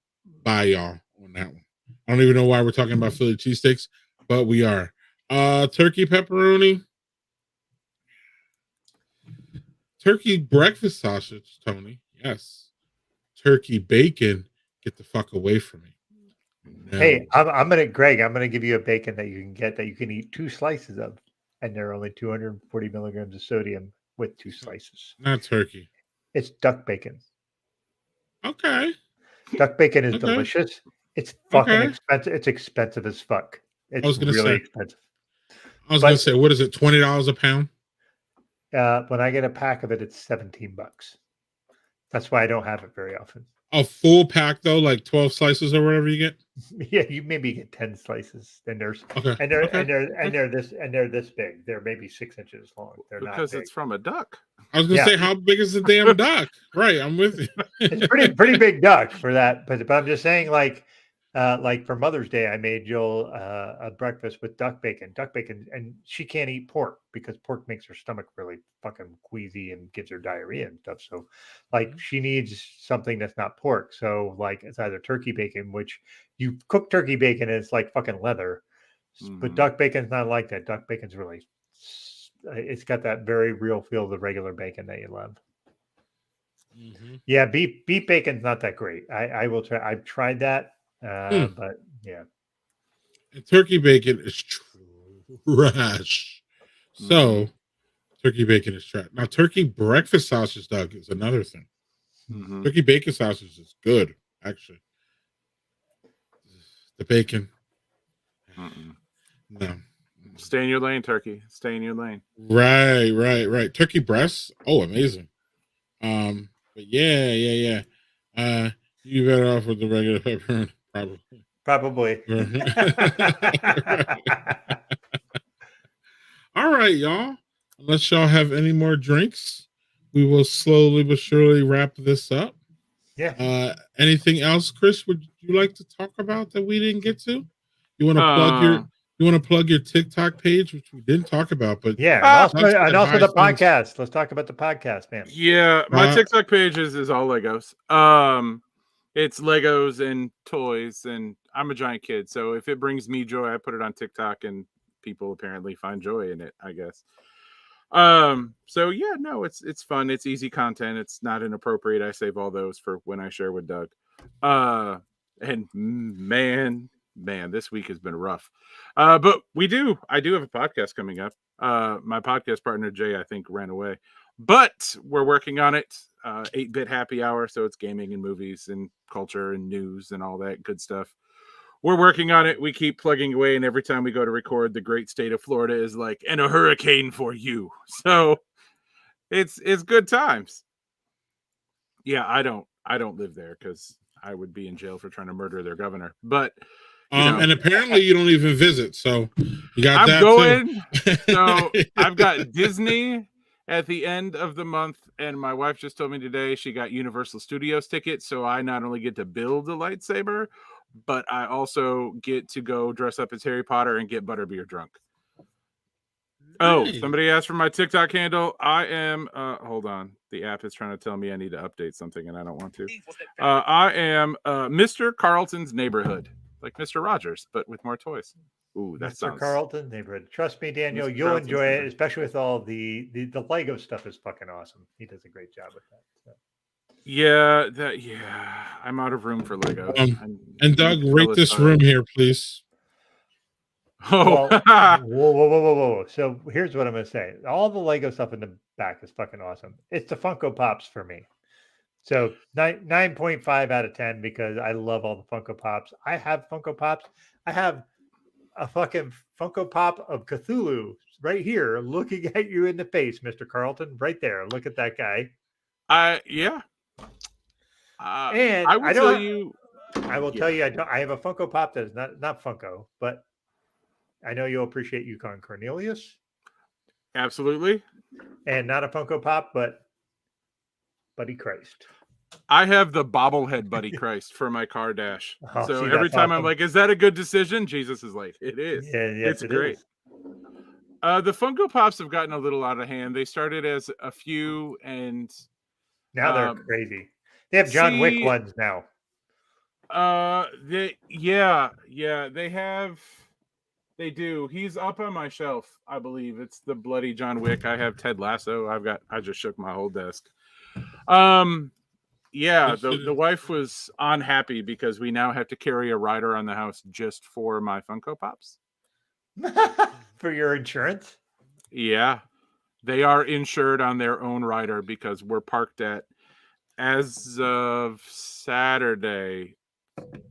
Bye, y'all, on that one. I don't even know why we're talking about Philly cheesesteaks, but we are. Turkey pepperoni. Turkey breakfast sausage, Tony. Yes. Turkey bacon. Get the fuck away from me. No. Hey, I'm gonna give you a bacon that you can get that you can eat 2 slices of, and they're only 240 milligrams of sodium with 2 slices. Not turkey. It's duck bacon. Okay. Duck bacon is delicious. It's fucking expensive. It's expensive as fuck. It's really expensive. I was gonna say, what is it? $20 a pound? When I get a pack of it, it's $17. That's why I don't have it very often. A full pack though, like 12 slices or whatever you get. Yeah, you maybe get 10 slices. And they're this big. They're maybe 6 inches long. They're because not big. It's from a duck. I was gonna say, how big is the damn duck? Right, I'm with you. It's pretty big duck for that. But I'm just saying, like for Mother's Day, I made Jill a breakfast with duck bacon, and she can't eat pork because pork makes her stomach really fucking queasy and gives her diarrhea and stuff. So, like, she needs something that's not pork. So, like, it's either turkey bacon, which you cook turkey bacon and it's like fucking leather, but duck bacon's not like that. Duck bacon's really, it's got that very real feel of the regular bacon that you love. Mm-hmm. Yeah, beef bacon's not that great. I will try. I've tried that. But yeah, and turkey bacon is trash. So turkey bacon is trash. Now turkey breakfast sausage, Doug, is another thing. Turkey bacon sausage is good, actually. The bacon, no. Stay in your lane, turkey. Stay in your lane. Right. Turkey breasts, amazing. But yeah. You better off with the regular pepperoni. Probably. All right, y'all. Unless y'all have any more drinks, we will slowly but surely wrap this up. Yeah. Anything else, Chris? Would you like to talk about that we didn't get to? You want to plug your TikTok page, which we didn't talk about, but yeah, and also the podcast. Let's talk about the podcast, man. Yeah, my TikTok page is all Legos. It's Legos and toys, and I'm a giant kid, so if it brings me joy, I put it on TikTok, and people apparently find joy in it, I guess. So yeah, no, it's fun. It's easy content. It's not inappropriate. I save all those for when I share with Doug. And man, this week has been rough. But I do have a podcast coming up. My podcast partner, Jay, I think ran away, but we're working on it. 8-bit happy hour. So it's gaming and movies and culture and news and all that good stuff. We're working on it. We keep plugging away. And every time we go to record, the great state of Florida is like, and a hurricane for you. So it's good times. Yeah. I don't live there because I would be in jail for trying to murder their governor, but and apparently you don't even visit. So you got So I've got Disney at the end of the month, and my wife just told me today she got Universal Studios tickets, so I not only get to build a lightsaber, but I also get to go dress up as Harry Potter and get butterbeer drunk. Nice. Oh, somebody asked for my TikTok handle. I am hold on. The app is trying to tell me I need to update something and I don't want to. I am Mr. Carlton's Neighborhood. like Mr. Rogers, but with more toys. Ooh, that Mr. sounds. Carlton neighborhood. Trust me, Daniel, Mr. you'll Carlton's enjoy it, neighborhood. especially with all the Lego stuff is fucking awesome. He does a great job with that. So. Yeah, I'm out of room for Legos. And Doug, rate this room here, please. Oh, well, whoa. So here's what I'm gonna say. All the Lego stuff in the back is fucking awesome. It's the Funko Pops for me. So 9.5 out of 10 because I love all the Funko Pops. I have Funko Pops. I have a fucking Funko Pop of Cthulhu right here looking at you in the face, Mr. Carlton. Right there. Look at that guy. Yeah. And I will tell you. I will tell you, I have a Funko Pop that is not Funko, but I know you'll appreciate Yukon Cornelius. Absolutely. And not a Funko Pop, but Buddy Christ. I have the bobblehead Buddy Christ for my car dash. Oh, so see, every time awesome. I'm like, is that a good decision? Jesus is like, it is. Yeah, yes, it's great. The Funko Pops have gotten a little out of hand. They started as a few, and now they're crazy. They have John Wick ones now. They have. They do. He's up on my shelf, I believe. It's the bloody John Wick. I have Ted Lasso. I just shook my whole desk. Yeah, the wife was unhappy because we now have to carry a rider on the house just for my Funko Pops. For your insurance? Yeah. They are insured on their own rider because we're parked at, as of Saturday,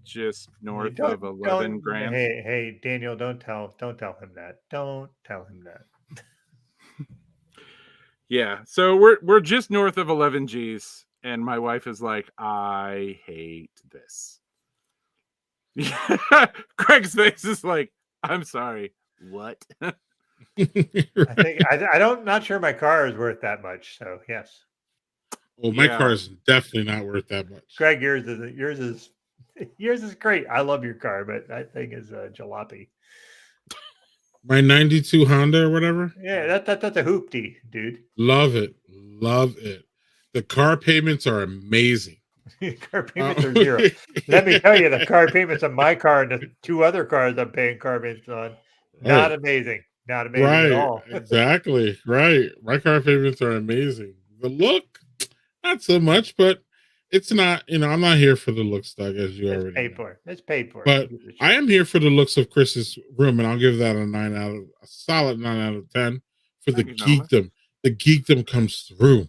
just north of 11 grand. Hey, Daniel, don't tell him that. Don't tell him that. Yeah, so we're just north of 11 G's, and my wife is like, I hate this. Craig's face is like, I'm sorry. What? Not sure my car is worth that much. So yes. Well, my car is definitely not worth that much. Craig, yours is great. I love your car, but that thing is a jalopy. My 92 Honda or whatever. Yeah, that's a hoopty, dude. Love it. The car payments are amazing. Car payments are zero. Let me tell you, the car payments on my car and the two other cars I'm paying car payments on, not amazing. Not amazing at all. Exactly. Right. My car payments are amazing. The look, not so much, but it's not, I'm not here for the looks, Doug, as you already know. It's paid for. But I am here for the looks of Chris's room, and I'll give that a solid 9 out of 10 for the geekdom. The geekdom comes through.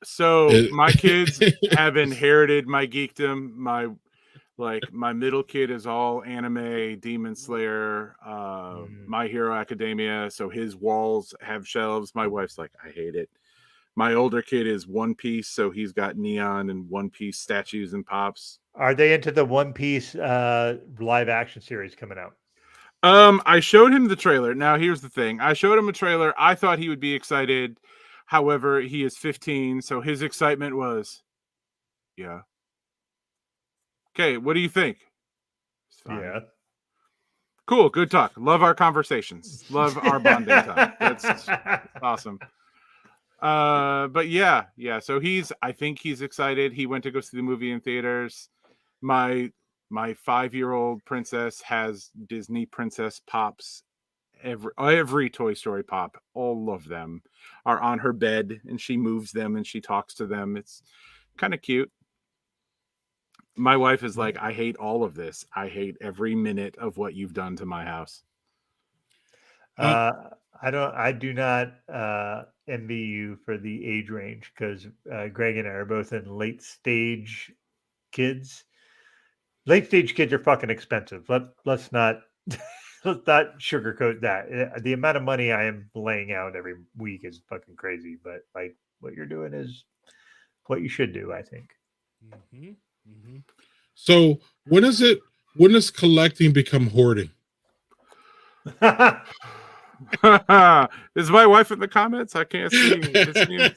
So my kids have inherited my geekdom. My middle kid is all anime, Demon Slayer, My Hero Academia. So his walls have shelves. My wife's like, I hate it. My older kid is One Piece, so he's got Neon and One Piece statues and pops. Are they into the One Piece live action series coming out? I showed him the trailer. Now, here's the thing. I showed him a trailer. I thought he would be excited. However, he is 15, so his excitement was, yeah. Okay, what do you think? Yeah. Cool, good talk. Love our conversations. Love our bonding time. That's awesome. But yeah. So I think he's excited. He went to go see the movie in theaters. My 5-year-old princess has Disney princess pops. Every Toy Story pop, all of them are on her bed, and she moves them and she talks to them. It's kind of cute. My wife is like, I hate all of this. I hate every minute of what you've done to my house. I do not envy you for the age range because Greg and I are both in late stage kids. Late stage kids are fucking expensive. Let's not sugarcoat that. The amount of money I am laying out every week is fucking crazy. But like what you're doing is what you should do, I think. Mm-hmm. Mm-hmm. So when does collecting become hoarding? Is my wife in the comments? I can't see.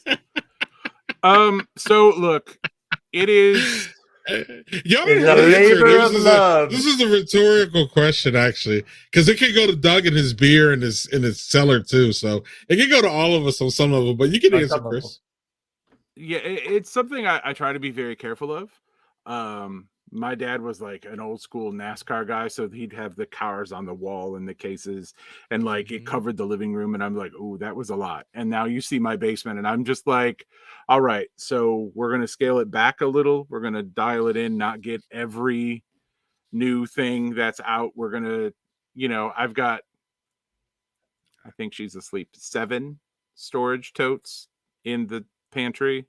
So look, it is. Y'all don't know. This is a rhetorical question, actually, because it can go to Doug and his beer and his cellar too. So it can go to all of us on some level. But you can answer, Chris. Yeah, it's something I try to be very careful of. My dad was like an old school NASCAR guy, so he'd have the cars on the wall and the cases, and like it covered the living room. And I'm like, oh, that was a lot. And now you see my basement, and I'm just like, all right, so we're gonna scale it back a little. We're gonna dial it in, not get every new thing that's out. We're gonna, I've got, I think she's asleep, 7 storage totes in the pantry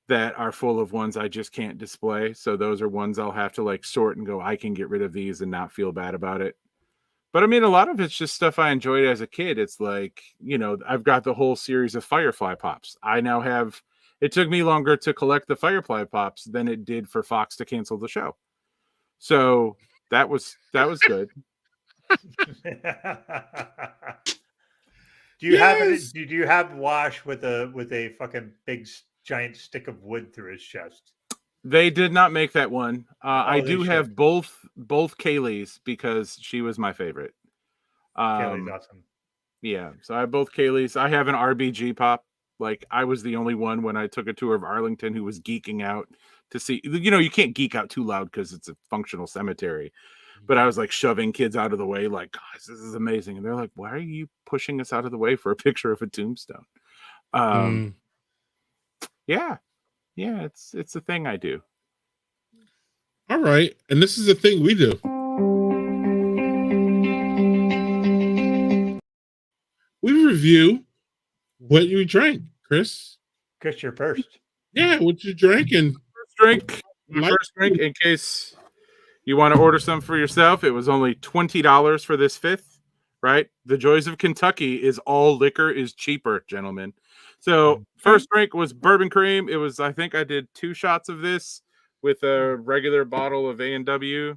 that are full of ones I just can't display. So those are ones I'll have to like sort and go, I can get rid of these and not feel bad about it. But I mean, a lot of it's just stuff I enjoyed as a kid. It's like, I've got the whole series of Firefly Pops. I now have, it took me longer to collect the Firefly Pops than it did for Fox to cancel the show. So that was good. Do you have Wash with a fucking big giant stick of wood through his chest? They did not make that one. I do have both Kaylee's because she was my favorite. Kaylee's awesome. Yeah, so I have both Kaylee's. I have an RBG Pop. Like, I was the only one when I took a tour of Arlington who was geeking out to see. You can't geek out too loud because it's a functional cemetery. But I was like shoving kids out of the way, like, guys, this is amazing. And they're like, why are you pushing us out of the way for a picture of a tombstone? Yeah, it's a thing I do. All right, and this is the thing we do. We review what you drank, Chris. Chris, you're first. Yeah, what you drank and first drink in case you want to order some for yourself. It was only $20 for this 5th, right? The joys of Kentucky is all liquor is cheaper, gentlemen. So first drink was bourbon cream. It was, I think I did 2 shots of this with a regular bottle of A&W.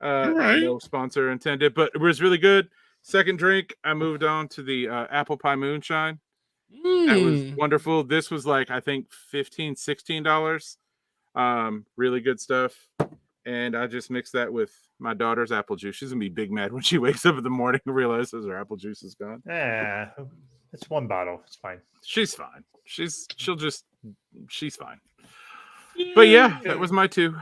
Right. No sponsor intended, but it was really good. Second drink, I moved on to the apple pie moonshine. That was wonderful. This was like, I think $15, $16. Really good stuff. And I just mixed that with my daughter's apple juice. She's gonna be big mad when she wakes up in the morning and realizes her apple juice is gone. Yeah, it's 1 bottle. It's fine. She's fine. She's fine. But yeah, that was my 2.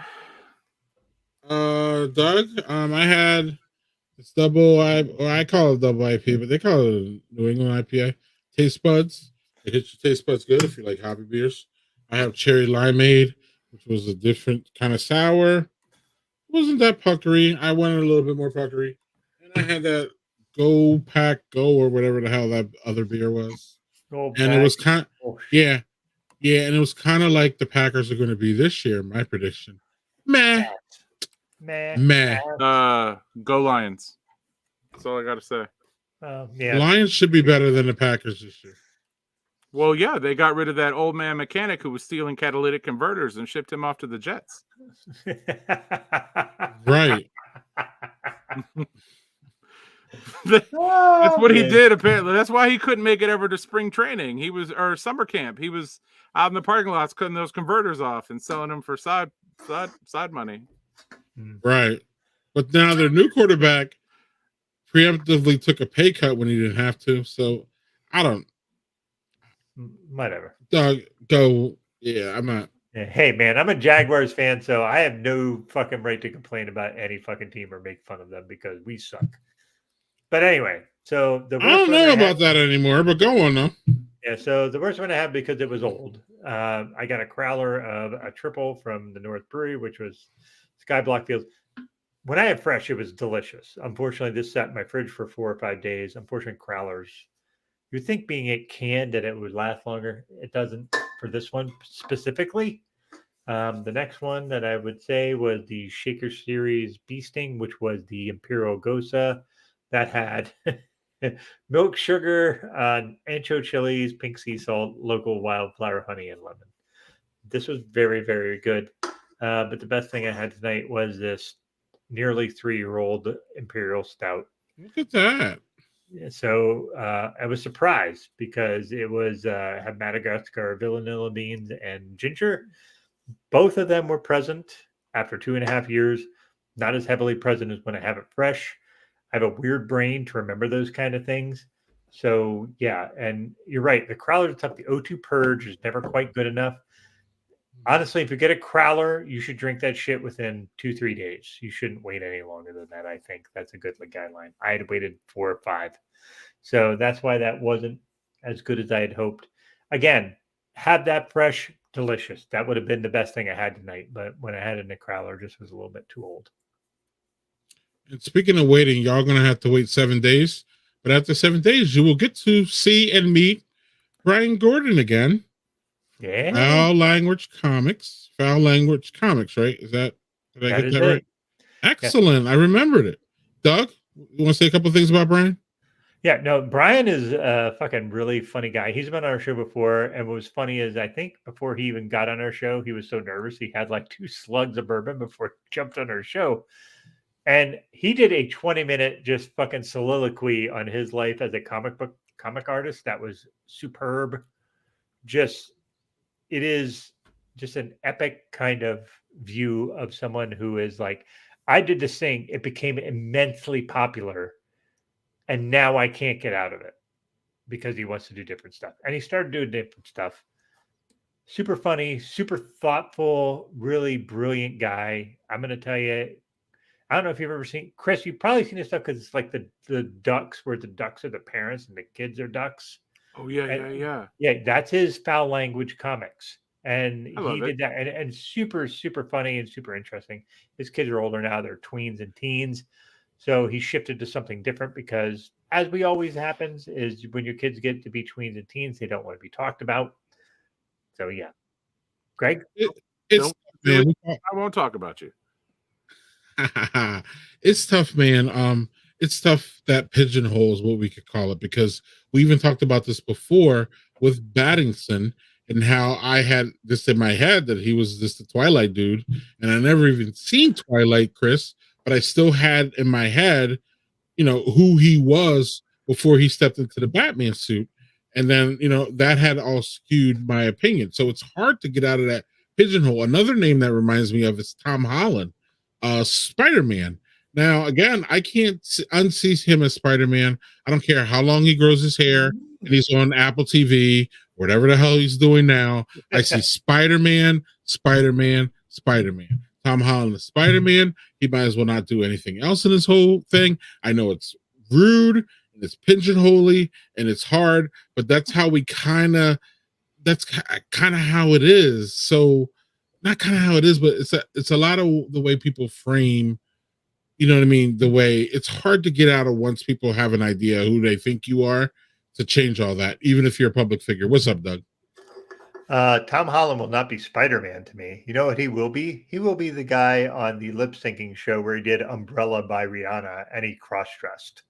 Doug, I had this I call it double IP, but they call it a New England IPA. Taste buds. It hits your taste buds good if you like hobby beers. I have cherry limeade, which was a different kind of sour. It wasn't that puckery. I wanted a little bit more puckery. And I had that Go Pack Go or whatever the hell that other beer was. And it was and it was kind of like the Packers are going to be this year, my prediction. Meh. Go Lions. That's all I got to say. The Lions should be better than the Packers this year. Well, yeah, they got rid of that old man mechanic who was stealing catalytic converters and shipped him off to the Jets. Right. That's what he did, apparently. That's why he couldn't make it ever to spring training. Or summer camp. He was out in the parking lots cutting those converters off and selling them for side money. Right. But now their new quarterback preemptively took a pay cut when he didn't have to. So I don't. Whatever. Doug, go. Yeah, I'm not. Hey, man, I'm a Jaguars fan, so I have no fucking right to complain about any fucking team or make fun of them because we suck. But anyway, so I don't know about that anymore, but go on, though. Yeah, so the worst one I have because it was old. I got a crowler of a triple from the North Brewery, which was Skyblock Fields. When I had fresh, it was delicious. Unfortunately, this sat in my fridge for 4 or 5 days. Unfortunately, crowlers, you'd think being it canned that it would last longer. It doesn't for this one specifically. The next one that I would say was the Shaker Series Bee Sting, which was the Imperial Gosa that had milk, sugar, ancho chilies, pink sea salt, local wildflower honey, and lemon. This was very, very good. But the best thing I had tonight was this nearly 3-year-old Imperial Stout. Look at that. So I was surprised because it was had Madagascar vanilla beans and ginger. Both of them were present after 2.5 years. Not as heavily present as when I have it fresh. I have a weird brain to remember those kind of things. So yeah, and you're right. The crowler is tough. The O2 purge is never quite good enough. Honestly, if you get a crowler, you should drink that shit within 2-3 days. You shouldn't wait any longer than that. I think that's a good guideline. I had waited 4 or 5. So that's why that wasn't as good as I had hoped. Again, have that fresh, delicious. That would have been the best thing I had tonight. But when I had it in a crowler, it just was a little bit too old. And speaking of waiting, y'all gonna have to wait 7 days. But after 7 days, you will get to see and meet Brian Gordon again. Yeah. Foul Language Comics, right? Did I get that right? Excellent. Yeah. I remembered it. Doug, you want to say a couple of things about Brian? Yeah, no, Brian is a fucking really funny guy. He's been on our show before. And what was funny is I think before he even got on our show, he was so nervous. He had like 2 slugs of bourbon before he jumped on our show. And he did a 20-minute just fucking soliloquy on his life as a comic artist. That was superb. It is just an epic kind of view of someone who is like, I did this thing. It became immensely popular. And now I can't get out of it because he wants to do different stuff. And he started doing different stuff. Super funny, super thoughtful, really brilliant guy. I'm going to tell you, I don't know if you've ever seen, Chris, you've probably seen this stuff because it's like the ducks where the ducks are the parents and the kids are ducks. Oh, yeah. Yeah, that's his Foul Language Comics. And he did that. And super, super funny and super interesting. His kids are older now. They're tweens and teens. So he shifted to something different because, as we always happens, is when your kids get to be tweens and teens, they don't want to be talked about. So, yeah. Greg? I won't talk about you. It's tough, man. It's tough that pigeonholes what we could call it, because we even talked about this before with Battington and how I had this in my head that he was just a Twilight dude, and I never even seen Twilight, Chris, but I still had in my head, who he was before he stepped into the Batman suit. And then, that had all skewed my opinion. So it's hard to get out of that pigeonhole. Another name that reminds me of is Tom Holland, Spider-Man. Now, again, I can't unsee him as Spider-Man. I don't care how long he grows his hair and he's on Apple TV, whatever the hell he's doing now. I see Spider-Man. Tom Holland is Spider-Man. He might as well not do anything else in this whole thing. I know it's rude and it's pigeonholy and it's hard, but that's how that's kind of how it is. So not kind of how it is, but it's a lot of the way people frame, you know what I mean? The way it's hard to get out of once people have an idea who they think you are, to change all that, even if you're a public figure. What's up, Doug? Tom Holland will not be Spider-Man to me. You know what he will be? He will be the guy on the lip syncing show where he did Umbrella by Rihanna and he cross-dressed.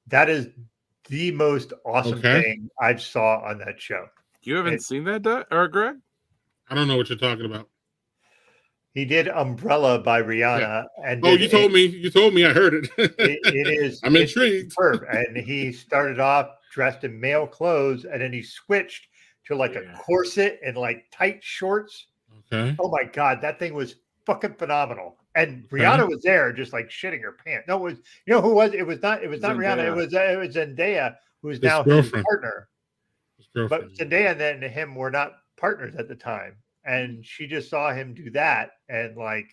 That is the most awesome thing I saw on that show. You haven't seen that, Doug or Greg? I don't know what you're talking about. He did Umbrella by Rihanna. Yeah. And you told me. You told me. I heard it. It is. I'm intrigued. Superb. And he started off dressed in male clothes, and then he switched to like a corset and like tight shorts. Okay. Oh my God, that thing was fucking phenomenal. And Rihanna was there, just like shitting her pants. No, it was. You know who was? It was not Rihanna. It was Zendaya, who is now his partner. But Zendaya and him were not partners at the time. And she just saw him do that, and I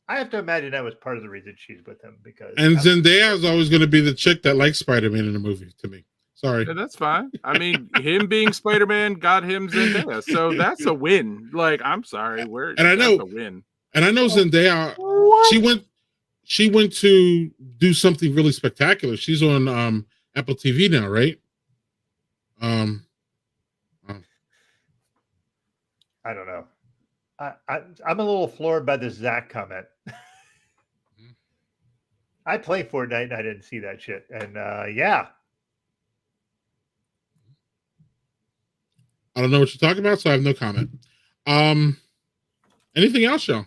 have to imagine that was part of the reason she's with him, because. And Zendaya is always going to be the chick that likes Spider-Man in the movie to me. Sorry, yeah, that's fine. I mean, him being Spider-Man got him Zendaya, so that's a win. I'm sorry, that's a win. And I know Zendaya. She went to do something really spectacular. She's on Apple TV now, right? I don't know. I'm a little floored by this Zach comment. I play Fortnite and I didn't see that shit. And yeah. I don't know what you're talking about, so I have no comment. Anything else, Sean?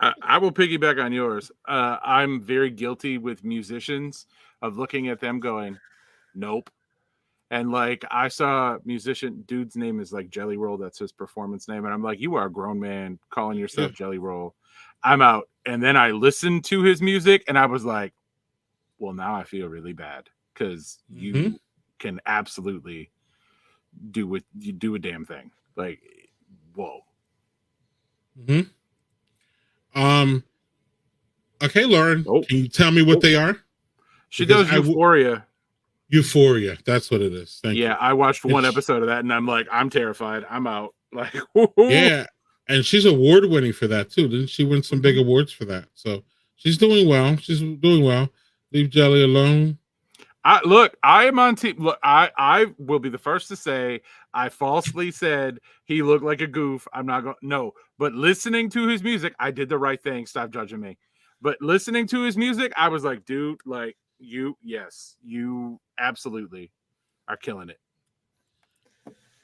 I will piggyback on yours. I'm very guilty with musicians of looking at them going, nope. And I saw a musician, dude's name is Jelly Roll. That's his performance name. And I'm like, you are a grown man calling yourself Jelly Roll. I'm out. And then I listened to his music and I was like, well, now I feel really bad, because you can absolutely do a damn thing. Like, whoa. Mm-hmm. Okay, Lauren, Oh. can you tell me what they are? She Because does Euphoria. Euphoria, that's what it is. Thank you. Yeah, I watched one episode of that, and I'm like, I'm terrified. I'm out. Like, yeah, and she's award winning for that too. Didn't she win some big awards for that? So she's doing well. She's doing well. Leave Jelly alone. I am on team. Look, I will be the first to say I falsely said he looked like a goof. I'm not going. No, but listening to his music, I did the right thing. Stop judging me. But listening to his music, I was like, dude, like you absolutely are killing it.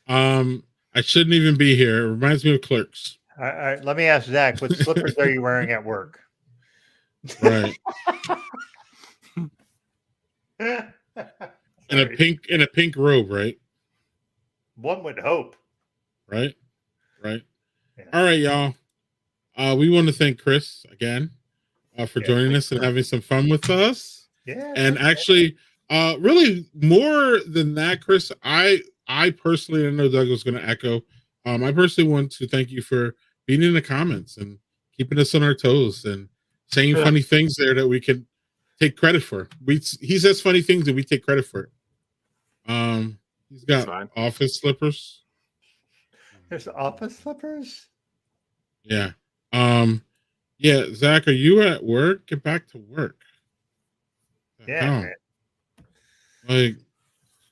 I shouldn't even be here. It reminds me of Clerks. All right, let me ask Zach, what slippers are you wearing at work? Right. in a pink robe, right? One would hope. Right. Yeah. Yeah. All right, y'all. We want to thank Chris again for joining us and having some fun with us. Yeah. And actually, really more than that, Chris, I personally, I know Doug was going to echo. I personally want to thank you for being in the comments and keeping us on our toes and saying funny things there that we can take credit for. He says funny things and we take credit for it. He's got office slippers. There's office slippers. Yeah. Yeah. Zach, are you at work? Get back to work. Yeah. Like,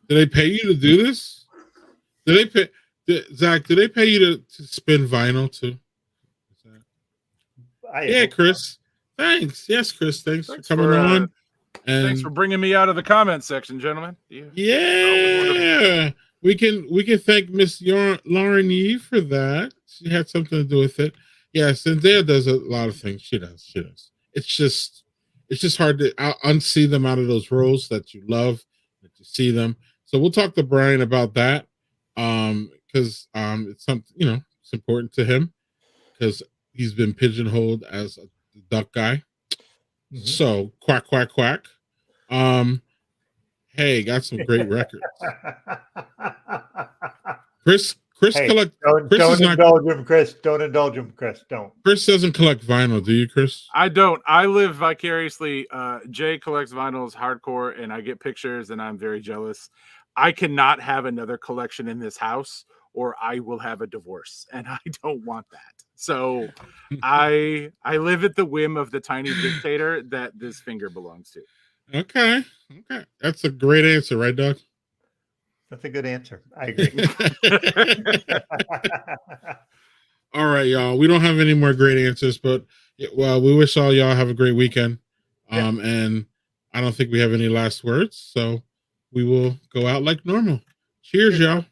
did they pay you to do this? Zach, did they pay you to spin vinyl too? Yeah, Chris. Thanks. Yes, Chris. Thanks for coming on. And thanks for bringing me out of the comments section, gentlemen. Yeah. We can thank Miss Lauren Yee for that. She had something to do with it. Yeah, Zendaya does a lot of things. She does. It's just hard to unsee them out of those roles that you love, that you see them. So we'll talk to Brian about that. Because it's something, it's important to him because he's been pigeonholed as a duck guy. Mm-hmm. So quack. Hey, got some great records. Chris collect. Don't indulge him, Chris. Don't indulge him, Chris. Don't. Chris doesn't collect vinyl, do you, Chris? I don't. I live vicariously. Jay collects vinyls hardcore, and I get pictures, and I'm very jealous. I cannot have another collection in this house, or I will have a divorce, and I don't want that. So I live at the whim of the tiny dictator that this finger belongs to. Okay. That's a great answer, right, Doug? That's a good answer. I agree. All right, y'all. We don't have any more great answers, but we wish all y'all have a great weekend. And I don't think we have any last words, so we will go out like normal. Cheers, y'all.